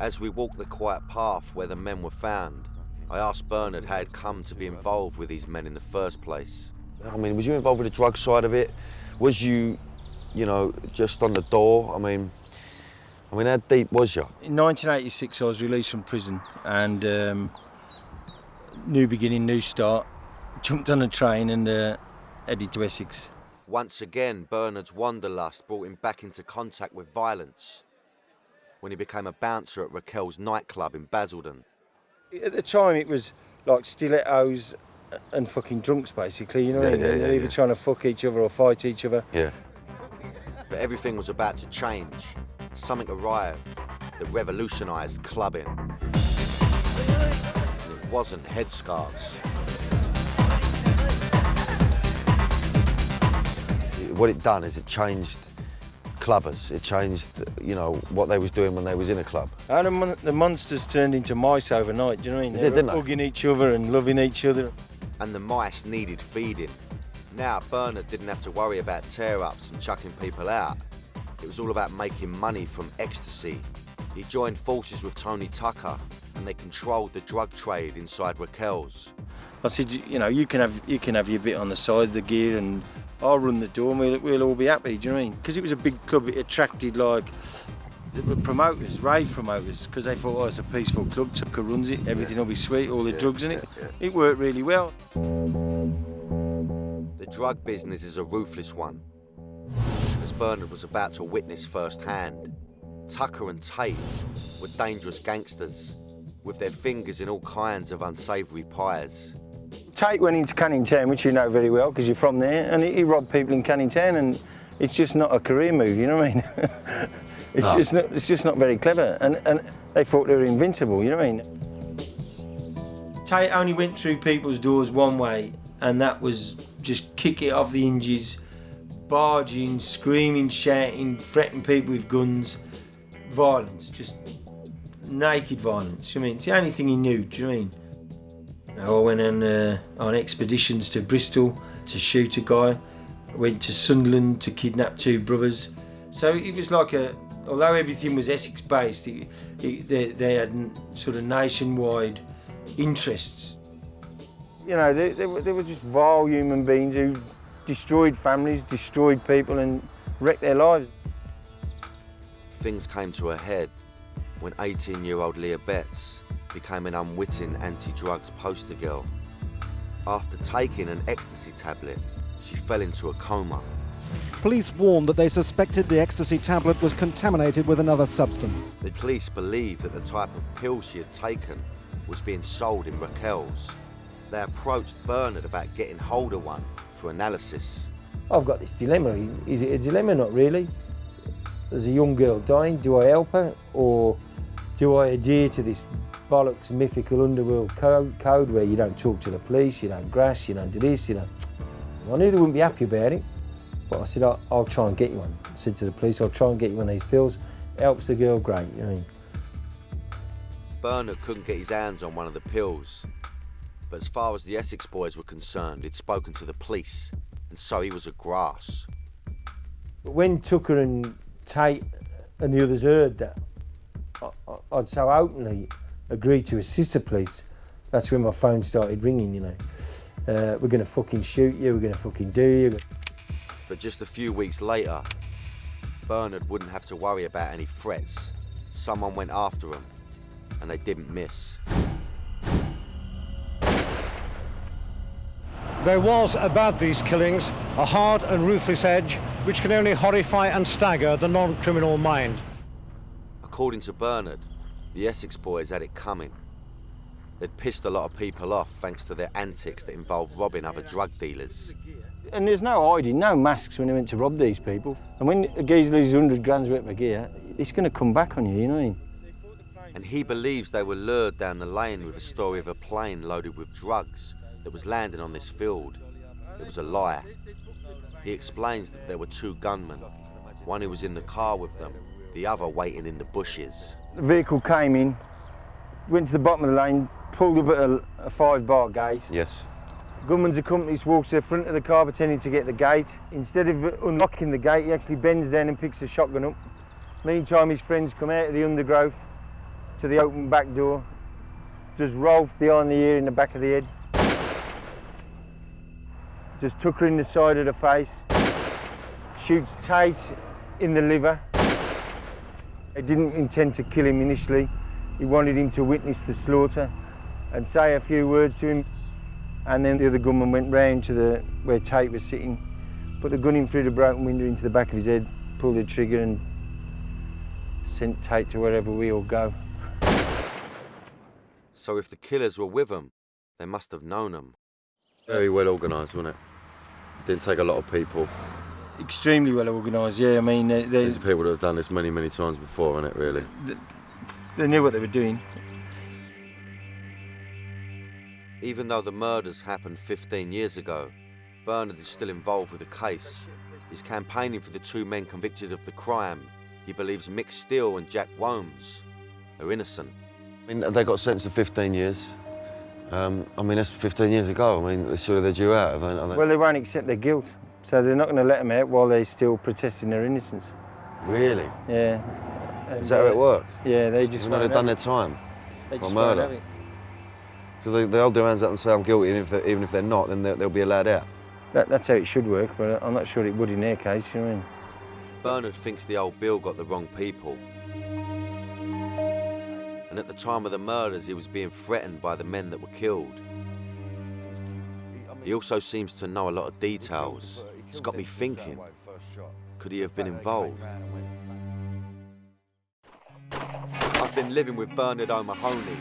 As we walked the quiet path where the men were found, I asked Bernard how he'd come to be involved with these men in the first place. I mean, was you involved with the drug side of it? Was you know, just on the door? I mean, how deep was you? In 1986, I was released from prison, and new beginning, new start. Jumped on a train and headed to Essex. Once again, Bernard's wanderlust brought him back into contact with violence when he became a bouncer at Raquel's nightclub in Basildon. At the time, it was like stilettos and fucking drunks, basically, you know what I mean? They're either trying to fuck each other or fight each other. Yeah. But everything was about to change. Something arrived that revolutionised clubbing. And it wasn't headscarves. What it done is it changed clubbers. It changed, you know, what they was doing when they was in a club. And the monsters turned into mice overnight, do you know what I mean? They did, didn't they? Hugging each other and loving each other. And the mice needed feeding. Now Bernard didn't have to worry about tear-ups and chucking people out. It was all about making money from ecstasy. He joined forces with Tony Tucker and they controlled the drug trade inside Raquel's. I said, you know, you can have your bit on the side of the gear and I'll run the door and we'll all be happy, do you know what I mean? Because it was a big club, it attracted like the promoters, rave promoters, because they thought, oh, it's a peaceful club, Tucker runs it, everything will be sweet, all the drugs in it. It worked really well. The drug business is a ruthless one. As Bernard was about to witness firsthand, Tucker and Tate were dangerous gangsters, with their fingers in all kinds of unsavoury pies. Tate went into Canning Town, which you know very well because you're from there, and he robbed people in Canning Town, and it's just not a career move, you know what I mean? It's just not very clever, and they thought they were invincible, you know what I mean? Tate only went through people's doors one way, and that was just kick it off the hinges, barging, screaming, shouting, threatening people with guns, violence, just naked violence. I mean, it's the only thing he knew. Do you know what I mean? I went on expeditions to Bristol to shoot a guy. I went to Sunderland to kidnap 2 brothers. So it was like although everything was Essex based, they had sort of nationwide interests. You know, they were just vile human beings who destroyed families, destroyed people and wrecked their lives. Things came to a head when 18-year-old Leah Betts became an unwitting anti-drugs poster girl. After taking an ecstasy tablet, she fell into a coma. Police warned that they suspected the ecstasy tablet was contaminated with another substance. The police believed that the type of pill she had taken was being sold in Raquel's. They approached Bernard about getting hold of one for analysis. I've got this dilemma. Is it a dilemma? Not really. There's a young girl dying. Do I help her, or do I adhere to this bollocks mythical underworld code where you don't talk to the police, you don't grass, you don't do this, you don't... I knew they wouldn't be happy about it, but I said, I'll try and get you one. I said to the police, I'll try and get you one of these pills. Helps the girl, great, you know what I mean? Bernard couldn't get his hands on one of the pills, but as far as the Essex boys were concerned, he'd spoken to the police, and so he was a grass. But when Tucker and Tate and the others heard that I'd so openly agreed to assist the police, that's when my phone started ringing, you know. We're going to fucking shoot you, we're going to fucking do you. But just a few weeks later, Bernard wouldn't have to worry about any threats. Someone went after him, and they didn't miss. There was about these killings a hard and ruthless edge which can only horrify and stagger the non-criminal mind. According to Bernard, the Essex boys had it coming. They'd pissed a lot of people off thanks to their antics that involved robbing other drug dealers. And there's no hiding, no masks when they went to rob these people. And when a geezer loses 100 grand's worth of gear, it's going to come back on you, you know what I mean? And he believes they were lured down the lane with a story of a plane loaded with drugs that was landing on this field. It was a lie. He explains that there were 2 gunmen, one who was in the car with them, the other waiting in the bushes. The vehicle came in, went to the bottom of the lane, pulled up at a 5-bar gate. Yes. Gunman's accomplice walks to the front of the car pretending to get the gate. Instead of unlocking the gate, he actually bends down and picks the shotgun up. Meantime, his friends come out of the undergrowth to the open back door, does Rolf behind the ear in the back of the head, does Tucker in the side of the face, shoots Tate in the liver. They didn't intend to kill him initially. He wanted him to witness the slaughter and say a few words to him. And then the other gunman went round to where Tate was sitting, put the gun in through the broken window into the back of his head, pulled the trigger and sent Tate to wherever we all go. So if the killers were with them, they must have known them. Very well organised, wasn't it? Didn't take a lot of people. Extremely well organised, yeah. I mean, There's people that have done this many, many times before, isn't it, really? They knew what they were doing. Even though the murders happened 15 years ago, Bernard is still involved with the case. He's campaigning for the 2 men convicted of the crime. He believes Mick Steele and Jack Womes are innocent. I mean, they got sentenced to 15 years. I mean, that's 15 years ago. I mean, surely they're due out. Well, they won't accept their guilt, so they're not going to let them out while they're still protesting their innocence. Really? Yeah. Is that how it works? Yeah, they just... They've done their time They for just murder. won't have it. So they'll do hands up and say I'm guilty, and even if they're not, then they'll be allowed out. That's how it should work, but I'm not sure it would in their case, you know what I mean? Bernard thinks the old Bill got the wrong people. And at the time of the murders, he was being threatened by the men that were killed. He also seems to know a lot of details. It's got me thinking, could he have been involved? I've been living with Bernard O'Mahony,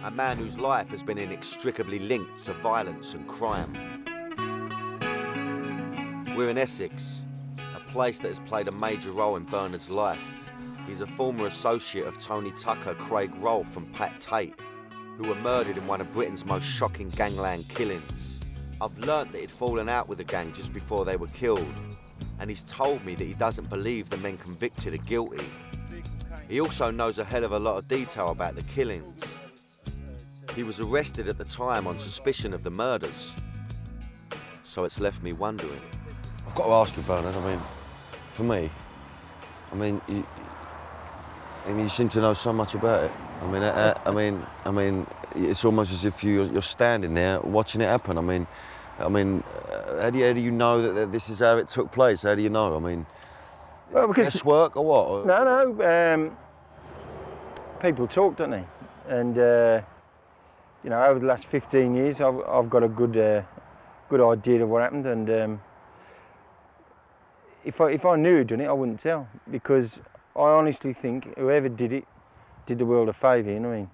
a man whose life has been inextricably linked to violence and crime. We're in Essex, a place that has played a major role in Bernard's life. He's a former associate of Tony Tucker, Craig Rolfe and Pat Tate. who were murdered in one of Britain's most shocking gangland killings. I've learnt that he'd fallen out with the gang just before they were killed, and he's told me that he doesn't believe the men convicted are guilty. He also knows a hell of a lot of detail about the killings. He was arrested at the time on suspicion of the murders, so it's left me wondering. I've got to ask you, Bernard, I mean, for me, you seem to know so much about it. I mean, it's almost as if you're standing there watching it happen. How do you know that this is how it took place? How do you know? Well, because guesswork or what? No. People talk, don't they? And you know, over the last 15 years, I've got a good idea of what happened. And if I knew who'd done it, I wouldn't tell, because I honestly think whoever did it did the world a favour. You know what I mean?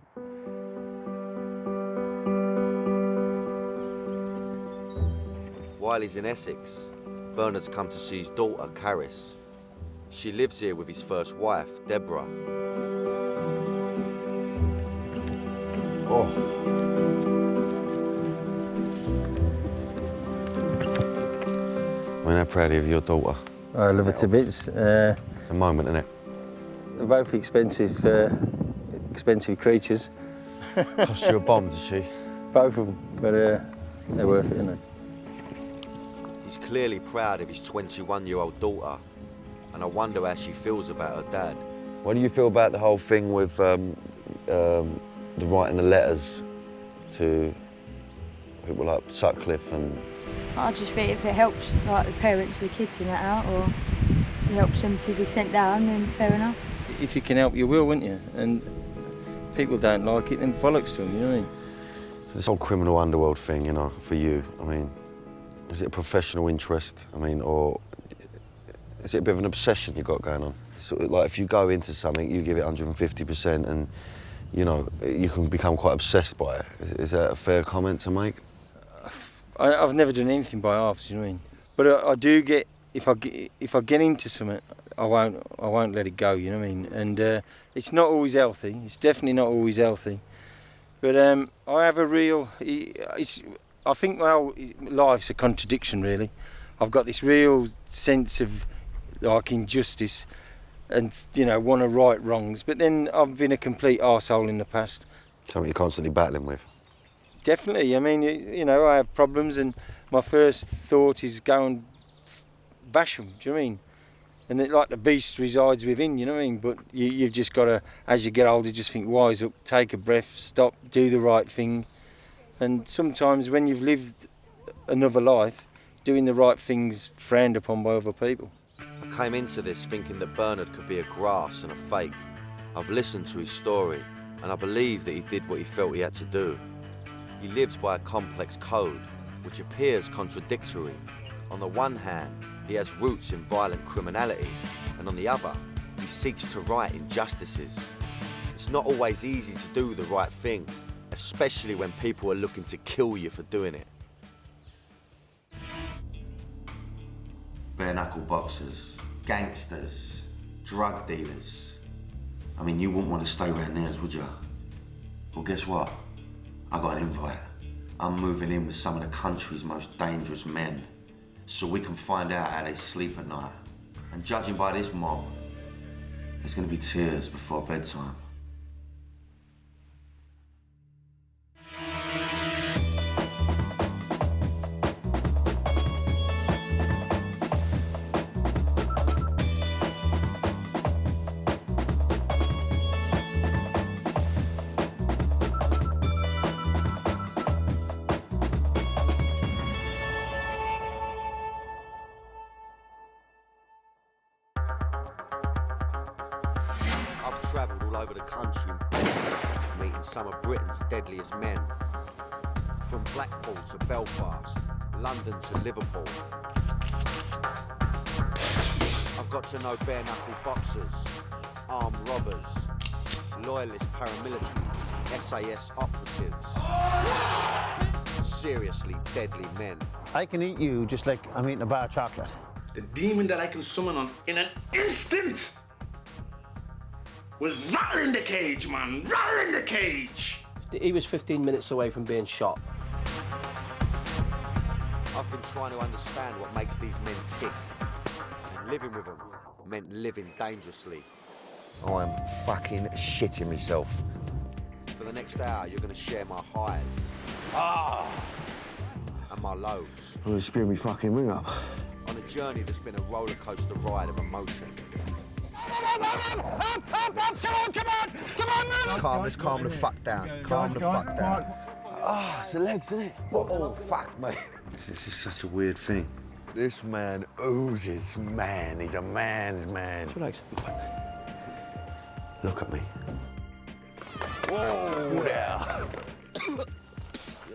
While he's in Essex, Bernard's come to see his daughter, Caris. She lives here with his first wife, Deborah. Oh. How proud of your daughter? I love her to bits. It's a moment, isn't it? They're both expensive creatures. Cost you a bomb, does she? Both of them, but they're worth it, aren't they? He's clearly proud of his 21-year-old daughter, and I wonder how she feels about her dad. What do you feel about the whole thing with the writing the letters to people like Sutcliffe and... I just think if it helps like the parents of the kids and that out, or it helps them to be sent down, then fair enough. If you can help, you will, won't you? And people don't like it, then bollocks to them, you know what I mean? This whole criminal underworld thing, you know, for you, is it a professional interest? Or is it a bit of an obsession you've got going on? Sort of like if you go into something, you give it 150% and, you know, you can become quite obsessed by it. Is that a fair comment to make? I've never done anything by halves, you know what I mean? But I do get, if I get into something, I won't let it go, you know what I mean? And it's not always healthy. It's definitely not always healthy. But I have a real, I think my whole life's a contradiction, really. I've got this real sense of like injustice and, you know, want to right wrongs. But then I've been a complete arsehole in the past. Something you're constantly battling with? Definitely. You know, I have problems, and my first thought is go and bash them, do you know what I mean? And like the beast resides within, you know what I mean? But you've just got to, as you get older, just think wise up, take a breath, stop, do the right thing. And sometimes when you've lived another life, doing the right thing's frowned upon by other people. I came into this thinking that Bernard could be a grass and a fake. I've listened to his story, and I believe that he did what he felt he had to do. He lives by a complex code, which appears contradictory. On the one hand, he has roots in violent criminality, and on the other, he seeks to right injustices. It's not always easy to do the right thing, especially when people are looking to kill you for doing it. Bare-knuckle boxers, gangsters, drug dealers. You wouldn't want to stay around theirs, would you? Well, guess what? I got an invite. I'm moving in with some of the country's most dangerous men, so we can find out how they sleep at night. And judging by this mob, there's gonna be tears before bedtime. Travelled all over the country, meeting some of Britain's deadliest men. From Blackpool to Belfast, London to Liverpool. I've got to know bare-knuckle boxers, armed robbers, loyalist paramilitaries, SAS operatives. Seriously deadly men. I can eat you just like I'm eating a bar of chocolate. The demon that I can summon on in an instant was rattling the cage, man, rattling the cage. 15 minutes away from being shot. I've been trying to understand what makes these men tick. And living with them meant living dangerously. I'm fucking shitting myself. For the next hour, you're gonna share my highs. And my lows. Oh, it's been me fucking ring up. On a journey that's been a roller coaster ride of emotion. Calm the fuck down. Calm the fuck down. Ah, it's the legs, isn't it? Oh, fuck, mate. This is such a weird thing. This man oozes man. He's a man's man. Relax. Look at me. Whoa! Yeah.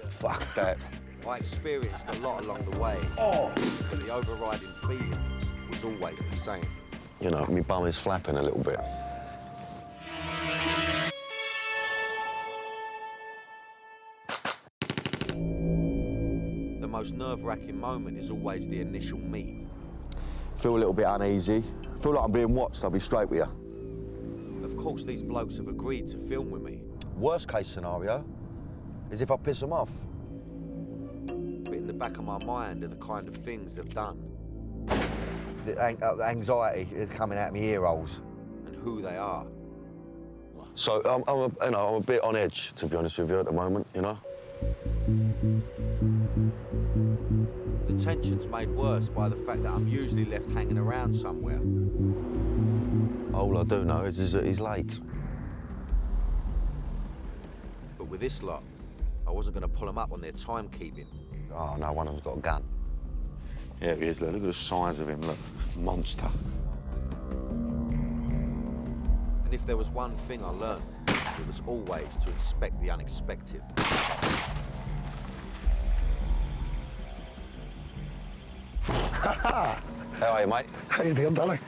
Fuck that. I experienced a lot along the way. But the overriding feeling was always the same. You know, my bum is flapping a little bit. The most nerve-wracking moment is always the initial meet. Feel a little bit uneasy. Feel like I'm being watched, I'll be straight with you. Of course, these blokes have agreed to film with me. Worst case scenario is if I piss them off. But in the back of my mind are the kind of things they've done. The anxiety is coming out of my ear holes. And who they are. So I'm a bit on edge, to be honest with you, at the moment, you know? The tension's made worse by the fact that I'm usually left hanging around somewhere. All I do know is that he's late. But with this lot, I wasn't going to pull them up on their timekeeping. Oh, no, one of them's got a gun. Yeah, he is, look at the size of him, look. Monster. And if there was one thing I learned, it was always to expect the unexpected. How are you, mate? How you doing, Danny?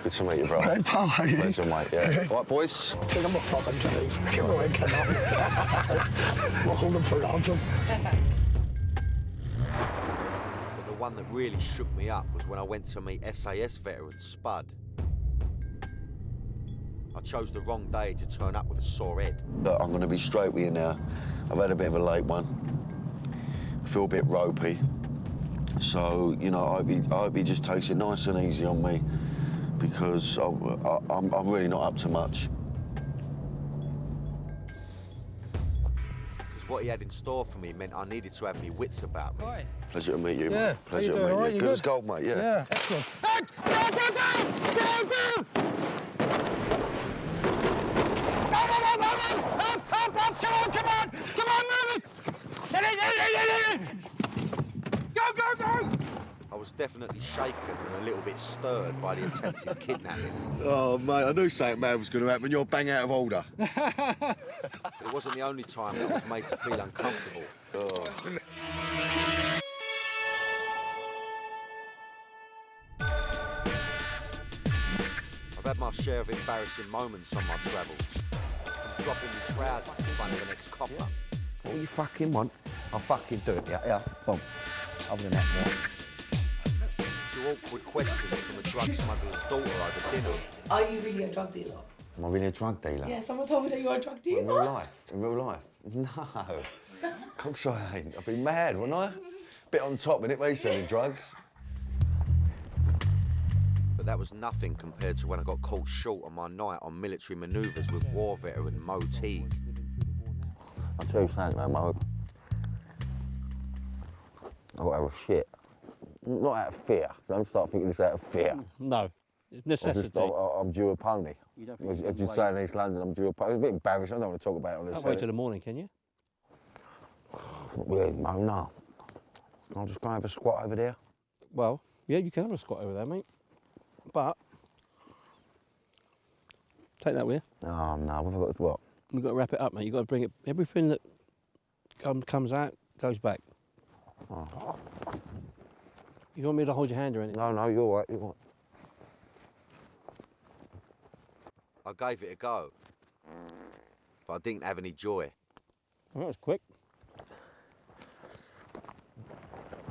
Good to meet you, bro. Right, pal, how are you? Pleasure, mate, yeah. Right, boys? Take him a fucking drive. Give away, come on. We'll hold him for ransom. But the one that really shook me up was when I went to meet SAS veteran Spud. I chose the wrong day to turn up with a sore head. Look, I'm going to be straight with you now. I've had a bit of a late one. I feel a bit ropey. So, you know, I hope he just takes it nice and easy on me because I'm really not up to much. Because what he had in store for me meant I needed to have my wits about me. Hi. Pleasure to meet you, Yeah. mate. Pleasure to meet you. Right? Good as gold, mate, yeah. Yeah, excellent. Come on, move it! Go! I was definitely shaken and a little bit stirred by the attempted kidnapping. Oh, mate, I knew something bad was going to happen. You're bang out of order. But it wasn't the only time that I was made to feel uncomfortable. Oh. I've had my share of embarrassing moments on my travels. From dropping my trousers in front of an ex-copper. What you fucking want, I'll fucking do it, yeah. Boom. Other than that, yeah. To awkward questions from a drug smuggler's daughter over dinner. Are you really a drug dealer? Am I really a drug dealer? Yeah, someone told me that you're a drug dealer. In real life? No. Of course I ain't. I'd be mad, wouldn't I? Bit on top, innit, me, selling drugs? But that was nothing compared to when I got caught short on my night on military manoeuvres with war veteran Mo Teague. I'll tell you something, though, Mo. I've got to have a shit. Not out of fear. Don't start thinking this out of fear. No, it's necessity. I'm due a pony. You don't think As you say in East London, I'm due a pony. It's a bit embarrassing. I don't want to talk about it on this. Can't wait till the morning, can you? Not really, Mo, no. I'll just go have a squat over there. Well, yeah, you can have a squat over there, mate. But take that with you. Oh, no, what have I got to what? We've got to wrap it up, mate. You've got to bring it. Everything that comes out goes back. Oh. You want me to hold your hand or anything? No, you're all right. You're all I right. gave it a go, but I didn't have any joy. Well, that was quick.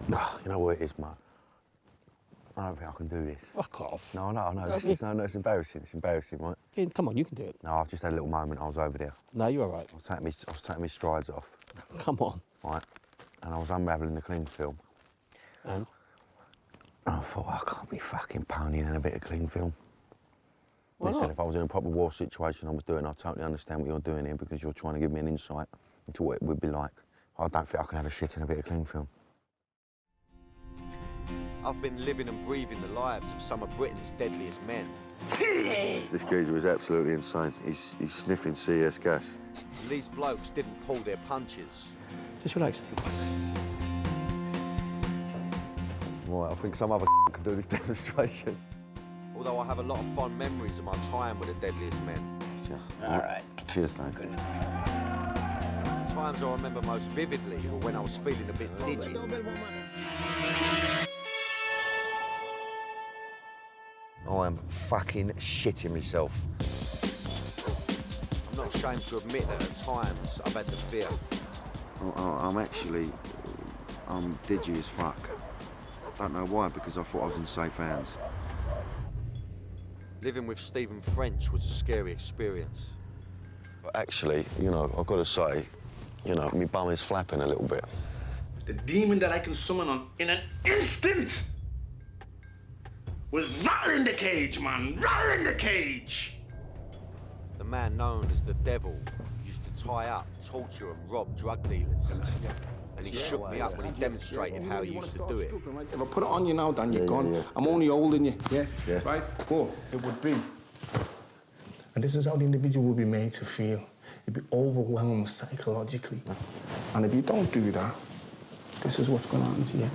You know what it is, Mo? I don't think I can do this. Fuck off. No, it's embarrassing. It's embarrassing, right? Yeah, come on, you can do it. No, I've just had a little moment. I was over there. No, you're all right. I was taking my strides off. Come on. Right, and I was unraveling the cling film. And? And I thought, I can't be fucking ponying in a bit of cling film. Why Listen, not? if I was in a proper war situation, I would do it, and I totally understand what you're doing here because you're trying to give me an insight into what it would be like. I don't think I can have a shit in a bit of cling film. I've been living and breathing the lives of some of Britain's deadliest men. This geezer was absolutely insane. He's sniffing CS gas. And these blokes didn't pull their punches. Just relax. Right, I think some other can do this demonstration. Although I have a lot of fond memories of my time with the deadliest men. All right. Cheers, mate. The times I remember most vividly were when I was feeling a bit digi. I am fucking shitting myself. I'm not ashamed to admit that at times I've had the fear. I'm digi as fuck. Don't know why, because I thought I was in safe hands. Living with Stephen French was a scary experience. But actually, you know, I've got to say, you know, my bum is flapping a little bit. The demon that I can summon on in an instant was rattling the cage, man, rattling the cage. The man known as the Devil used to tie up, torture and rob drug dealers. And he shook me up when he demonstrated how he used to do it. If I put it on you now, Dan, you're gone. Yeah. I'm only holding you. Yeah? Right? Go. It would be. And this is how the individual will be made to feel. You'd be overwhelmed psychologically. And if you don't do that, this is what's going to happen to you.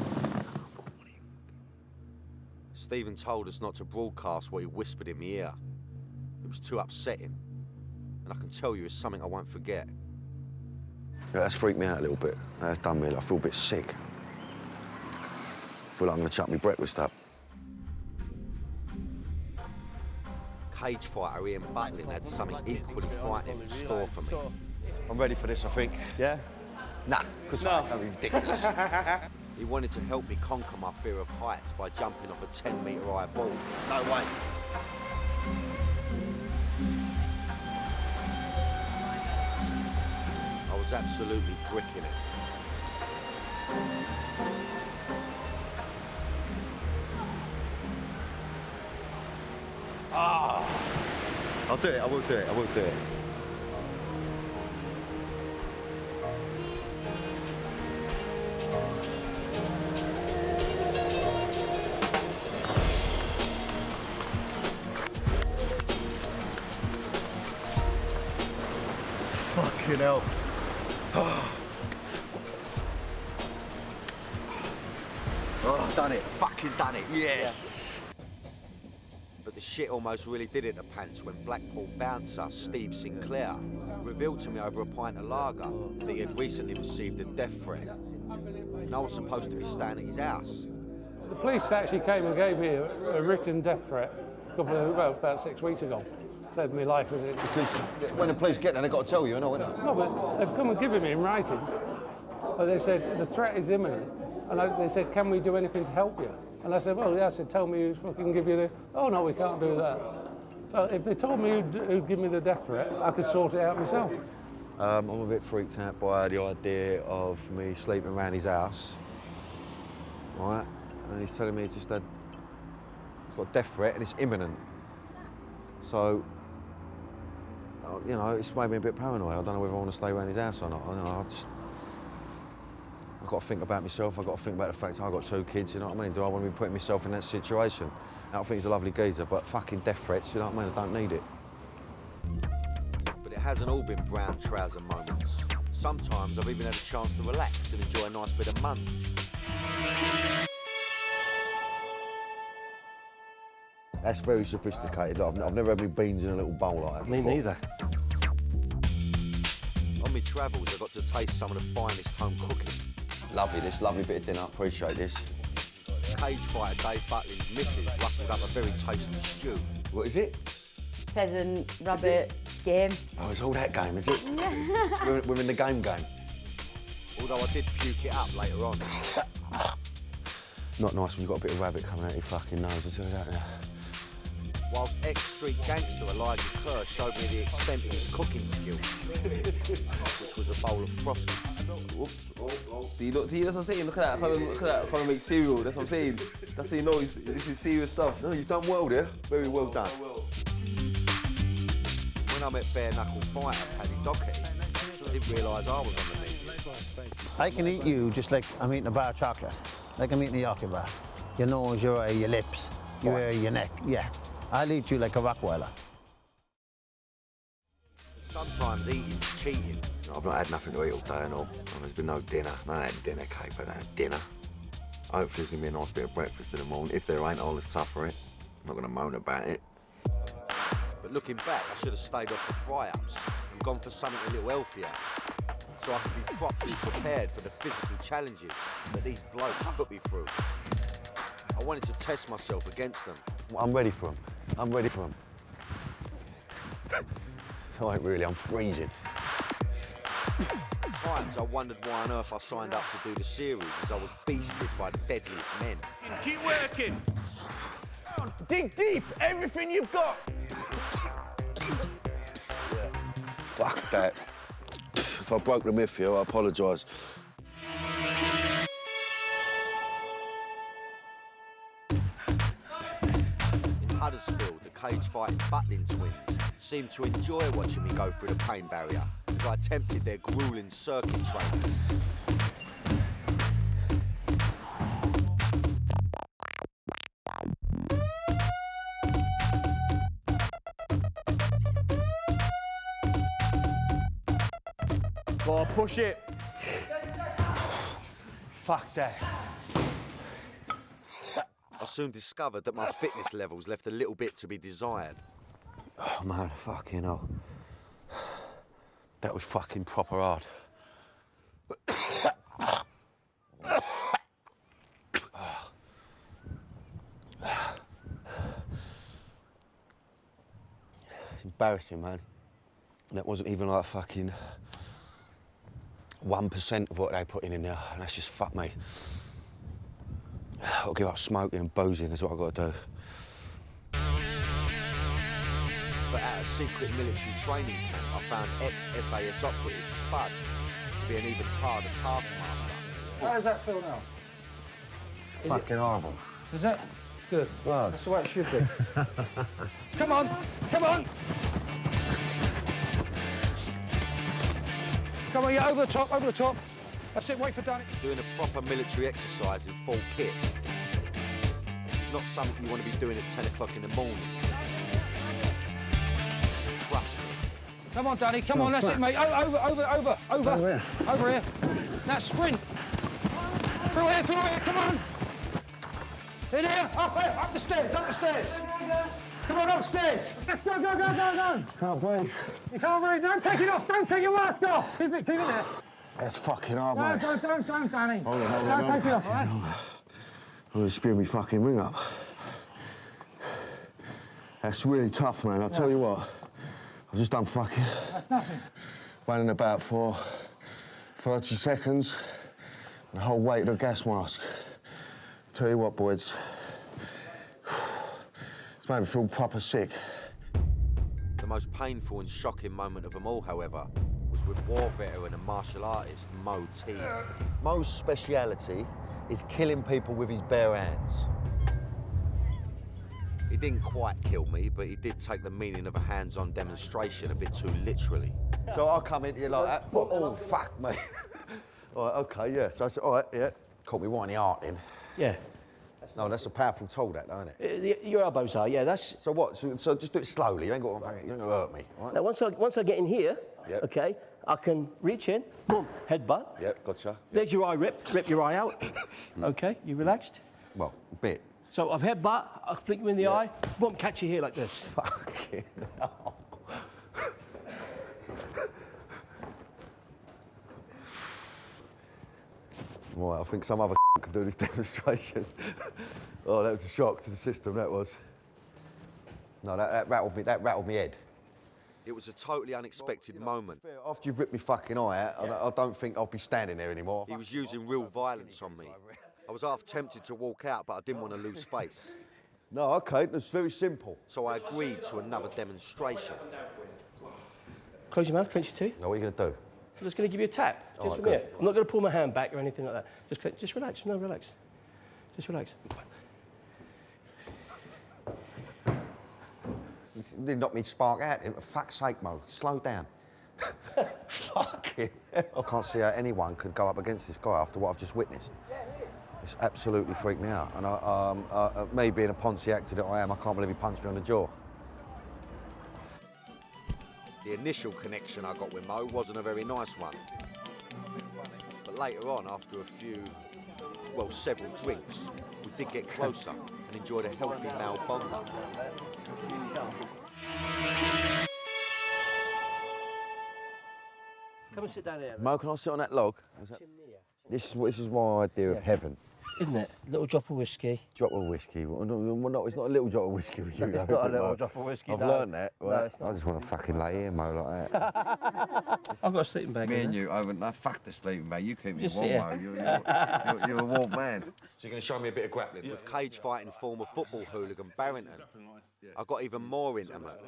Stephen told us not to broadcast what he whispered in my ear. It was too upsetting. And I can tell you it's something I won't forget. Yeah, that's freaked me out a little bit. That's done me. I feel a bit sick. I feel like I'm going to chuck my breakfast up. Cage fighter Ian Butlin had something equally frightening in store for me. I'm ready for this, I think. Yeah? Nah, because that'd be ridiculous. He wanted to help me conquer my fear of heights by jumping off a 10-metre high ball. No way. I was absolutely bricking it. I'll do it, I will do it, I will do it. Fucking hell. Oh, done it. Fucking done it. Yes. But the shit almost really did hit the pants when Blackpool bouncer Steve Sinclair revealed to me over a pint of lager that he had recently received a death threat. And I was supposed to be staying at his house. The police actually came and gave me a written death threat about 6 weeks ago. Saved me life with it. Because when the police get there, they've got to tell you, innit? No, but they've come and given me in writing. But they said, the threat is imminent. And they said, can we do anything to help you? And I said, well, yeah. I said, tell me who's fucking give you the... Oh, no, we can't do that. So if they told me who'd give me the death threat, I could sort it out myself. I'm a bit freaked out by the idea of me sleeping around his house, right? And he's telling me he's got a death threat and it's imminent. So, you know, it's made me a bit paranoid. I don't know whether I want to stay around his house or not. I've got to think about myself. I've got to think about the fact I've got 2 kids, you know what I mean? Do I want to be putting myself in that situation? I think he's a lovely geezer, but fucking death threats, you know what I mean? I don't need it. But it hasn't all been brown trouser moments. Sometimes I've even had a chance to relax and enjoy a nice bit of munch. That's very sophisticated. I've never had my beans in a little bowl like that. Me neither. On my travels, I got to taste some of the finest home cooking. Lovely, this lovely bit of dinner. Appreciate this. Cage fighter Dave Butlin's missus rustled up a very tasty stew. What is it? Pheasant, rabbit, game. Oh, it's all that game, is it? We're in the game. Although I did puke it up later on. Not nice when you've got a bit of rabbit coming out your fucking nose, I'll tell you that now. Whilst ex-street gangster Elijah Kerr showed me the extent of his cooking skills, which was a bowl of Frosties. Oops. See, look, that's what I'm saying. Look at that. Look at that. I'm trying to make cereal. That's what I'm saying. That's how you know this is serious stuff. No, you've done well there. Very well done. When I met bare-knuckle fighter Paddy Doherty, I didn't realise I was on the menu. I can eat you just like I'm eating a bar of chocolate, like I'm eating a Yorkie bar. Your nose, your eye, your lips, your ear, your neck, yeah. I'll eat you like a Rottweiler. Sometimes eating's cheating. I've not had nothing to eat all day and all. There's been no dinner. I ain't had dinner, Kate, but I don't have dinner. Hopefully there's going to be a nice bit of breakfast in the morning. If there ain't, I'll suffer it. I'm not going to moan about it. But looking back, I should have stayed off the fry-ups and gone for something a little healthier, so I could be properly prepared for the physical challenges that these blokes put me through. I wanted to test myself against them. I'm ready for them. I'm ready for them. I ain't really, I'm freezing. At times, I wondered why on earth I signed up to do the series, as I was beasted by the deadliest men. Keep working. Dig deep, everything you've got. Fuck that. If I broke the myth here, I apologise. In Huddersfield, the cage-fighting Butlin twins seemed to enjoy watching me go through the pain barrier as I attempted their gruelling circuit training. Go on, push it. Fuck that. I soon discovered that my fitness levels left a little bit to be desired. Oh man, fucking hell. That was fucking proper hard. It's embarrassing, man. That wasn't even like fucking 1% of what they put in there, and that's just fucked me. I'll give up smoking and boozing, is what I've got to do. But at a secret military training camp, I found ex-SAS operative Spud to be an even harder taskmaster. How does that feel now? Fucking horrible. Is that good? Well, that's the way it should be. Come on, come on! Come on, yeah, over the top, over the top. That's it, wait for Danny. Doing a proper military exercise in full kit. It's not something you want to be doing at 10 o'clock in the morning. Trust me. Come on, Danny, come on, that's it, mate. Over here. Now sprint. Through here, come on. In here, up the stairs. Come on, upstairs. Let's go. Can't breathe. You can't breathe. Don't take it off. Don't take your mask off. Keep it there. That's fucking hard, mate. Don't, Danny. Hold on. Don't take it off, all right? I'm spew me fucking ring up. That's really tough, man. I'll tell you what. I've just done fucking... That's nothing. Running about for 30 seconds and the whole weight of the gas mask. Tell you what, boys. It's made me feel proper sick. The most painful and shocking moment of them all, however, was with war veteran and martial artist Mo T. Mo's speciality is killing people with his bare hands. He didn't quite kill me, but he did take the meaning of a hands-on demonstration a bit too literally. So I'll come into you like that. Oh, fuck me. All right, OK, yeah. So I said, all right, yeah. Caught me right in the heart then. Yeah. No, that's a powerful tool, that, isn't it? Your elbows are, yeah, that's... So what? So just do it slowly. You ain't got to hurt me, all right? Now, once I get in here, OK, I can reach in, boom, headbutt. Yep, gotcha. There's your eye rip your eye out. OK, you relaxed? Well, a bit. So I've headbutt, I'll flick you in the eye, boom, catch you here like this. Fucking hell. Right, I think some other could do this demonstration. Oh, that was a shock to the system, that was. No, that rattled me head. It was a totally unexpected moment. After you've ripped me fucking eye out, I don't think I'll be standing there anymore. He was using real violence on me, I was half tempted to walk out, but I didn't want to lose face. No, OK, that's very simple. So I agreed to another demonstration. Close your mouth, clench your teeth. No, what are you going to do? I'm just going to give you a tap, just All right, from good. here. I'm not going to pull my hand back or anything like that. Just relax. No, relax. Just relax. You knocked me spark out. For fuck's sake, Mo, slow down. Fucking hell. I can't see how anyone could go up against this guy after what I've just witnessed. It's absolutely freaked me out. And me being a Ponzi actor that I am, I can't believe he punched me on the jaw. The initial connection I got with Mo wasn't a very nice one. But later on, after a few, well, several drinks, we did get closer and enjoyed a healthy male bonder. Come and sit down here. Mo, can I sit on that log? This is my idea of heaven. Isn't it? A little drop of whiskey. Drop of whiskey. Well, no, it's not a little drop of whiskey with you. It's not a little drop of whiskey. I've no. learned that. No, Right? it's not. I just want to fucking lay here, Mo, like that. I've got a sleeping bag. Me in and there. you, I wouldn't. No, fuck the sleeping bag. You keep me Just warm, sit Mo. here. You're a warm man. So you're going to show me a bit of grappling? With cage fighting former football hooligan Barrington, I got even more intimate.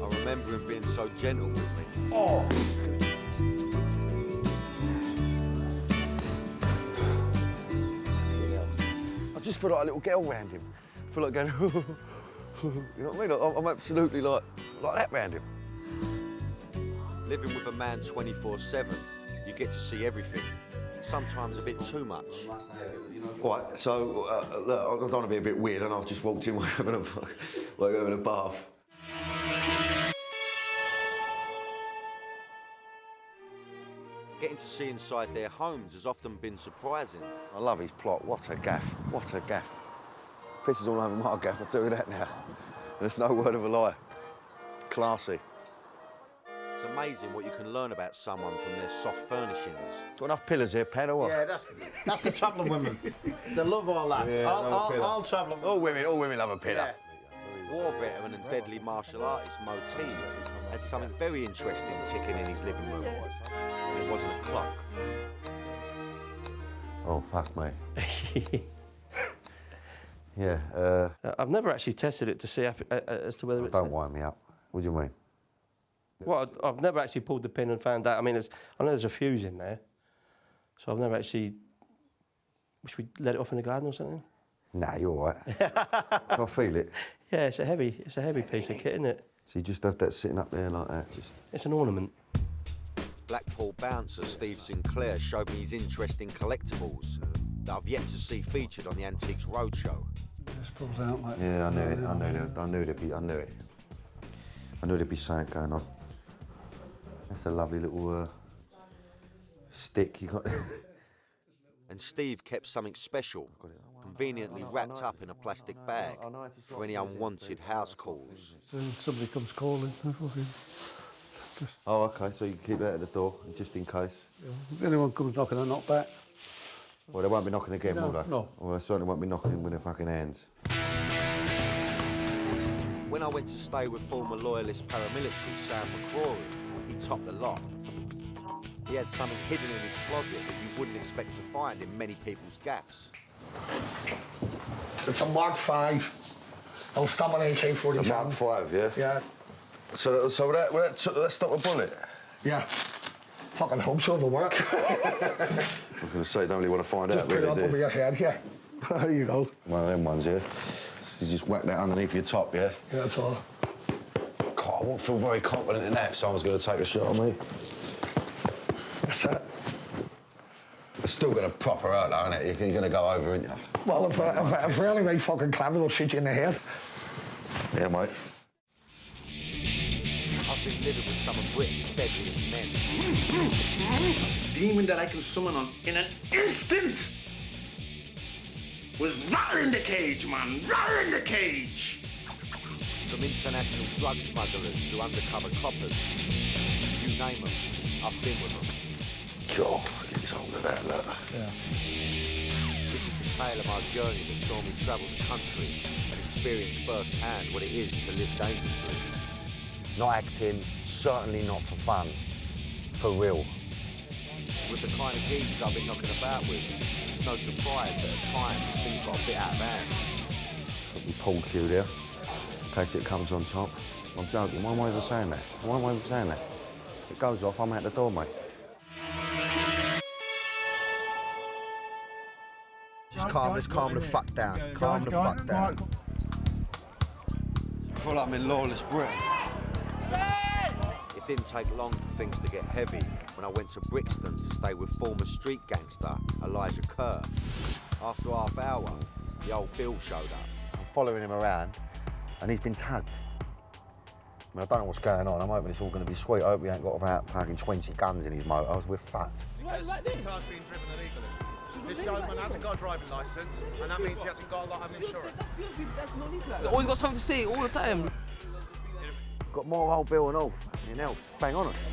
I remember him being so gentle with me. Oh! I just feel like a little girl round him. I feel like going, you know what I mean? I'm absolutely like that round him. Living with a man 24/7, you get to see everything. Sometimes a bit too much. Right, so look, I don't want to be a bit weird, and I've just walked in having a bath. Getting to see inside their homes has often been surprising. I love his plot. What a gaff. What a gaff. Pisses all over my gaff, I'll tell you that now. And it's no word of a lie. Classy. It's amazing what you can learn about someone from their soft furnishings. Got enough pillars here, Pat, or what? Yeah, that's the travelling women. They love all that. Yeah, all travelling women. All women love a pillar. War veteran and deadly martial artist Mo Teague had something very interesting ticking in his living room. And it wasn't a clock. Oh, fuck me. Yeah. I've never actually tested it to see as to whether it's... Don't wind me up. What do you mean? Well, I've never actually pulled the pin and found out. I mean, I know there's a fuse in there, so I've never actually... Should we let it off in the garden or something? Nah, you're all right. Can I feel it? Yeah, it's a heavy piece of kit, isn't it? So you just have that sitting up there like that, just... It's an ornament. Blackpool bouncer Steve Sinclair showed me his interest in collectibles that I've yet to see featured on the Antiques Roadshow. Just pulls out like... Yeah, I knew it. I knew it. I knew there'd be something going on. That's a lovely little stick you got. And Steve kept something special, conveniently wrapped up in a plastic bag for any unwanted house calls. Soon somebody comes calling. Oh, OK, so you can keep that at the door, just in case. If anyone comes knocking, I knock back. Well, they won't be knocking again, will they? No. Well, they certainly won't be knocking with their fucking hands. When I went to stay with former loyalist paramilitary Sam McCrory, he topped the lot. He had something hidden in his closet that you wouldn't expect to find in many people's gaffs. It's a Mark 5. I'll stop an AK-47. A Mark 5, yeah? Yeah. So will that stop a bullet? Yeah. Fucking hope so, it'll work. I was going to say, don't really want to find out, Just put it up over your head, yeah. There you go. One of them ones, yeah? So you just whack that underneath your top, yeah? Yeah, that's all. God, I won't feel very confident in that if someone's going to take a shot on me. That's it. It's still going to prop her out, though, isn't it? You're going to go over, aren't you? Well, if really very fucking clever, they'll shoot you in the head. Yeah, mate. I've been living with some of Britain's deadliest men. Demon that I can summon on in an instant was rattling the cage, man, rattling the cage. From international drug smugglers to undercover coppers, you name them, I've been with them. God, I get told of that, look. Yeah. This is the tale of our journey that saw me travel the country and experienced firsthand what it is to live dangerously. Not acting, certainly not for fun, for real. With the kind of geeks I've been knocking about with, it's no surprise that at times things got a bit out of hand. Got me pull cue there, in case it comes on top. I'm joking, why am I even saying that? Why am I even saying that? It goes off, I'm out the door, mate. Just let's calm the fuck down. Calm the fuck down. I feel like I'm in lawless Britain. It didn't take long for things to get heavy when I went to Brixton to stay with former street gangster Elijah Kerr. After half hour, the old Bill showed up. I'm following him around and he's been tagged. I mean, I don't know what's going on. I'm hoping it's all going to be sweet. I hope he ain't got about fucking 20 guns in his motors. We're fucked. This car's being driven illegally. This gentleman hasn't got a driving licence, and that means he hasn't got a lot of insurance. Always got something to say all the time. Got more old Bill and all. Fucking hell, bang on us.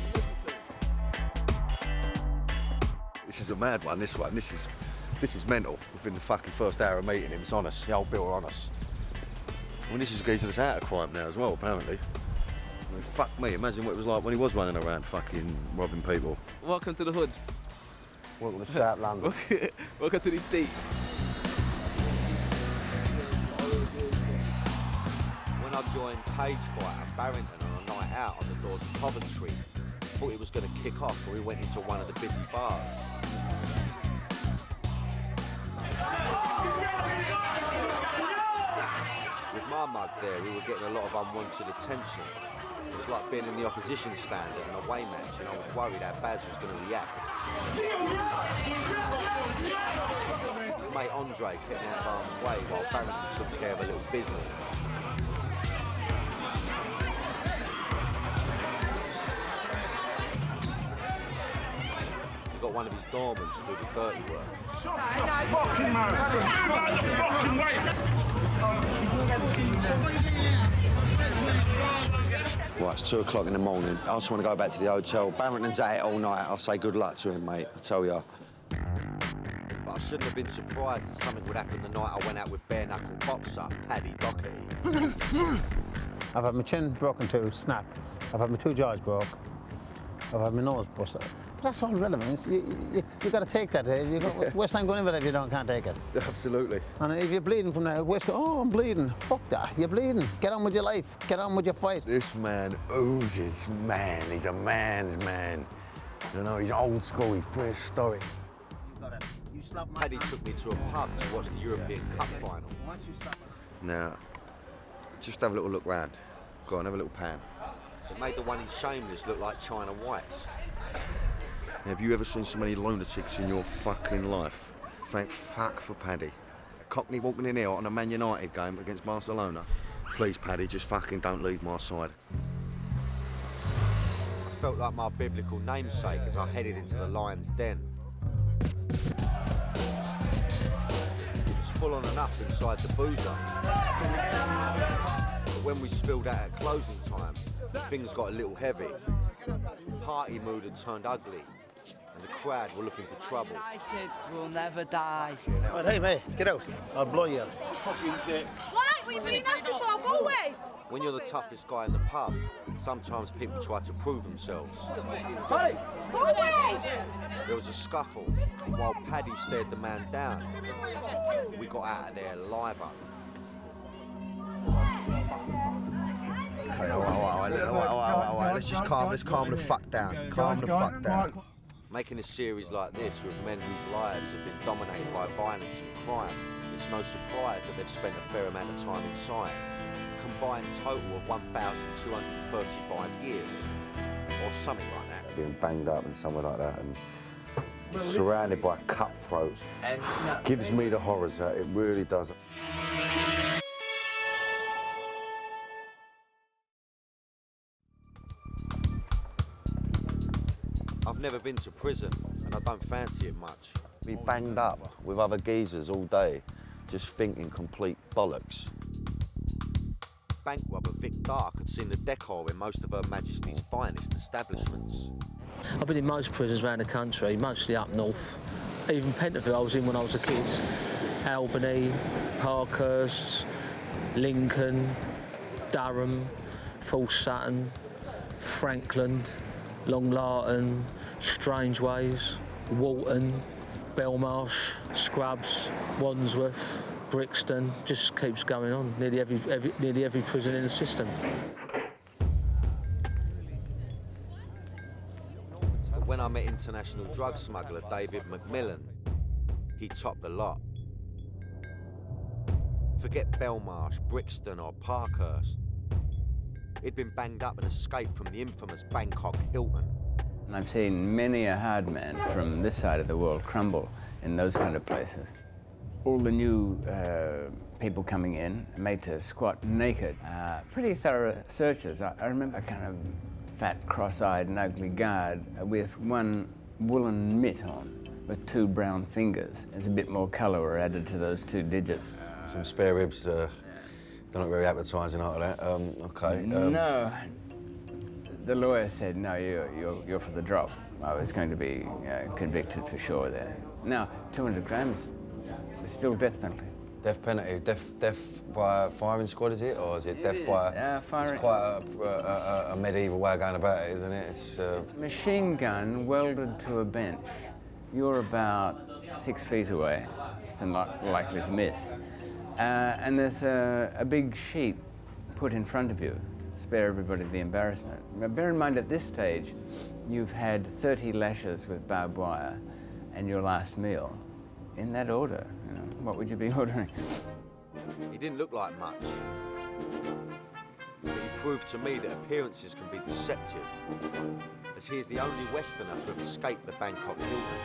This is a mad one, this one. This is mental. Within the fucking first hour of meeting him, it's on us. The old Bill are on us. I mean, this is a geezer that's out of crime now as well, apparently. I mean, fuck me, imagine what it was like when he was running around fucking robbing people. Welcome to the hood. Welcome to South London. Welcome to the state. When I joined Cage Fight at Barrington on a night out on the doors of Coventry, I thought it was going to kick off when we went into one of the busy bars. With my mug there, we were getting a lot of unwanted attention. It was like being in the opposition stand at an away match, and I was worried how Baz was going to react. His mate Andre kept me out of harm's way while Barrington took care of a little business. He got one of his doormen to do the dirty work. Fucking man! Right, it's 2 o'clock in the morning. I just want to go back to the hotel. Barrington's at it all night. I'll say good luck to him, mate. I tell you. But I shouldn't have been surprised that something would happen the night I went out with bare-knuckle boxer Paddy Doherty. I've had my chin broken too, snapped. I've had my 2 jaws broke. I've had my nose busted. But that's all relevant. You got to take that. West time going in with it if you can't take it. Absolutely. And if you're bleeding from there, West go, oh, I'm bleeding. Fuck that. You're bleeding. Get on with your life. Get on with your fight. This man oozes man. He's a man's man. You know, he's old school. He's prehistoric. Paddy took me to a pub to watch the European Cup final. Now, just have a little look round. Go on, have a little pan. It made the one in Shameless look like China Whites. Have you ever seen so many lunatics in your fucking life? Thank fuck for Paddy. A Cockney walking in here on a Man United game against Barcelona. Please, Paddy, just fucking don't leave my side. I felt like my biblical namesake as I headed into the lion's den. It was full on and up inside the boozer. But when we spilled out at closing time, things got a little heavy. Party mood had turned ugly, and the crowd were looking for trouble. United will never die. Right, hey, mate, get out. I'll blow you out. Why? What are you being nasty for? Go away! When you're the toughest guy in the pub, sometimes people try to prove themselves. Hey! Go away! There was a scuffle, and while Paddy stared the man down, we got out of there liver. Okay, all right, let's just calm the fuck down. Calm the fuck down. Making a series like this with men whose lives have been dominated by violence and crime, it's no surprise that they've spent a fair amount of time inside. A combined total of 1,235 years, or something like that. Being banged up and somewhere like that, and surrounded by cutthroats, gives me the horrors. It really does. I've never been to prison, and I don't fancy it much. Be banged up with other geezers all day, just thinking complete bollocks. Bank robber Vic Dark had seen the decor in most of Her Majesty's finest establishments. I've been in most prisons around the country, mostly up north. Even Pentonville I was in when I was a kid. Albany, Parkhurst, Lincoln, Durham, False Sutton, Frankland, Long Larton, Strangeways, Walton, Belmarsh, Scrubs, Wandsworth, Brixton. Just keeps going on. Nearly every prison in the system. When I met international drug smuggler David McMillan, he topped the lot. Forget Belmarsh, Brixton or Parkhurst. He'd been banged up and escaped from the infamous Bangkok Hilton. I've seen many a hard man from this side of the world crumble in those kind of places. All the new people coming in, made to squat naked. Pretty thorough searches. I remember a kind of fat, cross-eyed and ugly guard with one woolen mitt on with 2 brown fingers. There's a bit more colour were added to those 2 digits. Some spare ribs, don't look very appetising after that. Okay. No. The lawyer said, no, you're for the drop. I was going to be convicted for sure there. Now, 200 grams, it's still death penalty. Death penalty, death by firing squad, is it? Or is it death by... firing. It's quite a medieval way of going about it, isn't it? It's a machine gun welded to a bench. You're about 6 feet away, so not likely to miss. And there's a big sheet put in front of you, spare everybody the embarrassment. Now, bear in mind at this stage, you've had 30 lashes with barbed wire and your last meal. In that order, you know, what would you be ordering? He didn't look like much. But he proved to me that appearances can be deceptive, as he is the only Westerner to have escaped the Bangkok Hilton.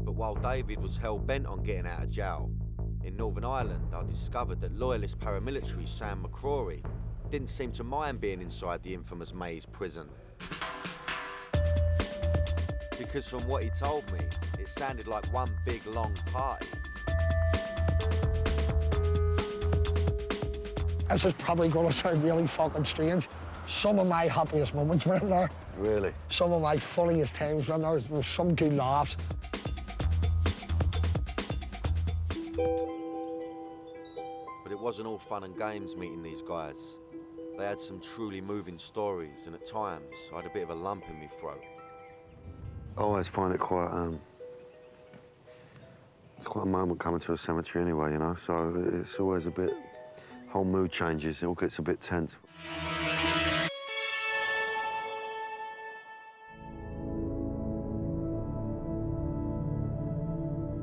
But while David was hell-bent on getting out of jail, in Northern Ireland I discovered that loyalist paramilitary Sam McCrory didn't seem to mind being inside the infamous Maze prison. Because from what he told me, it sounded like one big long party. This is probably going to sound really fucking strange. Some of my happiest moments were in there. Really? Some of my funniest times were in there. There was some good laughs. But it wasn't all fun and games meeting these guys. They had some truly moving stories, and at times I had a bit of a lump in my throat. I always find it quite, it's quite a moment coming to a cemetery anyway, you know, so it's always a bit, whole mood changes, it all gets a bit tense.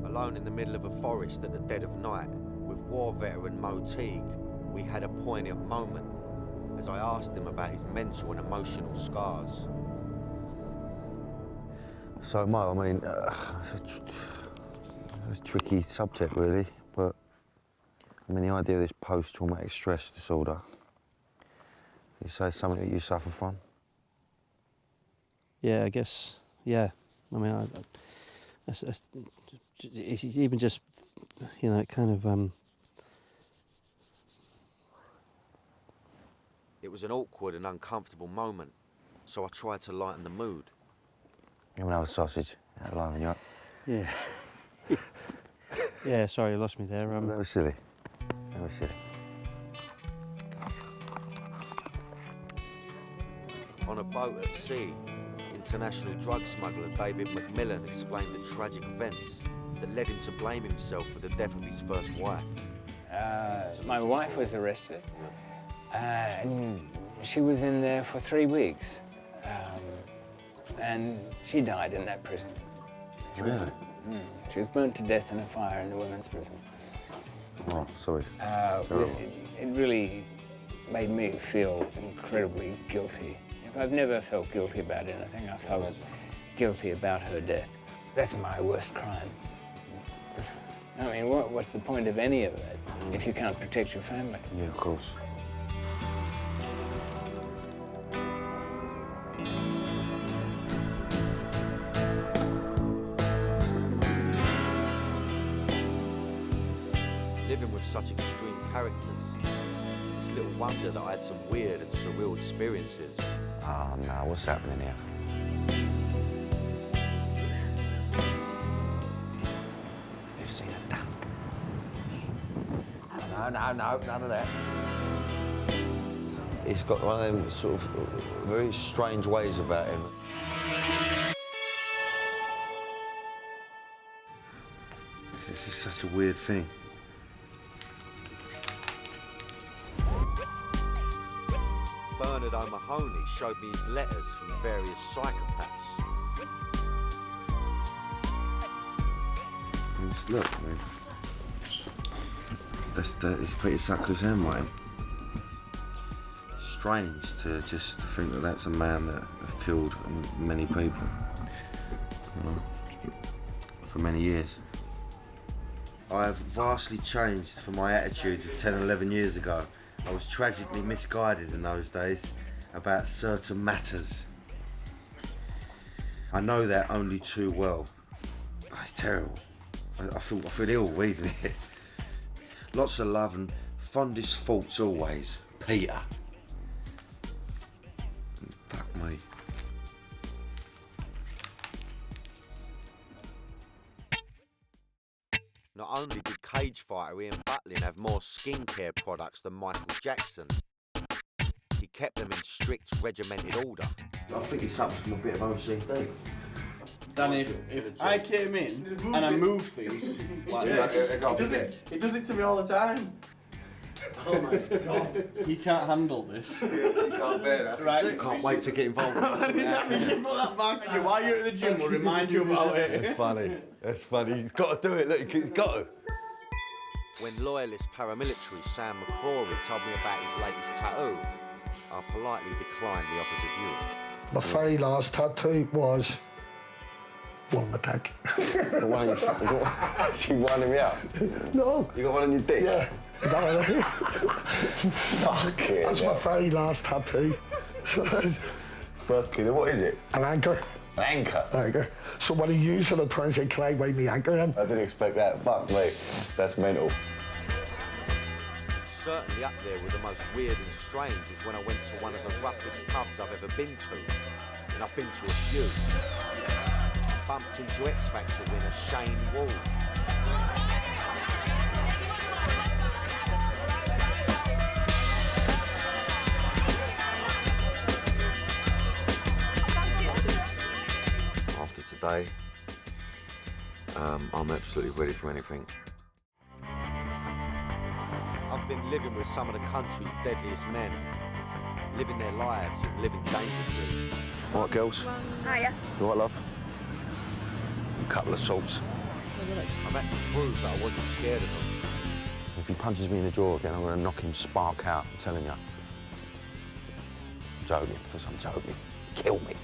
Alone in the middle of a forest at the dead of night, with war veteran Mo Teague, we had a poignant moment as I asked him about his mental and emotional scars. So, Mo, I mean, it's a tricky subject, really, but I mean, the idea of this post-traumatic stress disorder, you say something that you suffer from? Yeah, I guess, yeah. I mean, it's even just, you know, it kind of... It was an awkward and uncomfortable moment, so I tried to lighten the mood. Give me another sausage. That'll liven you up. Yeah. Yeah, sorry, you lost me there. That was silly. That was silly. On a boat at sea, international drug smuggler David McMillan explained the tragic events that led him to blame himself for the death of his first wife. My wife was arrested, and she was in there for 3 weeks. And she died in that prison. Really? She was burnt to death in a fire in the women's prison. Oh, sorry. It really made me feel incredibly guilty. I've never felt guilty about anything. I felt guilty about her death. That's my worst crime. I mean, what's the point of any of that if you can't protect your family? Yeah, of course. Living with such extreme characters, it's little wonder that I had some weird and surreal experiences. Oh no, what's happening here? No, none of that. He's got one of them sort of very strange ways about him. This is such a weird thing. Bernard O'Mahony showed me his letters from various psychopaths. Just look, I mean, it's Peter Sutcliffe's handwriting. Strange to just think that that's a man that has killed many people, you know, for many years. I have vastly changed from my attitudes of 10 or 11 years ago. I was tragically misguided in those days about certain matters. I know that only too well. Oh, it's terrible. I feel ill reading it. Lots of love and fondest thoughts always, Peter. Fuck me. Not only did cage fighter Ian Butlin have more skincare products than Michael Jackson, he kept them in strict regimented order. I think it suffers from a bit of OCD. Danny, if I came in and I moved things like this, he does it to me all the time. Oh my God, he can't handle this. He can't bear that. Right. Can't wait to get involved. I can put that back on you while you're at the gym. We'll remind you about it. It's funny. It's funny. He's got to do it. Look, he's got to. When loyalist paramilitary Sam McCrory told me about his latest tattoo, I politely declined the offer to view it. My very last tattoo was one attack. The one on your you winding me up? No. You got one on your dick? Yeah. I got one on it. Fuck it. That's my very last tattoo. Fucking, what is it? An anchor. An anchor? Anchor. So when he used it, I tried to say, can I weigh me anchor in? I didn't expect that. Fuck me. That's mental. Certainly up there with the most weird and strange was when I went to one of the roughest pubs I've ever been to. And I've been to a few. Bumped into X Factor winner Shane Wall. After today, I'm absolutely ready for anything. I've been living with some of the country's deadliest men, living their lives and living dangerously. All right, girls? Hiya. You all right, love? A couple of salts. I've had to prove that I wasn't scared of him. If he punches me in the jaw again, I'm going to knock him spark out, I'm telling you. I'm joking, because I'm joking. Kill me.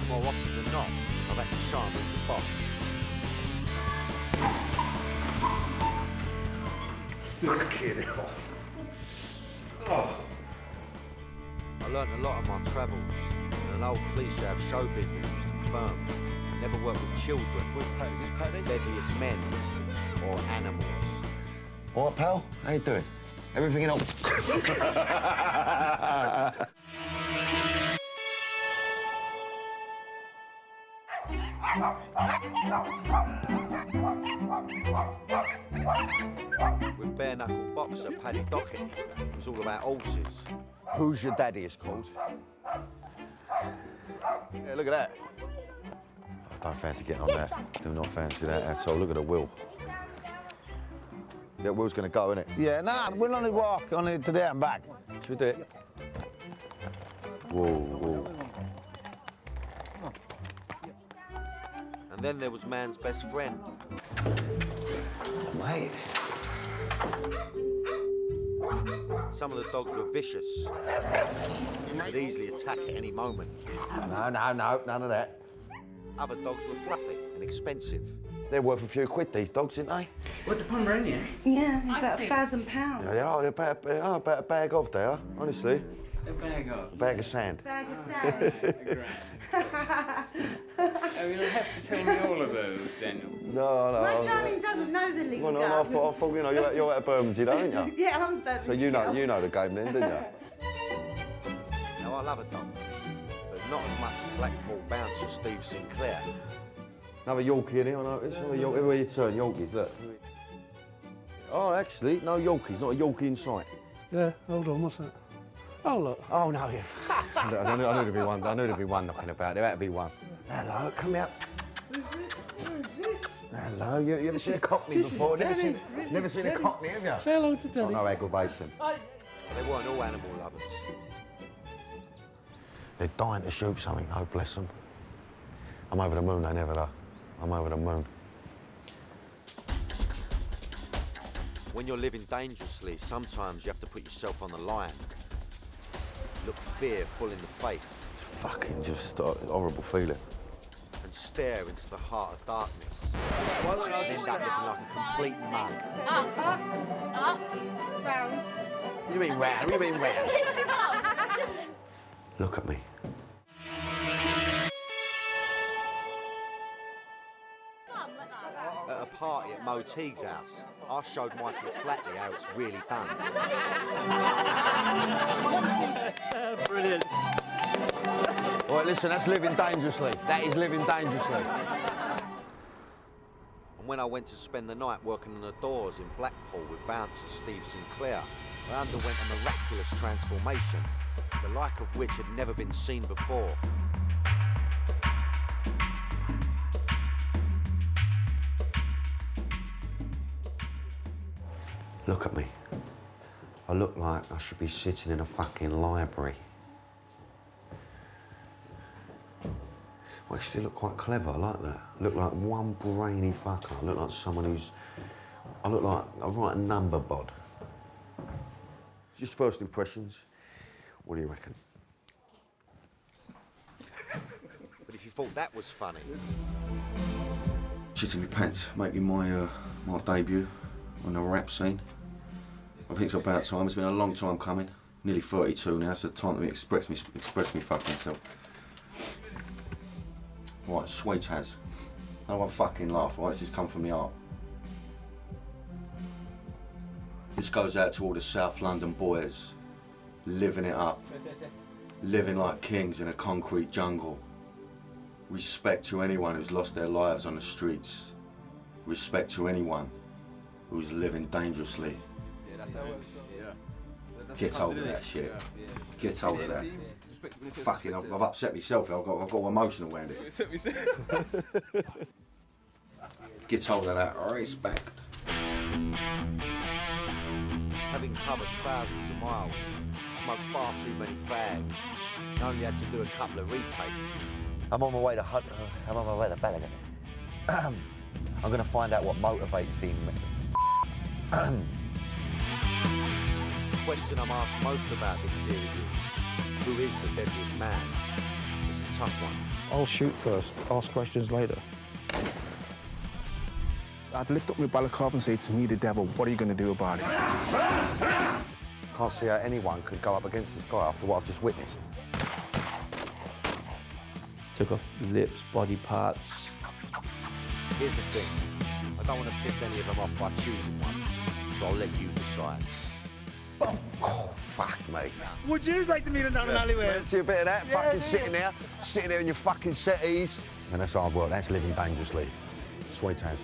More often than not, I've had to show him as the boss. Fucking hell. Oh. I learnt a lot on my travels, and an old cliche of show business was confirmed. Never work with children, deadliest men, or animals. All right, pal? How you doing? Everything in order? With bare-knuckle boxer Paddy Dockett, it was all about horses. Who's your daddy, it's called? Yeah, look at that. I don't fancy getting on that. Do not fancy that at all. Look at the wheel. That wheel's going to go, isn't it? Yeah, nah, we'll only walk only today and back. Should we do it? Whoa, whoa. And then there was man's best friend. Mate. Some of the dogs were vicious. Could easily attack at any moment. No, none of that. Other dogs were fluffy and expensive. They're worth a few quid, these dogs, aren't they? What, the Pomeranian? Yeah, about £1,000. Yeah, they are. They're about a bag of, they are, honestly. A bag of? A bag of sand. Bag of sand. Oh, you'll have to tell me all of those, Daniel. No. My darling doesn't know the lingo. Well, no, I thought, you know, you're out of Bermondsey, don't you? Yeah, I'm Bermondsey. So you know the game then, didn't you? Now, I love a dog, but not as much as Blackpool bouncer Steve Sinclair. Another Yorkie in here, I noticed. Everywhere you turn, Yorkies, look. Oh, actually, no Yorkies, not a Yorkie in sight. Yeah, hold on, what's that? Oh, look. Oh, no, yeah. I knew there'd be one. I knew there'd be one knocking about. There had to be one. Hello, come here. Hello, you ever seen a cockney before? Never seen a cockney, have you? Say hello to Danny. Got no aggravation. They weren't all animal lovers. They're dying to shoot something, oh, bless them. I'm over the moon, they never are. I'm over the moon. When you're living dangerously, sometimes you have to put yourself on the line. Look fear full in the face. It's fucking just a horrible feeling. And stare into the heart of darkness. And end up looking like a complete mug. Round. You mean round? You mean round? Look at me. At a party at Mo Teague's house, I showed Michael Flatley how it's really done. Brilliant. All right, listen, that's living dangerously. That is living dangerously. And when I went to spend the night working on the doors in Blackpool with bouncer Steve Sinclair, I underwent a miraculous transformation, the like of which had never been seen before. Look at me. I look like I should be sitting in a fucking library. I actually look quite clever, I like that. I look like one brainy fucker. I look like someone who's... I look like I write a number bod. Just first impressions. What do you reckon? But if you thought that was funny... Shitting my pants, making my debut on the rap scene. I think it's about time. It's been a long time coming. Nearly 32 now, so it's time to express me fucking self. Right, sweet as. I don't want to fucking laugh, right? This has come from the heart. This goes out to all the South London boys, living it up. Living like kings in a concrete jungle. Respect to anyone who's lost their lives on the streets. Respect to anyone who's living dangerously. Get hold of that shit. Get hold of that. Fucking, I've upset myself. I've got emotional around it. Get hold of that. Respect. Having covered thousands of miles, smoked far too many fags, and only had to do a couple of retakes. I'm on my way to Balagan. I'm going to find out what motivates the question I'm asked most about this series is, who is the deadliest man? It's a tough one. I'll shoot first, ask questions later. I'd lift up my balaclava and say, it's me, the devil, what are you going to do about it? Can't see how anyone could go up against this guy after what I've just witnessed. Took off lips, body parts. Here's the thing. I don't want to piss any of them off by choosing one, so I'll let you decide. Oh, fuck me. Would you like to meet another alleyway? Fancy a bit of that? Fucking sitting there in your fucking settees. And that's hard work. That's living dangerously. Sweet as.